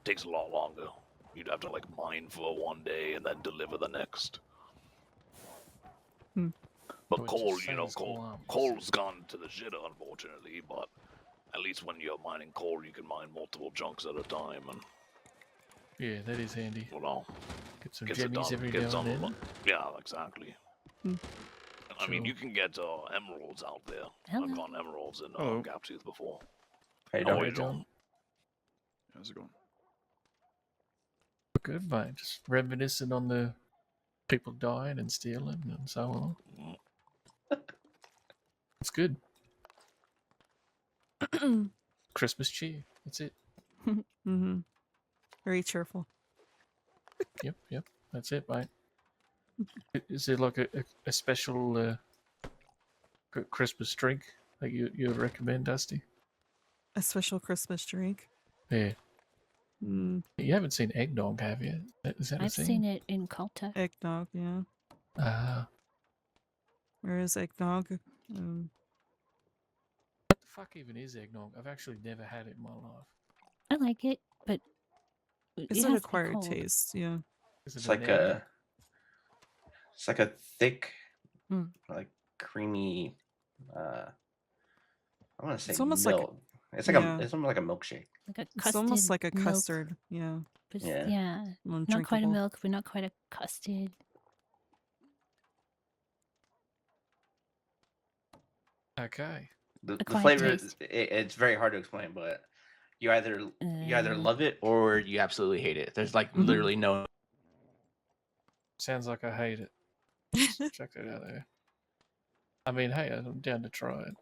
takes a lot longer. You'd have to like mine for one day and then deliver the next. But Which coal, is coal's gone to the shitter, unfortunately, but at least when you're mining coal, you can mine multiple chunks at a time, and Yeah, that is handy. Get some gets it jemmies done. every Gets now on and the then. Yeah, exactly. I mean, Sure. you can get emeralds out there. Hello. I've gotten emeralds in Hello. Gaptooth before. Hey, How don't you doing? How's it going? Good, mate. Just reminiscing on the people dying and stealing and so on. It's good. Christmas cheer. That's it. Mm-hmm. Very cheerful. Yep. That's it, mate. Is there like a special Christmas drink that you recommend, Dusty? A special Christmas drink. Yeah. Mm, You haven't seen eggnog, have you? Is that a I've thing? seen it in Caltech. eggnog, yeah. Where is eggnog? What the fuck even is eggnog? I've actually never had it in my life. I like it, but It's it an has to be acquired cold. taste, yeah. Is it It's an like egg? it's like a thick, Mm. like creamy. I want to say It's almost like- milk. It's like yeah. it's almost like a milkshake. Like a It's custard. almost like a milk, custard, yeah. But Yeah. yeah. Not quite a Undrinkable. milk, but not quite a custard. Okay. The Acquired flavor, taste. it's very hard to explain, but you either Uh, love it or you absolutely hate it. There's like Mhm. literally no. Sounds like I hate it. Check that out there. I mean, hey, I'm down to try it.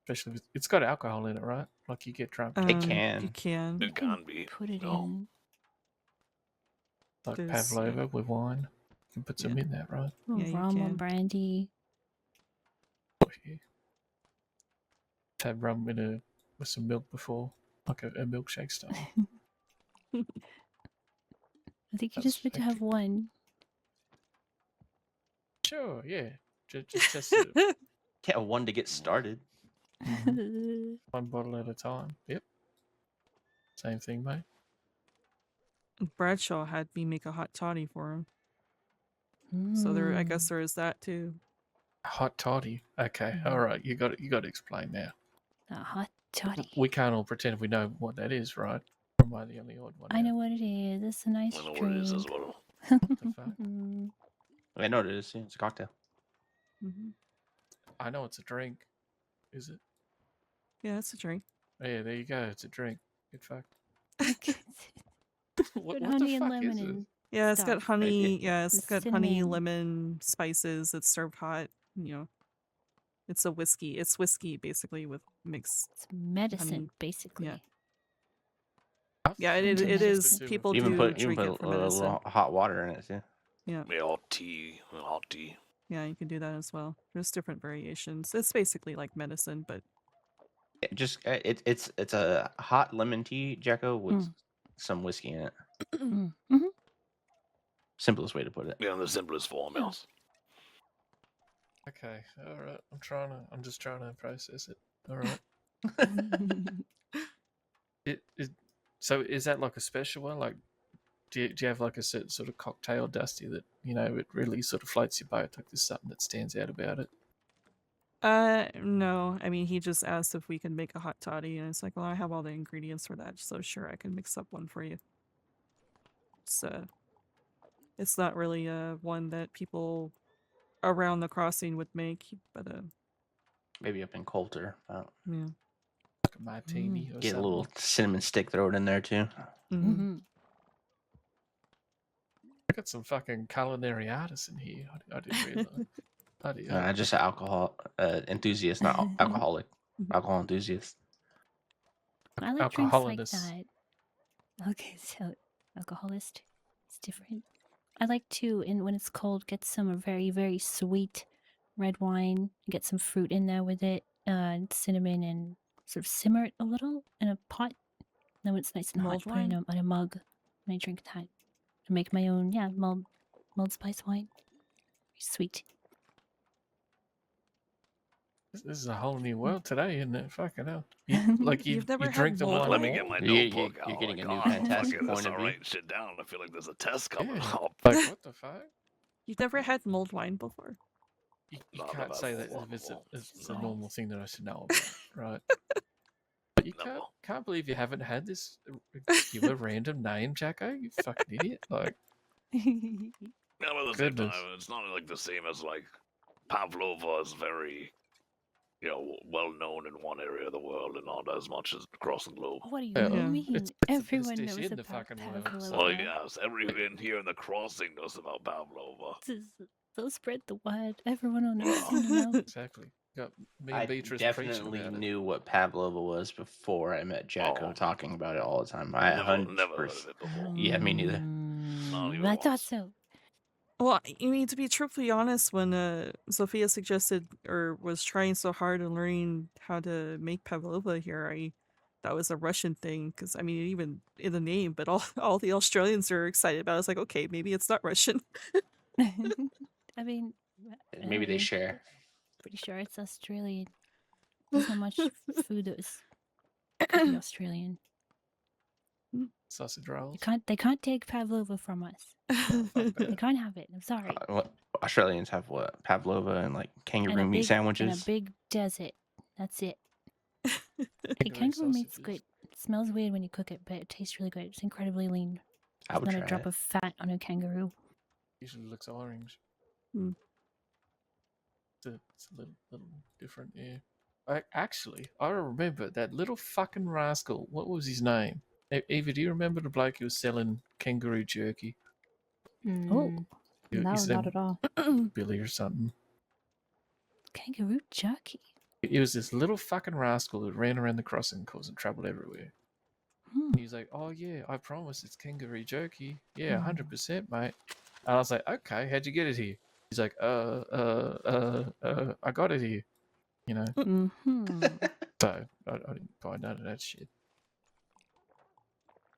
Especially if it's got alcohol in it, right? Like you get drunk. It can. You can. It can be. Put it No. in. Like there's- pavlova with wine. You can put some in that, right? Yeah, you Rum or can. brandy. Oh, yeah. Had rum with some milk before, like a milkshake style. I think you That's just meant to have okay. one. Sure, yeah. Just test it. Yeah, one to get started. One bottle at a time. Yep. Same thing, mate. Bradshaw had me make a hot toddy for him. So there, I guess Mm. there is that too. Hot toddy. Okay, Mhm. all right. You got to explain now. A hot toddy. We can't all pretend we know what that is, right? Or am I the only odd one? I know what it is. It's a nice I know drink. what it is as well. What the fuck? I know what it is. Yeah, it's a cocktail. I know it's a drink. Is it? Yeah, it's a drink. Oh, yeah, there you go. It's a drink. Get fucked. what Put the honey and fuck lemon is it? and Yeah, it's got stuff. honey. Yeah, it's The got honey, cinnamon. lemon, spices. It's served hot. You know, it's a whiskey. It's whiskey basically with mixed. It's medicine, honey. basically. Yeah. I've Yeah, it Into is. It is. medicine. People Even do put drink it for a medicine. little hot water in it too. Yeah, Yeah, hot tea. Hot tea. yeah, you can do that as well. There's different variations. It's basically like medicine, but It's a hot lemon tea, Jacko, with some whiskey in it. Mm-hmm. Simplest way to put it. Yeah, in the simplest form, yes. Okay, all right. I'm just trying to process it. All right. So is that like a special one? Like, do you have like a certain sort of cocktail, Dusty, that it really sort of floats your boat? Like there's something that stands out about it? no. I mean, he just asked if we can make a hot toddy, and it's like, well, I have all the ingredients for that, so sure, I can mix up one for you. It's not really one that people around the crossing would make, but Maybe up in Coulter. yeah. Like a martini or Get something? a little cinnamon stick, throw it in there too. Mm-hmm. I got some fucking culinary artists in here. I didn't realize. Bloody hell. Just an alcohol enthusiast, not alcoholic. Alcohol enthusiast. I like drinks like Alcoholist. that. Okay, so alcoholist. It's different. I like to, when it's cold, get some very, very sweet red wine. Get some fruit in there with it, cinnamon, and sort of simmer it a little in a pot. Then when it's nice and Mulled hot, put it in a mug, and I drink that. I make my own, mulled spice wine. Very sweet. This is a whole new world today, isn't it? Fucking hell. You never drink had the mulled wine. Let me get my notebook out. You're getting a Like, new oh, fantastic fuck it, point it's of all view. right, shit down. I feel like there's a test coming Yeah. up. Like, what the fuck? You've never had mulled wine before? You No, can't no, say no, that no, if it's no, a no. normal thing that I should know about, right? But you No. can't believe you haven't had this. Give a random name, Jacko. You fucking idiot! Like, Yeah, but at the same Goodness. time, it's not like the same as like Pavlova is very, well known in one area of the world and not as much as across the globe. What do you Yeah. mean? It's the best Everyone dish knows in the about fucking world, pavlova. so- Oh yes, everyone here in the crossing knows about Pavlova. So spread the word. Everyone will know soon enough. exactly. Got me and I Beatrice definitely preaching about knew what Pavlova was before I met Jacko Oh. talking about it all the time. I Never heard of 100%. it before. Yeah, me neither. Not even I thought once. so. Well, I mean, to be truthfully honest, when Sophia suggested or was trying so hard and learning how to make pavlova here, that was a Russian thing because I mean, even in the name, but all the Australians are excited about it. I was like, okay, maybe it's not Russian. I mean, Maybe they share. pretty sure it's Australian. There's not much food that was pretty Australian. sausage rolls. They can't take pavlova from us. They can't have it. I'm sorry. What Australians have what? Pavlova and like kangaroo And a meat big- sandwiches. And a big desert. That's it. The Kangaroo kangaroo meat's sausages. good. It smells weird when you cook it, but it tastes really good. It's incredibly lean. I There's would not try a drop it. of fat on a kangaroo. Usually looks orange. Hmm. It's a little different, yeah. I remember that little fucking rascal. What was his name? Eva, do you remember the bloke who was selling kangaroo jerky? Mm, His no, name not at all. Billy or something. Kangaroo jerky. He was this little fucking rascal who ran around the crossing causing trouble everywhere. Hmm. He was like, "Oh yeah, I promise it's kangaroo jerky. Yeah, 100%, mate." And I was like, "Okay, how'd you get it here?" He's like, I got it here." You know. Mm-hmm. So I didn't buy none of that shit.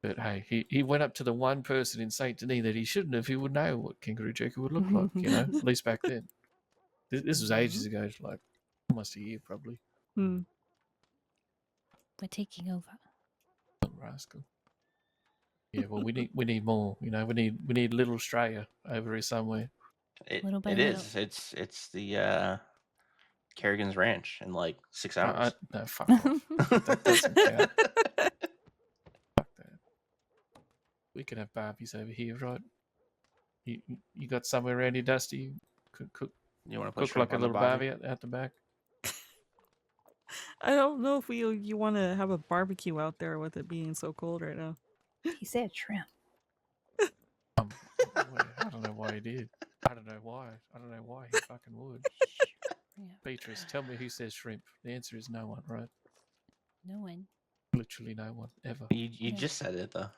But hey, he went up to the one person in Saint Denis that he shouldn't have. He would know what kangaroo jerky would look like. You know, at least back then. This was ages ago, like almost a year probably. Hmm. We're taking over. Little rascal. Yeah, well, we need more. You know, we need little Australia over here somewhere. It Little by it little. is. It's the Kerrigan's Ranch in like 6 I, hours. no, fuck off. That doesn't count. Fuck that. We can have barbies over here, right? You got somewhere around here, Dusty? Cook You want to put like shrimp a on the little barbie? barbie out the back? I don't know if you want to have a barbecue out there with it being so cold right now. He said shrimp. Well, I don't know why he did. I don't know why. I don't know why he fucking would. Yeah. Beatrice, tell me who says shrimp. The answer is no one, right? No one. Literally no one, ever. You Yeah. just said it though.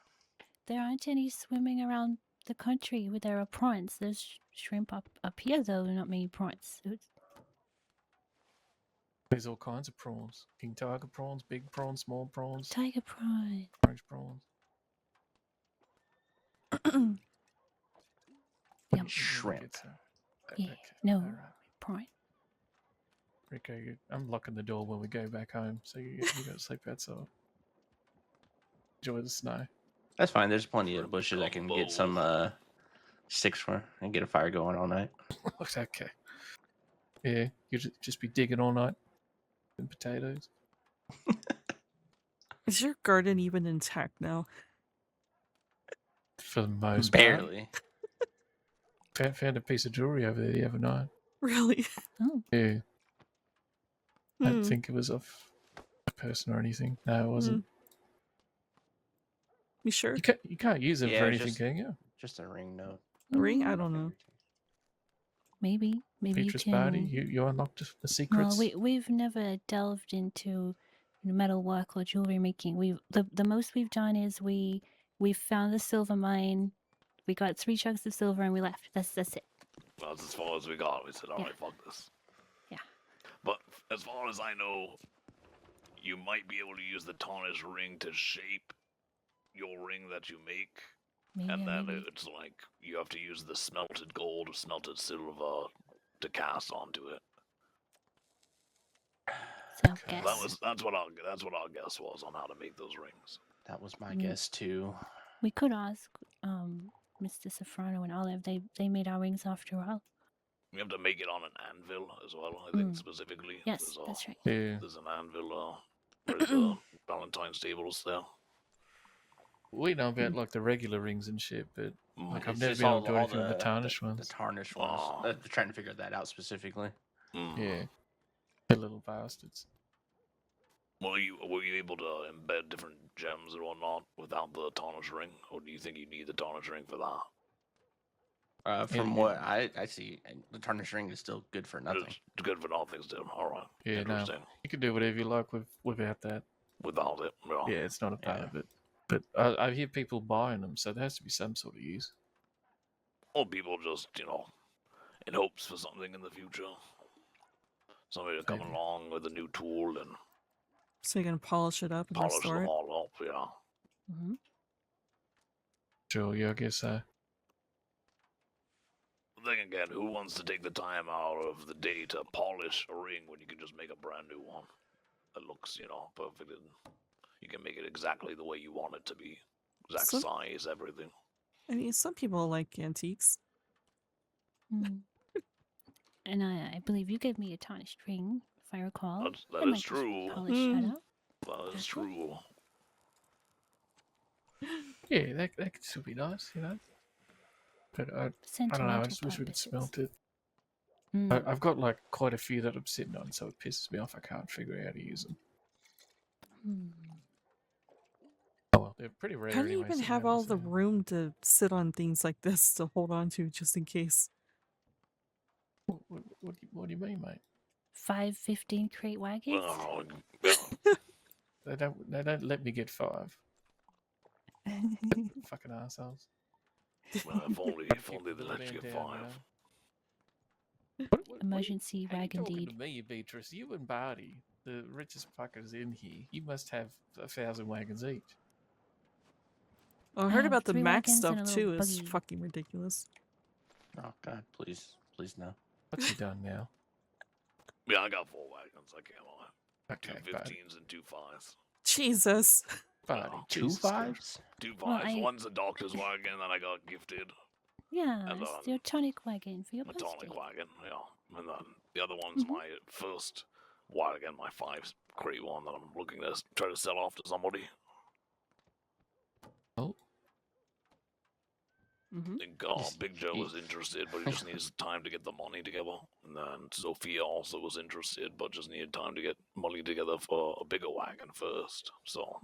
There aren't any swimming around the country where there are prawns. There's shrimp up here, though, not many prawns. There's all kinds of prawns. King tiger prawns, big prawns, small prawns, Tiger prawn. orange prawns. Yum. Shrimp. Yeah. Okay, No. alright. Prawn. Rico, I'm locking the door when we go back home, so you got to sleep outside. Enjoy the snow. That's fine. There's plenty of bushes I can get some sticks for and get a fire going all night. Okay. Yeah, you just be digging all night and potatoes. Is your garden even intact now? For the most Barely. part. Found a piece of jewelry over there the other night. Really? Oh. Yeah. I don't Hmm. think it was of a person or anything. No, it wasn't. You sure? You can't use it Yeah, for it's anything, just- can you? Just a ring note. A ring? I don't know. Maybe Beatrice you can. Barty, you unlocked the secrets. Well, we've never delved into metal work or jewelry making. The most we've done is we found the silver mine. We got 3 chunks of silver and we left. That's it. That's as far as we got. We said, all right, fuck this. Yeah. But as far as I know, you might be able to use the tarnished ring to shape your ring that you make. Maybe. And then maybe. it's like you have to use the smelted gold or smelted silver to cast onto it. So guess. That's what our guess was on how to make those rings. That was my Mm. guess too. We could ask Mr. Safrano and Olive. They made our rings after all. We have to make it on an anvil as well, I think, specifically. Yes, There's that's right. Yeah. There's an anvil where the Valentine's tables there. We know about like the regular rings and shit, but like I've It's never just been able all- to do all anything with the tarnished The ones. tarnished ones. Oh. They're trying to figure that out specifically. Yeah. The little bastards. Were you able to embed different gems and whatnot without the tarnished ring, or do you think you need the tarnished ring for that? From Yeah. what I see, the tarnished ring is still good for nothing. It's good for nothing still. All right. Yeah, no. Interesting. You can do whatever you like without that. Without it, well, Yeah, it's not a part Yeah. of it. But I hear people buying them, so there has to be some sort of use. or people just in hopes for something in the future. Somebody to come Maybe. along with a new tool and So you can polish it up and polish restore them it? all up. Yeah. Mm-hmm. Sure, yeah, I guess so. Then again, who wants to take the time out of the day to polish a ring when you can just make a brand new one that looks, perfect and you can make it exactly the way you want it to be, exact Some- size, everything. I mean, some people like antiques. Mm. And I believe you gave me a tarnished ring, if I recall. That I is might just true. Polish that up. That is That's true. Yeah, that could still be nice, But I don't know, I Sentimental just wish we could purposes. smelt it. Mm. I've got like quite a few that I'm sitting on, so it pisses me off. I can't figure out how to use them. Mm. Oh well, they're pretty rare. How do you anyway, even so have never all the see 'em. room to sit on things like this to hold on to just in case? What do you mean, mate? 5 15 crate wagons? Well, They don't let me get 5. Fucking assholes. if only they let you get 5. Emergency How you wagon talking deed. to me, Beatrice? You and Barty, the richest fuckers in here. You must have 1,000 wagons each. Oh, I I heard have about the 3 Mac wagons and stuff a too. little It's buggy. fucking ridiculous. Oh God, please no. What's he done now? Yeah, I got 4 wagons. I can't lie. 2 Okay, Barty. 15s and 2 5s. Jesus. Barty, Oh, 2 Jesus Christ. 5s? 2 5s. Well, I- One's a doctor's wagon that I got gifted. Yeah, And, it's your tonic wagon for your A birthday. tonic wagon, yeah. And then The other one's my first wagon, my 5 crate one that I'm looking to try to sell off to somebody. Oh, Mm-hmm. I think Big Joe was interested, but he just needs time to get the money together. And then Sophia also was interested, but just needed time to get money together for a bigger wagon first. So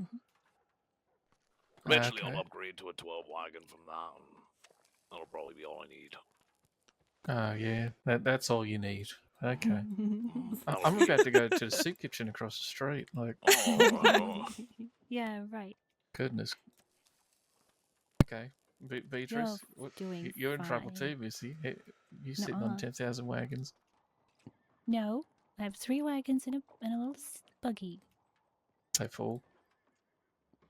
eventually okay. I'll upgrade to a 12 wagon from that, and that'll probably be all I need. Oh, yeah. That's all you need. Okay. I'm That'll- about to go to the soup kitchen across the street. Like, Oh, Yeah, right. goodness. Okay. Beatrice, doing you're in trouble fine. too, Missy. You sitting on Nuh-uh. 10,000 wagons. No, I have 3 wagons and a little buggy. They fall.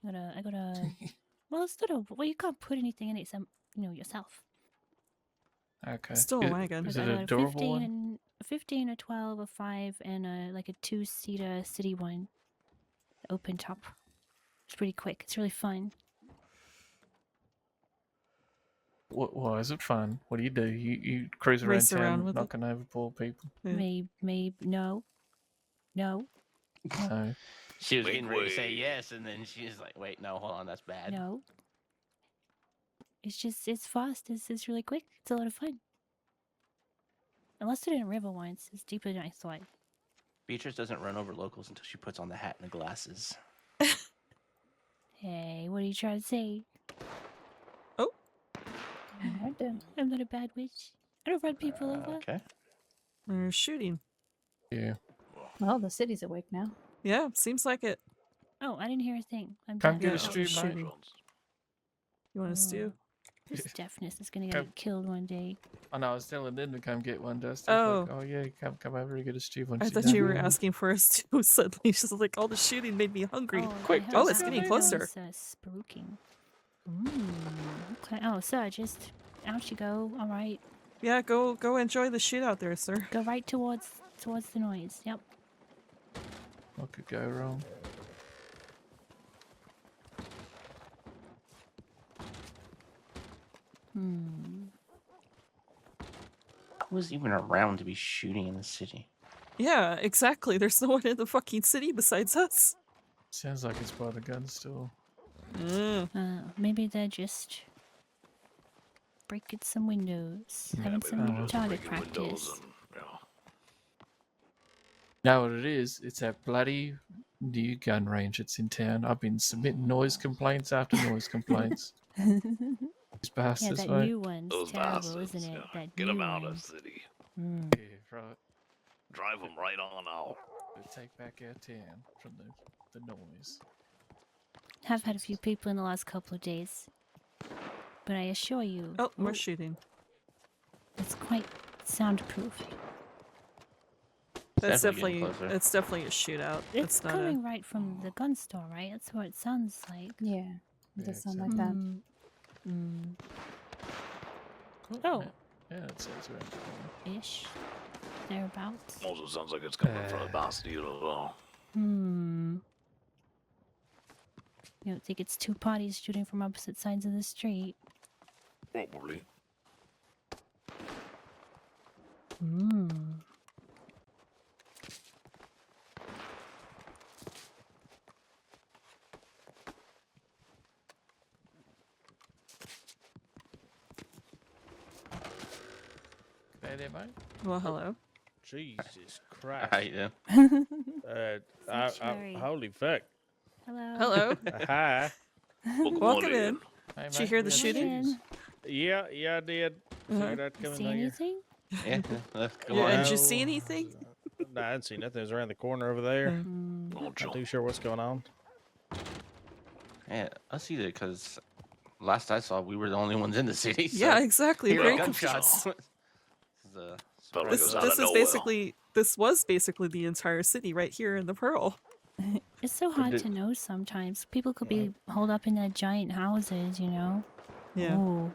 I got a. Well, it's not a. Well, you can't put anything in it, so yourself. Okay. Still a wagon. Is I it got a a durable 15 one? and a 15, a 12, a 5, and like a 2-seater city one. Open top. It's pretty quick. It's really fun. Why is it fun? What do? You cruise around Race town around with it. knocking over poor people? Yeah. Maybe no. No. She was Wait, getting ready to say wait. yes, and then she's like, "Wait, no, hold on, that's bad." No. It's fast. It's really quick. It's a lot of fun. I lost it in a river once. It's deeper than I thought. Beatrice doesn't run over locals until she puts on the hat and the glasses. Hey, what are you trying to say? Alright then. I'm not a bad witch. I don't run people over. Okay. We're shooting. Yeah. Well, the city's awake now. Yeah, seems like it. Oh, I didn't hear a thing. I'm Come deaf. get Yeah, a stew, mate. shooting. You want to stew? This deafness is gonna Come- get killed one day. I know. I was telling them to come get one, Dusty. Oh. Like, yeah, come over and get a stew. I thought you were asking for us to. Suddenly, she's like, all the shooting made me hungry. Quick, I heard oh, it's that getting one closer. was, spooking. Okay. Oh, sir, just out you go. All right, Yeah, go enjoy the shit out there, sir. go right towards the noise. Yep. What could go wrong? Who was even around to be shooting in the city? Yeah, exactly. There's no one in the fucking city besides us. Sounds like it's by the gun store. Maybe they're just breaking some windows, having maybe some they're just target breaking windows practice. and, yeah. Know what it is? It's that bloody new gun range that's in town. I've been submitting noise complaints after noise complaints. These Yeah, bastards, that mate. new one's Those terrible, bastards. isn't it? Yeah. That Get new them out one. of the city. Yeah, right. Drive them right on out. They take back our town from the noise. Have had a few people in the last couple of days, but I assure you, Oh, we're shooting. it's quite soundproof. That's definitely definitely getting closer. it's definitely a shootout. It's It's not coming right from the gun store, right? That's what it sounds like. Yeah, it does sound like exactly. that. Oh. Yeah, it sounds around the corner. Ish. Thereabouts. Also sounds like it's coming from the Bastille as well. You don't think it's 2 parties shooting from opposite sides of the street? Probably. Hey there, mate. well, hello. Jesus How Christ. you doing? Sanctuary. Holy fuck. Hello. Hello. Hi. Welcome in. Hey, Did you mate, hear we the got shooting? shoes. Yeah, I did. Figured I'd come in See here. anything? Yeah. Come Yeah, on. did you in. see anything? No, I didn't see nothing. It was around the corner over there. Oh, Not John. too sure what's going on. Yeah, us either, because last I saw, we were the only ones in the city. So Yeah, exactly. hearing Very gunshots. confused. Felt like it This was out this of is nowhere. basically was basically the entire city right here in the Pearl. It's so hard did- to know sometimes. People could be holed up in their giant houses, you know? Yeah. Ooh.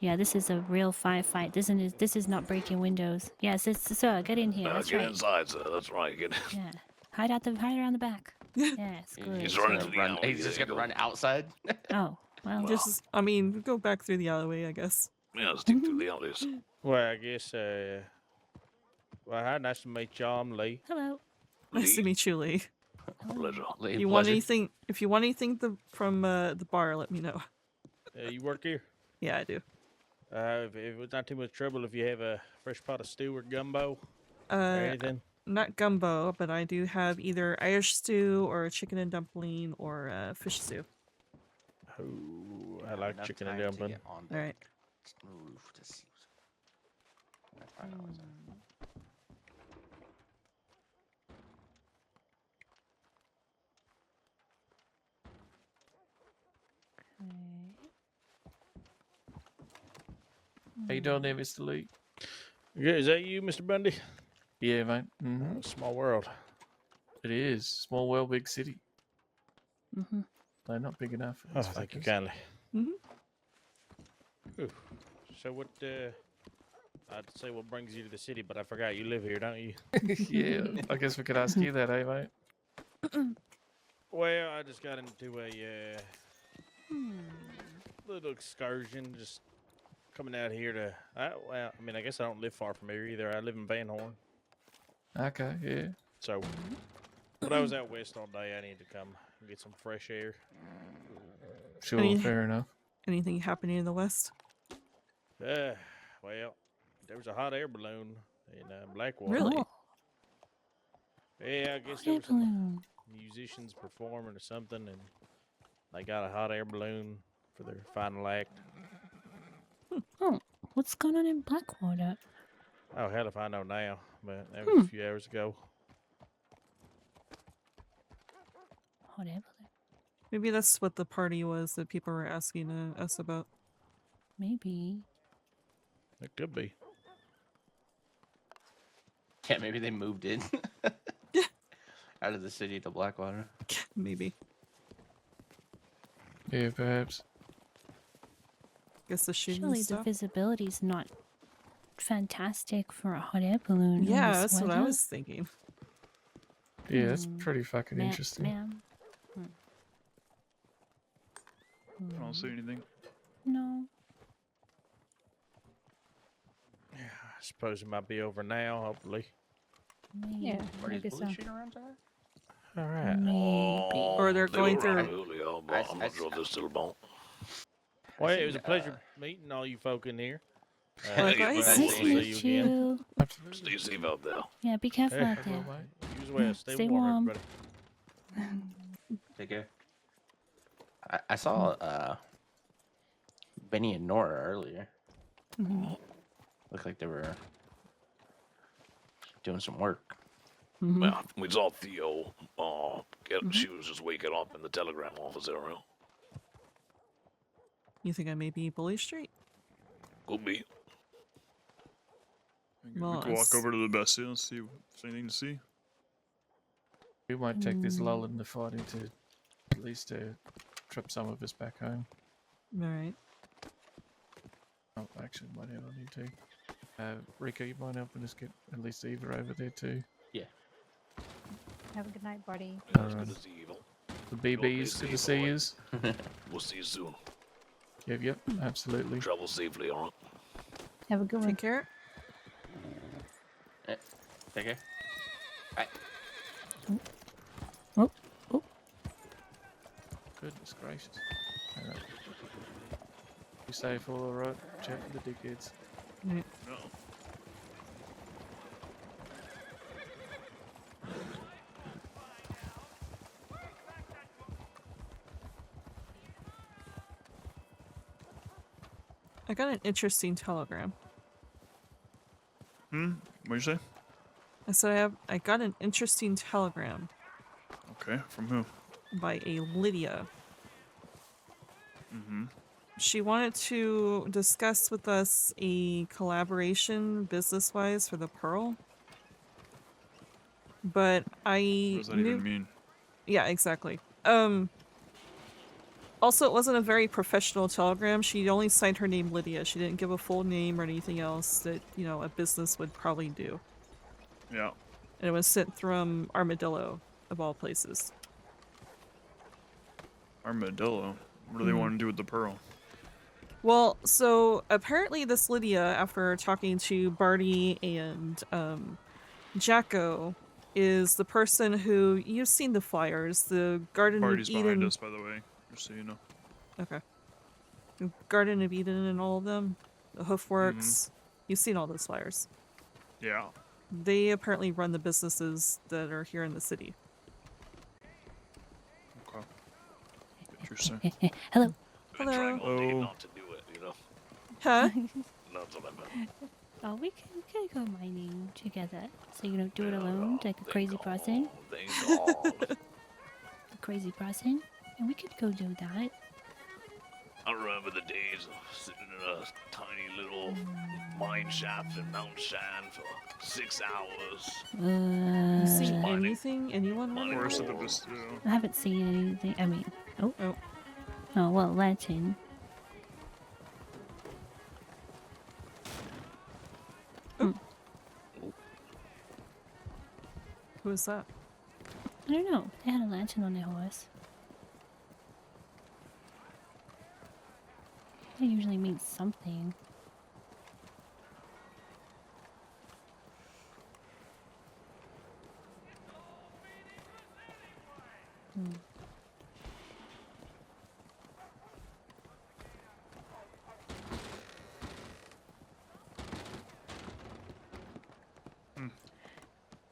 Yeah, this is a real firefight. This is not breaking windows. Yes, sir, get in here. That's Get right. inside, sir. That's right. Get Yeah. Hide around the back. Yes, good. He's running gonna to the run. alley. He's just There you gonna go. run outside. Oh, well. Just, I mean, go back through the alleyway, I guess. Yeah, stick through the alleys. Well, I guess Well, hi, nice to meet y'all. I'm Lee. Hello. Nice to Lee, meet you, Lee. pleasure. Lee, If you want pleasure. anything, if you want anything from the bar, let me know. You work here? Yeah, I do. If it's not too much trouble, if you have a fresh pot of stew or gumbo or Uh, anything. not gumbo, but I do have either Irish stew or chicken and dumpling or fish stew. Ooh, I like Enough chicken and time to dumpling. get on the All right. roof to see what's $5 on. How you doing there, Mr. Lee? Yeah, is that you, Mr. Bundy? Yeah, mate. Mm-hmm. Small world. It is. Small world, big city. Mm-hmm. They're not big enough. For Oh, these thank you fuckers. kindly. Mm-hmm. Ooh. So what, I'd say what brings you to the city, but I forgot you live here, don't you? Yeah, I guess we could ask you that, eh, mate? Well, I just got into a little excursion, just coming out here to. Well, I mean, I guess I don't live far from here either. I live in Van Horn, Okay, yeah. so but I was out west all day. I need to come and get some fresh air. Sure, Any- fair enough. Anything happening in the West? Well, there was a hot air balloon in Blackwater. Really? Oh, Yeah, I guess hot there air were some balloon. musicians performing or something, and they got a hot air balloon for their final act. Oh, what's going on in Blackwater? Oh, hell if I know now, but that was a few hours ago. Hot air balloon. Maybe that's what the party was that people were asking us about. Maybe. It could be. Yeah, maybe they moved in out of the city to Blackwater. Maybe. Yeah, perhaps. Guess the shooting Surely the stuff. visibility's not fantastic for a hot air balloon. in Yeah, this that's what I weather. was thinking. Yeah, that's pretty fucking interesting. Ma'am. I don't see anything. No. I suppose it might be over now, hopefully. Maybe. Yeah, Are I these guess so. bullets shooting around today? All right. Maybe. Or they're They going were through- around earlier, but I'm I not sure s- they're still about. Well, it seen, was a pleasure meeting all you folk in here. Likewise. Yeah, Nice Nice to to meet see you again. you. Absolutely. Stay safe out there. Yeah, be careful Yeah. out Well, there. mate. You as well. Stay, Stay warm, warm. everybody. Take care. I saw Benny and Nora earlier. Mhm. Looked like they were doing some work. Mhm. Well, we saw Theo. She was just waking up in the telegram office area. You think I may be Bully Street? Could be. Well, we could walk it's- over to the Bessie and see if there's anything to see. We might take this lull in the fighting to at least trip some of us back home. Alright. Oh, actually, might have on you too. Rico, you mind helping us get at least Eva over there too? Have a good night, buddy. Yeah, it's Alright. good to see you. The BBs, good to see boy. yous. We'll see you soon. Yep, absolutely. Travel safely, alright? Have a good one. Take care. Take care. Bye. Goodness gracious. Alright. You safe, all alright? Check for the dickheads. No. I got an interesting telegram. What'd you say? I said I got an interesting telegram Okay, from who? by a Lydia. Mm-hmm. She wanted to discuss with us a collaboration business-wise for the Pearl. But I What does that knew... even mean? Yeah, exactly. Also, it wasn't a very professional telegram. She only signed her name Lydia. She didn't give a full name or anything else that, you know, a business would probably do. Yeah. And it was sent from Armadillo, of all places. Armadillo. What do they Mhm. want to do with the pearl? Well, so apparently this Lydia, after talking to Barty and Jacko is the person who you've seen the flyers, the Garden Party's of behind Eden. us, by the way, just so you know. Okay. The Garden of Eden and all of them, the Hoofworks. You've seen all those flyers. Yeah. They apparently run the businesses that are here in the city. Okay. Interesting. Hello. Been trying all day Hello. not to do it, you know? Huh? That's what I meant. Oh, we can go mining together. So you don't do it alone, like a crazy person. Thank God. A crazy person. And we could go do that. I remember the days of sitting in a tiny little mine shaft in Mount Shan for 6 hours. You see Mining. anything? Anyone Mining running? Worse gold. than this, I haven't seen anything. I mean, oh. Oh. Oh, well, lantern. Who is that? I don't know. They had a lantern on their horse. That usually means something.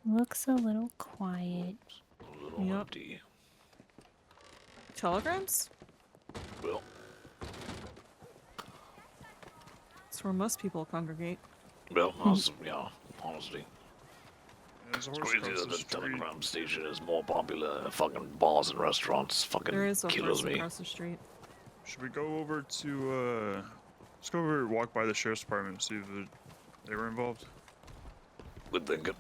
Looks a little quiet. A little Yep. empty. Telegrams? Well, It's where most people congregate. yeah, honestly. There's a It's horse crazy across that the the street. telegram station is more popular than fucking bars and restaurants. Fucking There is a kills horse me. across the street. Should we go over to, let's go over and walk by the sheriff's department and see if they were involved? Good thinking.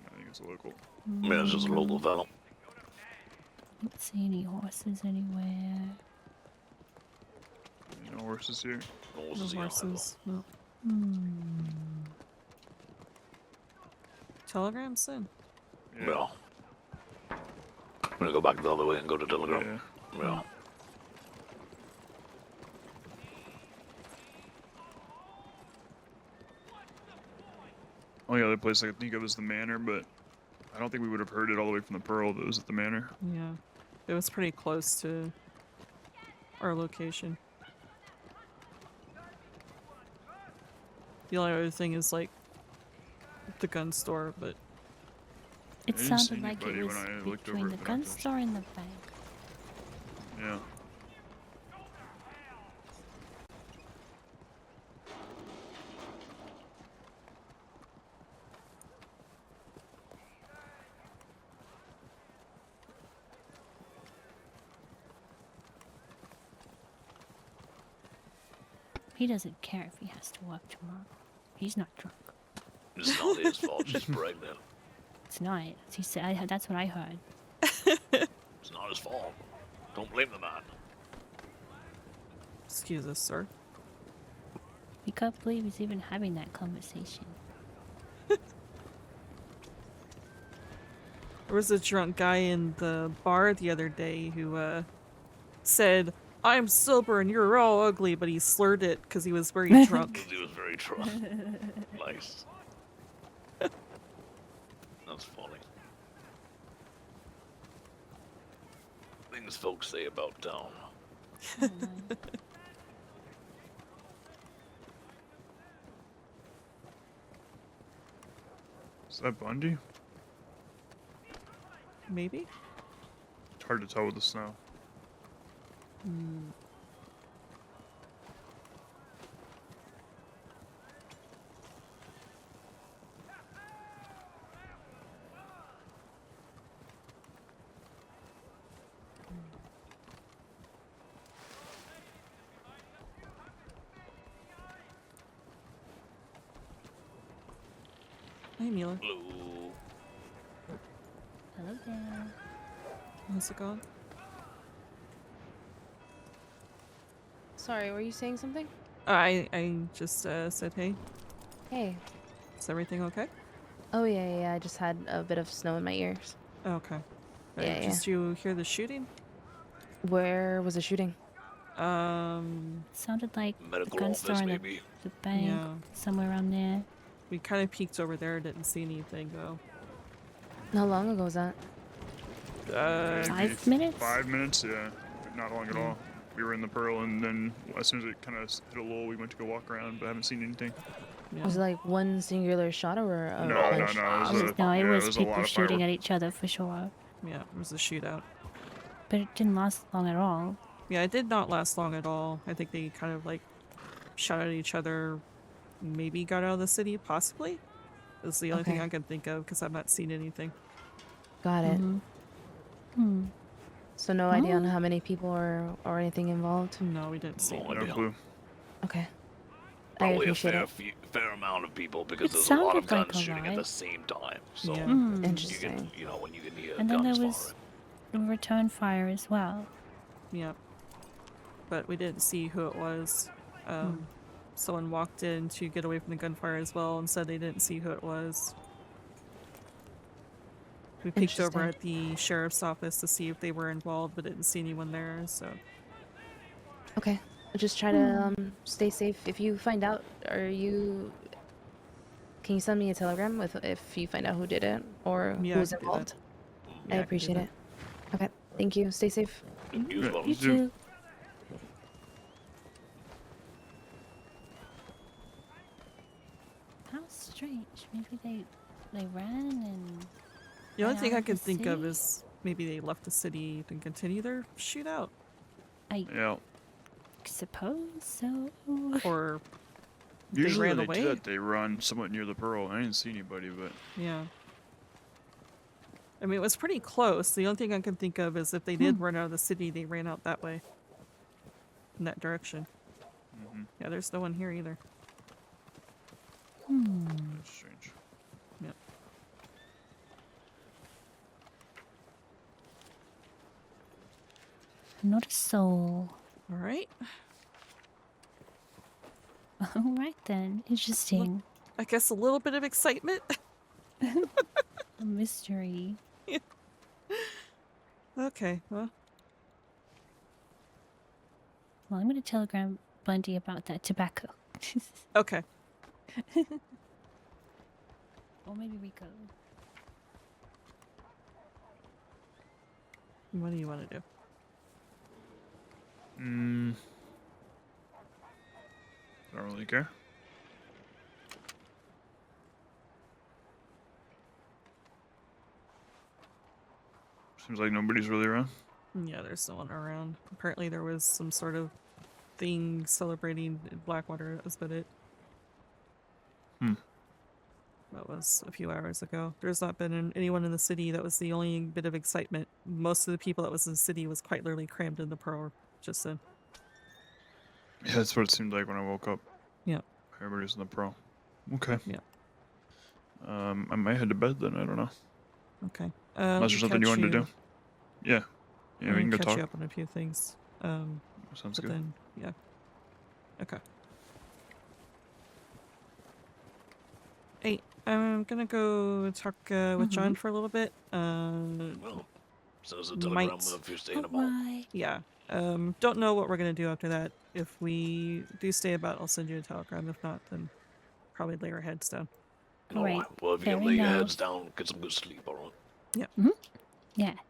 I think it's a local. Yeah, it's just a local fellow. Don't see any horses anywhere. No horses here. No Horses, yeah, horses. No. Hmm. Telegrams in. Yeah. I'm gonna go back the other way and go to Telegram. Yeah. Yeah. Only other place I could think of is the manor, but I don't think we would have heard it all the way from the Pearl if it was at the manor. Yeah. It was pretty close to our location. The only other thing is like the gun store, but It I didn't see sounded like it anybody was when I looked between over the at the gun doctors. store and the bank. Yeah. He doesn't care if he has to work tomorrow. He's not drunk. It's not his fault. She's pregnant. It's not. He said. That's what I heard. It's not his fault. Don't blame the man. excuse us, sir. We can't believe he's even having that conversation. There was a drunk guy in the bar the other day who said, "I'm sober and you're all ugly," but he slurred it because he was very drunk. He was very drunk. Nice. That's funny. Things folks say about town. Oh, my. Is that Bundy? Maybe? It's hard to tell with the snow. Hey, Mila. Hello. Hello there. How's it going? Sorry, were you saying something? I just said hey. Hey. Is everything okay? Oh yeah. I just had a bit of snow in my ears. Okay. Yeah, Just you hear the shooting? Where was the shooting? Sounded like the Medical gun office, store and maybe. the bank, Yeah. somewhere around there. We kind of peeked over there, didn't see anything though. How long ago was that? Maybe 5 minutes? 5 minutes, yeah. Not long at Yeah. all. We were in the Pearl, and then as soon as it kind of hit a lull, we went to go walk around, but haven't seen anything. Yeah. Was it like one singular shot or a No, bunch? It was, No, it yeah, was it was a people lot of shooting fireworks. at each other for sure. Yeah, it was a shootout. But it didn't last long at all. Yeah, it did not last long at all. I think they kind of like shot at each other, maybe got out of the city, possibly. Is the only thing Okay. I can think of because I've not seen anything. Got it. Hmm. So no idea on how many people or anything involved? No, we didn't see No anything. No idea. clue. Okay. I Probably a appreciate fair amount of people because It there's a lot of sounded like guns a shooting at the lot. same time. So Yeah. Hmm. you Interesting. can, you know, when you can hear And then guns there was firing. a return fire as well. Yeah. But we didn't see who it was. Someone walked in to get away from the gunfire as well and said they didn't see who it was. We peeked over at the sheriff's office to see if they were involved, but didn't see anyone there, so. Okay. Just try to stay safe. If you find out, can you send me a telegram with if you find out who did it or Yeah, who's I can do that. involved? Yeah, I I can do appreciate that. it. Okay. Thank you. Stay safe. You as well. You too. How strange. Maybe they ran and The only ran thing out I of can the think of city? is maybe they left the city and continue their shootout. I Yeah. suppose so. Or they Usually ran when they away. do that, they run somewhat near the Pearl. I didn't see anybody, but Yeah. I mean, it was pretty close. The only thing I can think of is if they did run out of the city, they ran out that way. In that direction. Yeah, there's no one here either. that's strange. Yep. Not a soul. Alright. Alright then. Interesting. I guess a little bit of excitement. A mystery. Okay, well. Well, I'm gonna telegram Bundy about that tobacco. Okay. Or maybe Rico. What do you want to do? I don't really care. Seems like nobody's really around. Yeah, there's no one around. Apparently there was some sort of thing celebrating in Blackwater. That was about it. That was a few hours ago. There's not been anyone in the city. That was the only bit of excitement. Most of the people that was in the city was quite literally crammed in the Pearl just then. Yeah, that's what it seemed like when I woke up. Yeah. Everybody's in the Pearl. Okay. Yeah. I might head to bed then. I don't know. Okay. Unless there's something you wanted to do. Yeah. Yeah, we can go catch talk. you up on a few things. Sounds But good. then, yeah. Okay. Hey, I'm gonna go talk with John for a little bit. Well, send us a telegram might- if you're staying about. Alright. Yeah. Don't know what we're gonna do after that. If we do stay about, I'll send you a telegram. If not, then probably lay our heads down. Alright. Well, if you Fair can lay your enough. heads down, get some good sleep, alright? Yeah.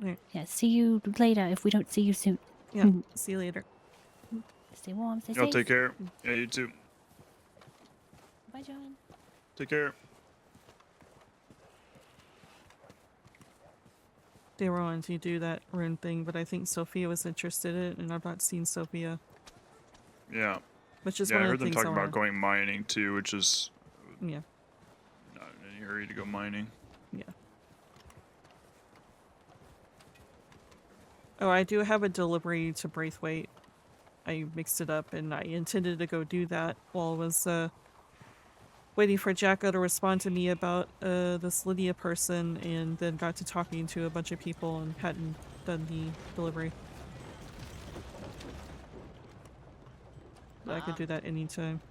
Alright. Yeah. See you later if we don't see you soon. Yeah. See you later. Stay warm, stay Y'all safe. take care. Yeah, you too. Bye, John. Take care. They were on to do that rune thing, but I think Sophia was interested in it, and I've not seen Sophia, Yeah. which is Yeah, I one of heard the them things talking I about wanna... going mining too, which is Yeah. not in any hurry to go mining. Yeah. Oh, I do have a delivery to Braithwaite. I mixed it up, and I intended to go do that while I was waiting for Jacko to respond to me about this Lydia person, and then got to talking to a bunch of people and hadn't done the delivery. But I could do that anytime.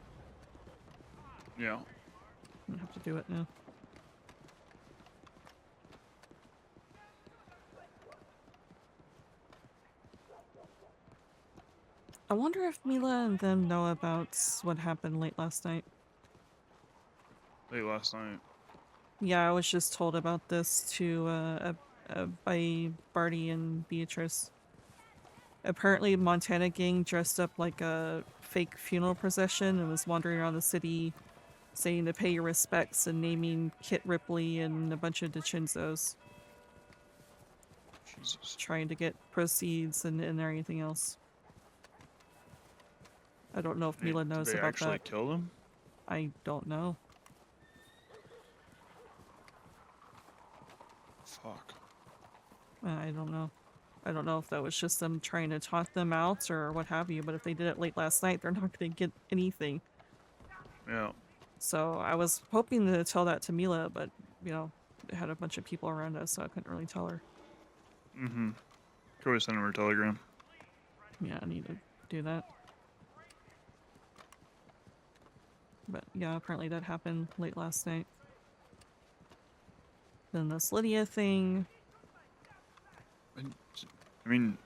Yeah. I don't have to do it now. I wonder if Mila and them know about what happened late last night. Late last night. Yeah, I was just told about this by Barty and Beatrice. Apparently, Montana gang dressed up like a fake funeral procession and was wandering around the city saying to pay your respects and naming Kit Ripley and a bunch of DiCinzos. Jesus. Trying to get proceeds and everything else. I don't know if Mila knows Did they about actually that. kill them? I don't know. Fuck. I don't know. I don't know if that was just them trying to taunt them out or what have you, but if they did it late last night, they're not going to get anything. Yeah. So I was hoping to tell that to Mila, but, you know, it had a bunch of people around us, so I couldn't really tell her. Mm-hmm. Could always send her a telegram. Yeah, I need to do that. But yeah, apparently that happened late last night. Then this Lydia thing. I mean,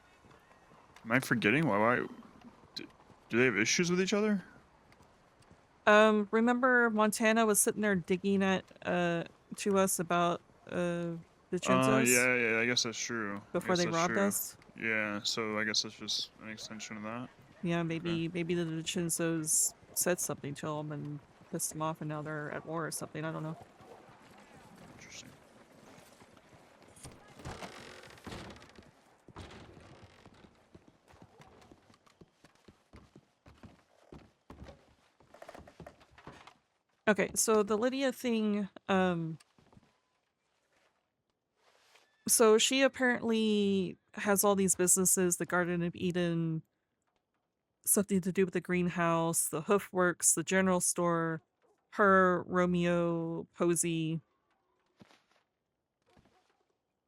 am I forgetting? Why do they have issues with each other? Remember Montana was sitting there digging at, to us about, DiCinzos? Yeah, I guess that's true. Before they robbed true. us? Yeah, so I guess that's just an extension of that. Yeah, maybe the DiCinzos said something to them and pissed them off and now they're at war or something, I don't know. Interesting. Okay, so the Lydia thing, so she apparently has all these businesses, the Garden of Eden, something to do with the greenhouse, the Hoofworks, the general store, her, Romeo, Posey.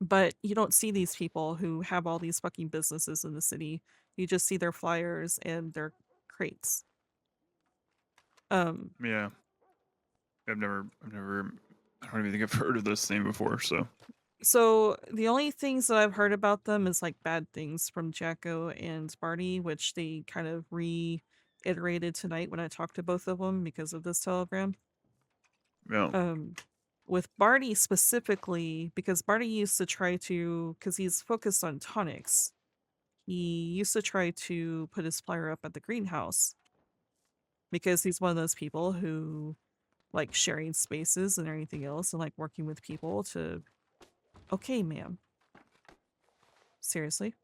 But you don't see these people who have all these fucking businesses in the city. You just see their flyers and their crates. Yeah. I've never, I don't even think I've heard of this thing before, so. So the only things that I've heard about them is like bad things from Jacko and Barney, which they kind of reiterated tonight when I talked to both of them because of this telegram. Yeah. With Barney specifically, because Barney used to try to, because he's focused on tonics, he used to try to put his flyer up at the greenhouse because he's one of those people who like sharing spaces and everything else and like working with people to, okay, ma'am. Seriously?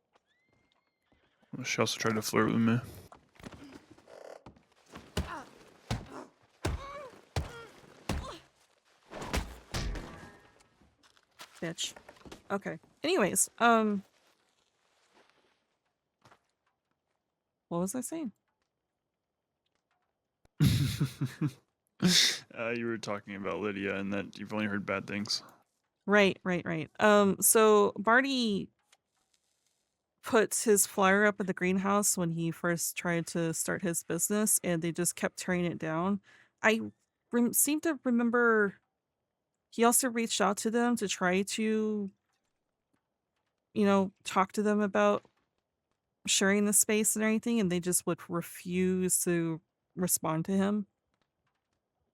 She also tried to flirt with me. Bitch. Okay. Anyways, what was I saying? You were talking about Lydia and that you've only heard bad things. Right. So Barty puts his flyer up at the greenhouse when he first tried to start his business, and they just kept tearing it down. I seem to remember he also reached out to them to try to, you know, talk to them about sharing the space and everything, and they just would refuse to respond to him.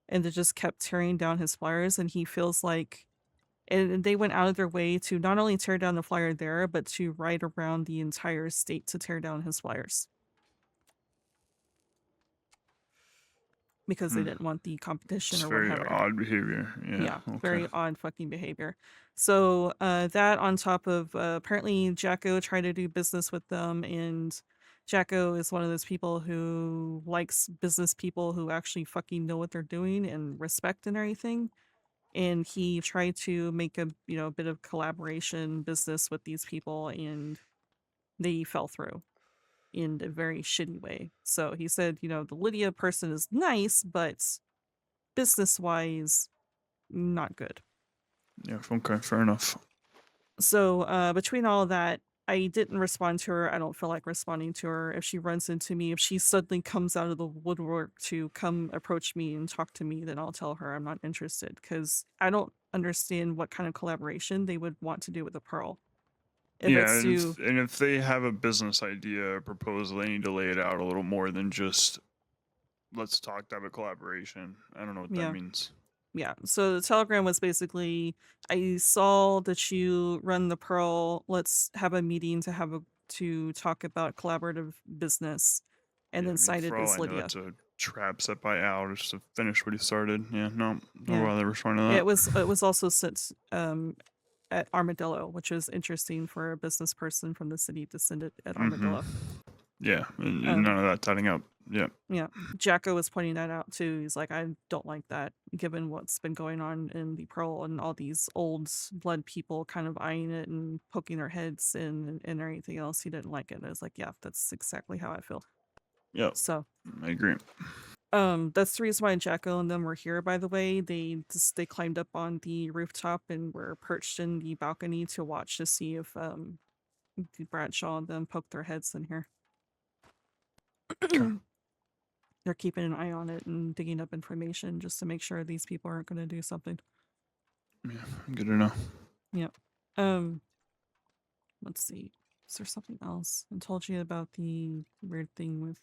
And they just kept tearing down his flyers, and he feels like, and they went out of their way to not only tear down the flyer there, but to ride around the entire state to tear down his flyers. Because they didn't want the competition It's or very whatever. odd behavior. Yeah. Okay. Very odd fucking behavior. So that on top of apparently Jacko tried to do business with them, and Jacko is one of those people who likes business people who actually fucking know what they're doing and respect and everything. And he tried to make a bit of collaboration business with these people, and they fell through in a very shitty way. So he said, the Lydia person is nice, but business-wise, not good. Yeah. Okay. Fair enough. So between all of that, I didn't respond to her. I don't feel like responding to her. If she runs into me, if she suddenly comes out of the woodwork to come approach me and talk to me, then I'll tell her I'm not interested, because I don't understand what kind of collaboration they would want to do with the Pearl. If Yeah, it's to and if they have a business idea or proposal, they need to lay it out a little more than just let's talk to have a collaboration. I don't know what Yeah. that means. Yeah, so the telegram was basically, I saw that you run the Pearl. Let's have a meeting to talk about collaborative business, and Yeah, then I mean, cited for all as I know, Lydia. that's a trap set by Al just to finish what he started. Yeah, no Yeah. bother responding to that. It was also sent at Armadillo, which is interesting for a business person from the city to send it at Armadillo. Yeah, and Um, none of that tidying up. Yeah. Yeah, Jacko was pointing that out too. He's like, I don't like that, given what's been going on in the Pearl and all these old blood people kind of eyeing it and poking their heads in and everything else. He didn't like it. And I was like, yeah, that's exactly how I feel. Yep. So, I agree. that's the reason why Jacko and them were here. By the way, they climbed up on the rooftop and were perched in the balcony to watch to see if Bradshaw and them poked their heads in here. They're keeping an eye on it and digging up information just to make sure these people aren't going to do something. Yeah, good to know. Yep. Let's see. Is there something else? I told you about the weird thing with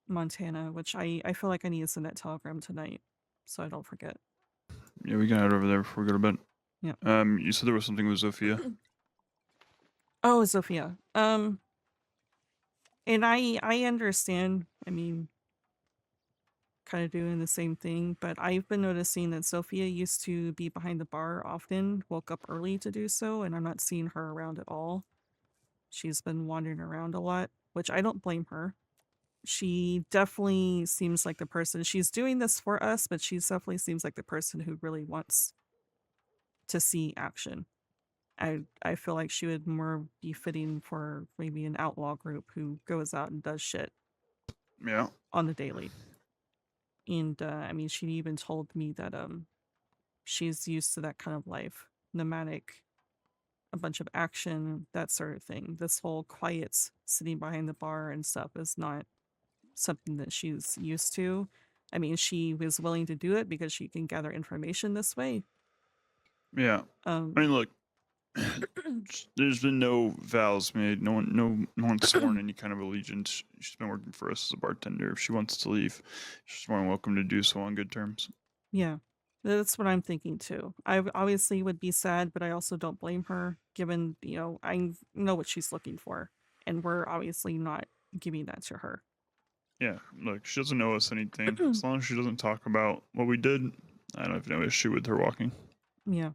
Montana, which I feel like I need to send that telegram tonight, so I don't forget. Yeah, we can head over there before we go to bed. Yeah. You said there was something with Zofia. Oh, Sophia. And I understand. I mean, kind of doing the same thing, but I've been noticing that Sophia used to be behind the bar often, woke up early to do so, and I'm not seeing her around at all. She's been wandering around a lot, which I don't blame her. She definitely seems like the person, she's doing this for us, but she definitely seems like the person who really wants to see action. I feel like she would more be fitting for maybe an outlaw group who goes out and does shit Yeah. on the daily. And I mean, she even told me that she's used to that kind of life, nomadic, a bunch of action, that sort of thing. This whole quiet sitting behind the bar and stuff is not something that she's used to. I mean, she was willing to do it because she can gather information this way. Yeah. I mean, look, there's been no vows made. No one's sworn any kind of allegiance. She's been working for us as a bartender. If she wants to leave, she's more than welcome to do so on good terms. Yeah, that's what I'm thinking too. I obviously would be sad, but I also don't blame her, given, I know what she's looking for, and we're obviously not giving that to her. Yeah, look, she doesn't owe us anything. As long as she doesn't talk about what we did, I don't have no issue with her walking. Yeah.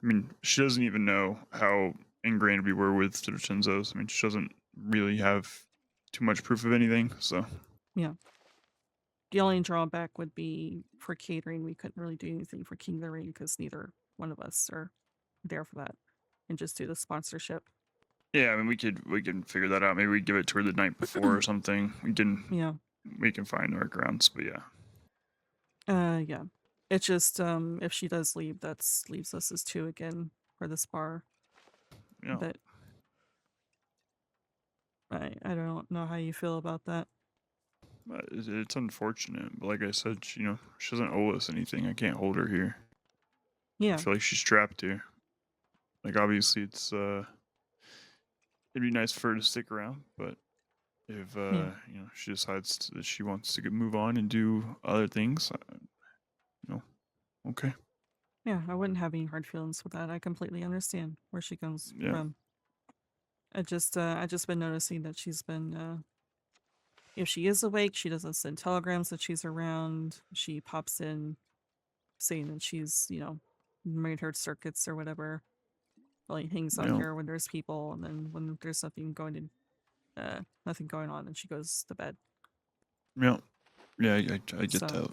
I mean, she doesn't even know how ingrained we were with Chinzos. I mean, she doesn't really have too much proof of anything, so. Yeah. The only drawback would be for catering. We couldn't really do anything for King of the Ring because neither one of us are there for that, and just do the sponsorship. Yeah, I mean, we can figure that out. Maybe we give it to her the night before or something. We can find workarounds, but yeah. Yeah. It's just if she does leave, that leaves us as two again for this bar. Yeah. But I don't know how you feel about that. It's unfortunate, but like I said, she doesn't owe us anything. I can't hold her here. Yeah. I feel like she's trapped here. Like, obviously, it'd be nice for her to stick around, but if she decides that she wants to move on and do other things, okay. Yeah, I wouldn't have any hard feelings with that. I completely understand where she comes from. I just been noticing that she's been if she is awake, she doesn't send telegrams that she's around. She pops in saying that she's, made her circuits or whatever. Well, he hangs out here when there's people, and then when there's nothing going on, then she goes to bed. Yeah. Yeah, I get that.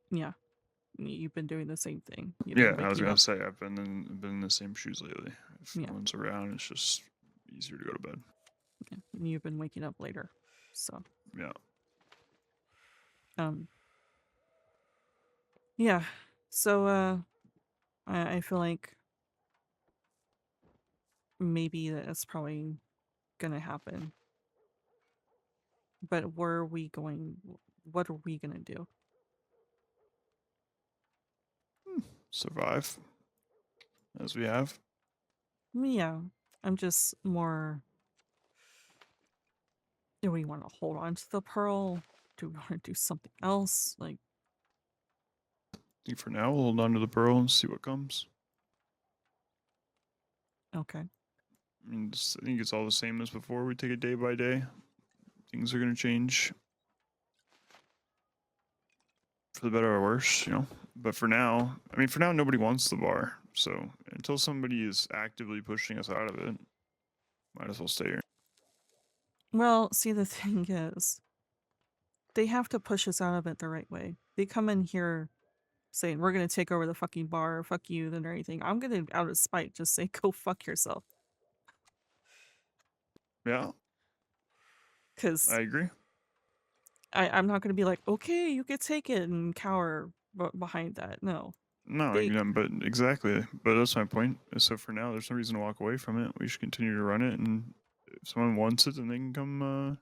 Yeah. You've been doing the same thing. I was gonna say I've been in the same shoes lately. If no one's around, it's just easier to go to bed. Yeah. And you've been waking up later, so yeah. Yeah. So I feel like maybe that's probably gonna happen. But where are we going? What are we gonna do? Survive as we have. Yeah. I'm just more. Do we want to hold on to the pearl? Do we want to do something else? Like, I think for now we'll hold on to the pearl and see what comes. okay. I mean, I think it's all the same as before. We take it day by day. Things are going to change for the better or worse, you know. But for now, I mean, for now, nobody wants the bar. So until somebody is actively pushing us out of it, might as well stay here. Well, see, the thing is, they have to push us out of it the right way. They come in here saying, we're going to take over the fucking bar, fuck you, then or anything. I'm going to, out of spite, just say, go fuck yourself. Yeah, Because I agree. I'm not going to be like, okay, you can take it and cower behind that. No. No, They, but exactly. But that's my point. So for now, there's no reason to walk away from it. We should continue to run it, and if someone wants it, then they can come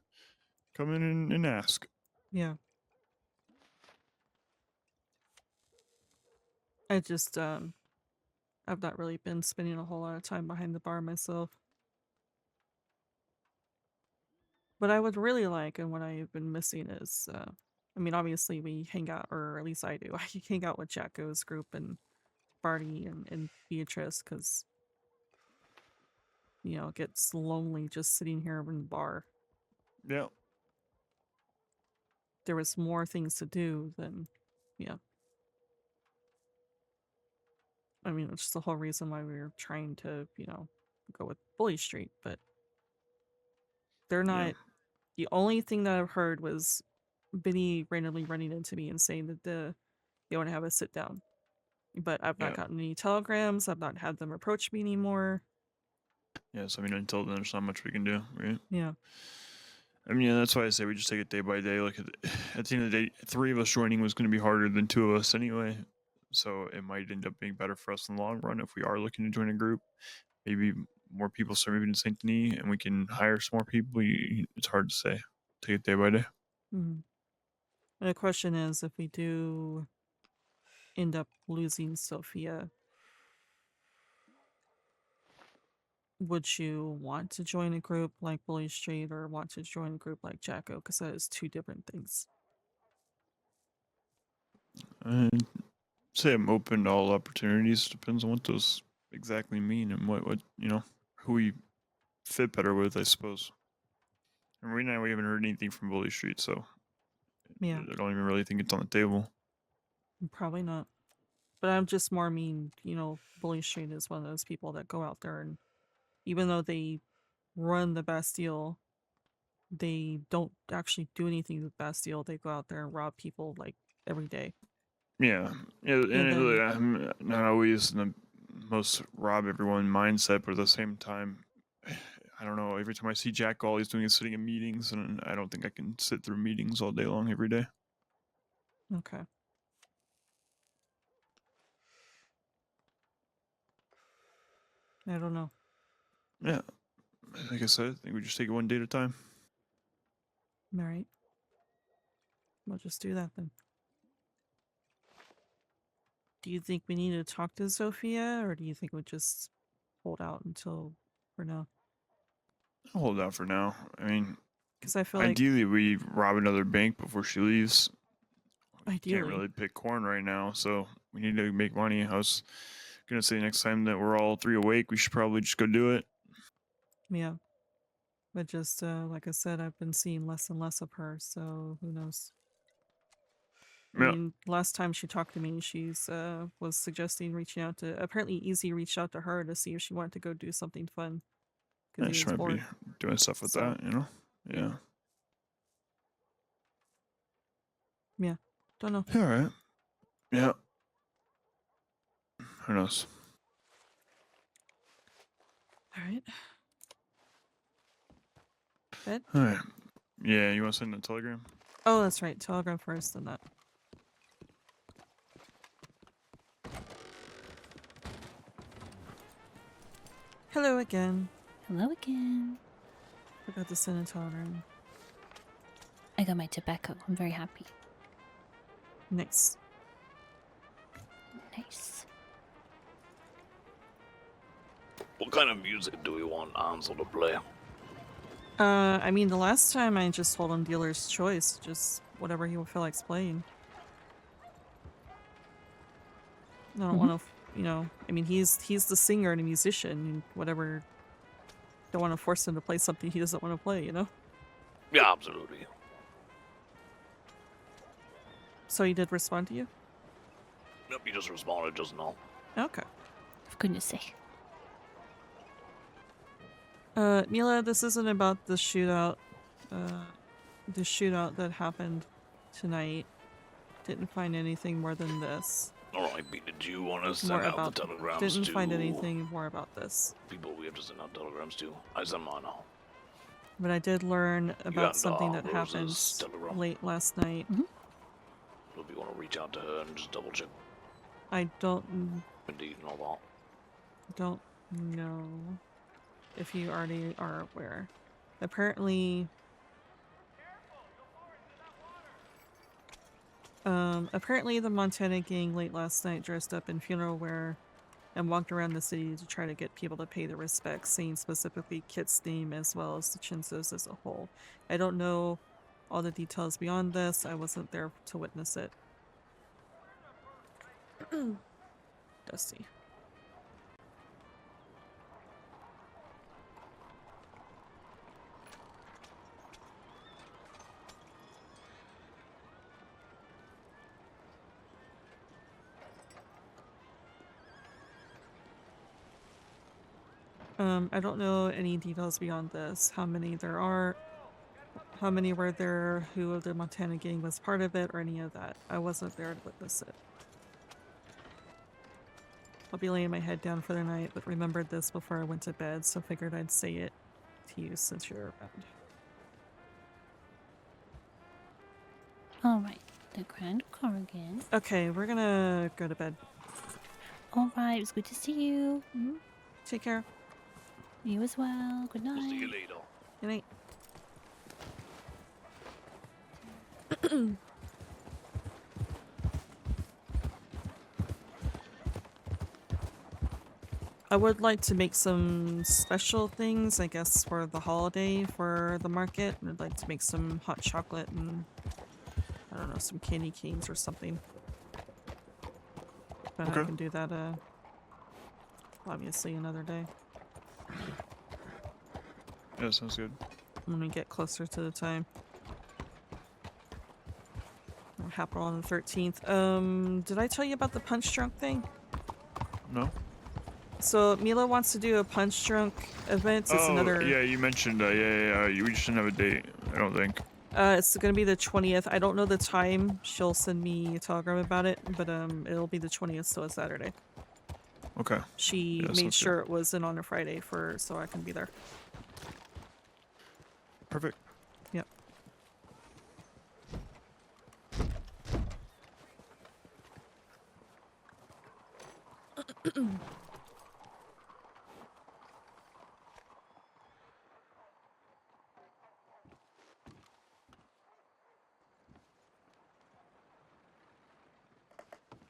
in and ask. yeah. I just, I've not really been spending a whole lot of time behind the bar myself. What I would really like and what I've been missing is, I mean, obviously we hang out, or at least I do. I hang out with Jacko's group and Barty and Beatrice because, you know, it gets lonely just sitting here in the bar. Yeah. There was more things to do than, yeah. I mean, it's the whole reason why we were trying to, you know, go with Bully Street, but they're not. Yeah. The only thing that I've heard was Benny randomly running into me and saying that they want to have a sit down. But I've not Yeah. gotten any telegrams. I've not had them approach me anymore. Yes, I mean, until then, there's not much we can do, right? Yeah. I mean, yeah, that's why I say we just take it day by day. Like, at the end of the day, 3 of us joining was going to be harder than 2 of us anyway. So it might end up being better for us in the long run if we are looking to join a group. Maybe more people start moving to St. Denis and we can hire some more people. It's hard to say. Take it day by day. Mm-hmm. And the question is, if we do end up losing Sophia, would you want to join a group like Bully Street or want to join a group like Jacko? Because that is 2 different things. I'd say I'm open to all opportunities. Depends on what those exactly mean and what you know, who we fit better with, I suppose. And right now we haven't heard anything from Bully Street, so Yeah. I don't even really think it's on the table. Probably not. But I'm just more mean, you know, Bully Street is one of those people that go out there and even though they run the Bastille, they don't actually do anything with Bastille. They go out there and rob people like every day. Yeah, and then- I'm not always in the most rob everyone mindset, but at the same time, I don't know. Every time I see Jack, all he's doing is sitting in meetings, and I don't think I can sit through meetings all day long every day. Okay. I don't know. Yeah, like I said, I think we just take it one day at a time. All right. We'll just do that then. Do you think we need to talk to Sophia, or do you think we'll just hold out until for now? I'll hold out for now. I mean, Because I feel like ideally we rob another bank before she leaves. ideally, Can't really pick corn right now, so we need to make money. I was gonna say next time that we're all 3 awake, we should probably just go do it. yeah. But just like I said, I've been seeing less and less of her, so who knows? I Yeah. mean, last time she talked to me, she's was suggesting reaching out to. Apparently, Easy reached out to her to see if she wanted to go do something fun. Yeah, He she was might bored. be doing stuff with So, that, you know? Yeah. Yeah. Don't know. All right. Yeah. Who knows? All right. Bed? All right. Yeah, you want to send a telegram? Oh, that's right. Telegram first, then that. Hello again. Hello again. Forgot to send a telegram. I got my tobacco. I'm very happy. Nice. Nice. What kind of music do we want Ansel to play? I mean, the last time I just told him dealer's choice, just whatever he would feel like playing. I don't want to, you know. I mean, he's the singer and a musician. Whatever. Don't want to force him to play something he doesn't want to play. You know. Yeah, absolutely. So he did respond to you? Yep, he just responded just now. Okay. For goodness sake. Mila, this isn't about the shootout. The shootout that happened tonight. Didn't find anything more than this. Alright, B, did you want to send More out about. the telegrams Didn't to find anything more about this. people we have to send out telegrams to? I sent mine out. But I did learn about got, something that Rose's happened telegram? late last night. So if you want to reach out to her and just double check I don't Indeed and all don't know if you already are aware. Apparently, apparently the Montana gang late last night dressed up in funeral wear and walked around the city to try to get people to pay their respects, saying specifically Kit's name as well as the Chinsos as a whole. I don't know all the details beyond this. I wasn't there to witness it. Dusty. I don't know any details beyond this. How many there are, how many were there, who of the Montana gang was part of it, or any of that. I wasn't there to witness it. I'll be laying my head down for the night, but remembered this before I went to bed, so figured I'd say it to you since you're around. Alright. The Grand Corrigan. Okay, we're gonna go to bed. Alright, it was good to see you. Take care. You as well. Good that. We'll see you night. later. Good night. I would like to make some special things, I guess, for the holiday for the market. I'd like to make some hot chocolate and, I don't know, some candy canes or something. But I can do that, obviously another day. Yeah, sounds good. When we get closer to the time. It'll happen on the 13th. Did I tell you about the punch drunk thing? No? So Mila wants to do a punch drunk event. It's another. Yeah, you mentioned. Yeah. We just didn't have a date. I don't think. It's gonna be the 20th. I don't know the time. She'll send me a telegram about it, but it'll be the 20th, so it's Saturday. Okay. She Yeah, made sounds sure it was in on a Friday so I can be there. Perfect. Yep.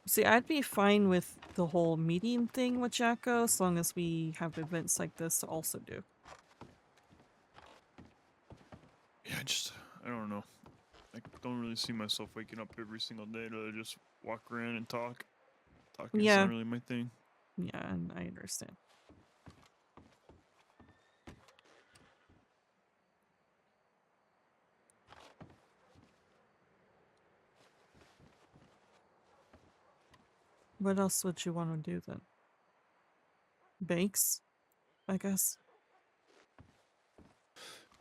See, I'd be fine with the whole meeting thing with Jacko as long as we have events like this to also do. Yeah, I don't know. I don't really see myself waking up every single day to just walk around and talk. Talking is not really my thing. Yeah, and I understand. What else would you want to do then? Banks, I guess.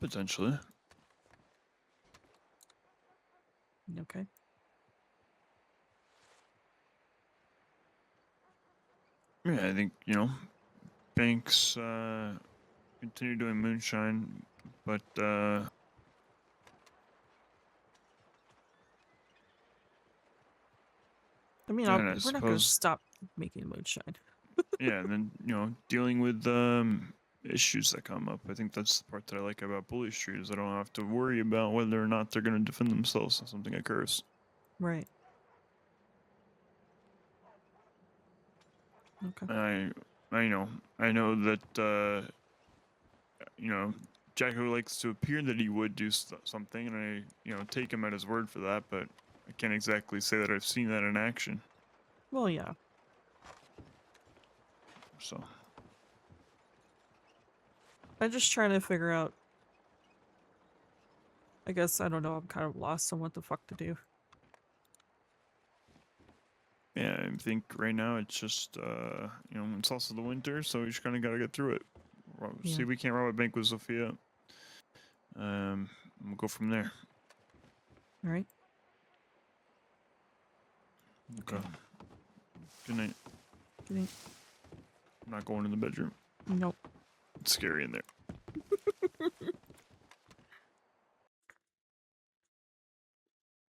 Potentially. Okay. Yeah, I think, banks continue doing moonshine, but I mean, Yeah, we're not going to suppose- stop making moonshine. Yeah, and then dealing with issues that come up. I think that's the part that I like about Bully Street is I don't have to worry about whether or not they're going to defend themselves if something occurs. Right. Okay. I know that Jacko likes to appear that he would do something, and I take him at his word for that, but I can't exactly say that I've seen that in action. Well, yeah. So I'm just trying to figure out. I guess I don't know. I'm kind of lost on what the fuck to do. yeah, I think right now it's just it's also the winter, so we just kind of got to get through it. See, Yeah. we can't rob a bank with Sophia. We'll go from there. All right. Okay. Good night. Good night. I'm not going in the bedroom. Nope. It's scary in there.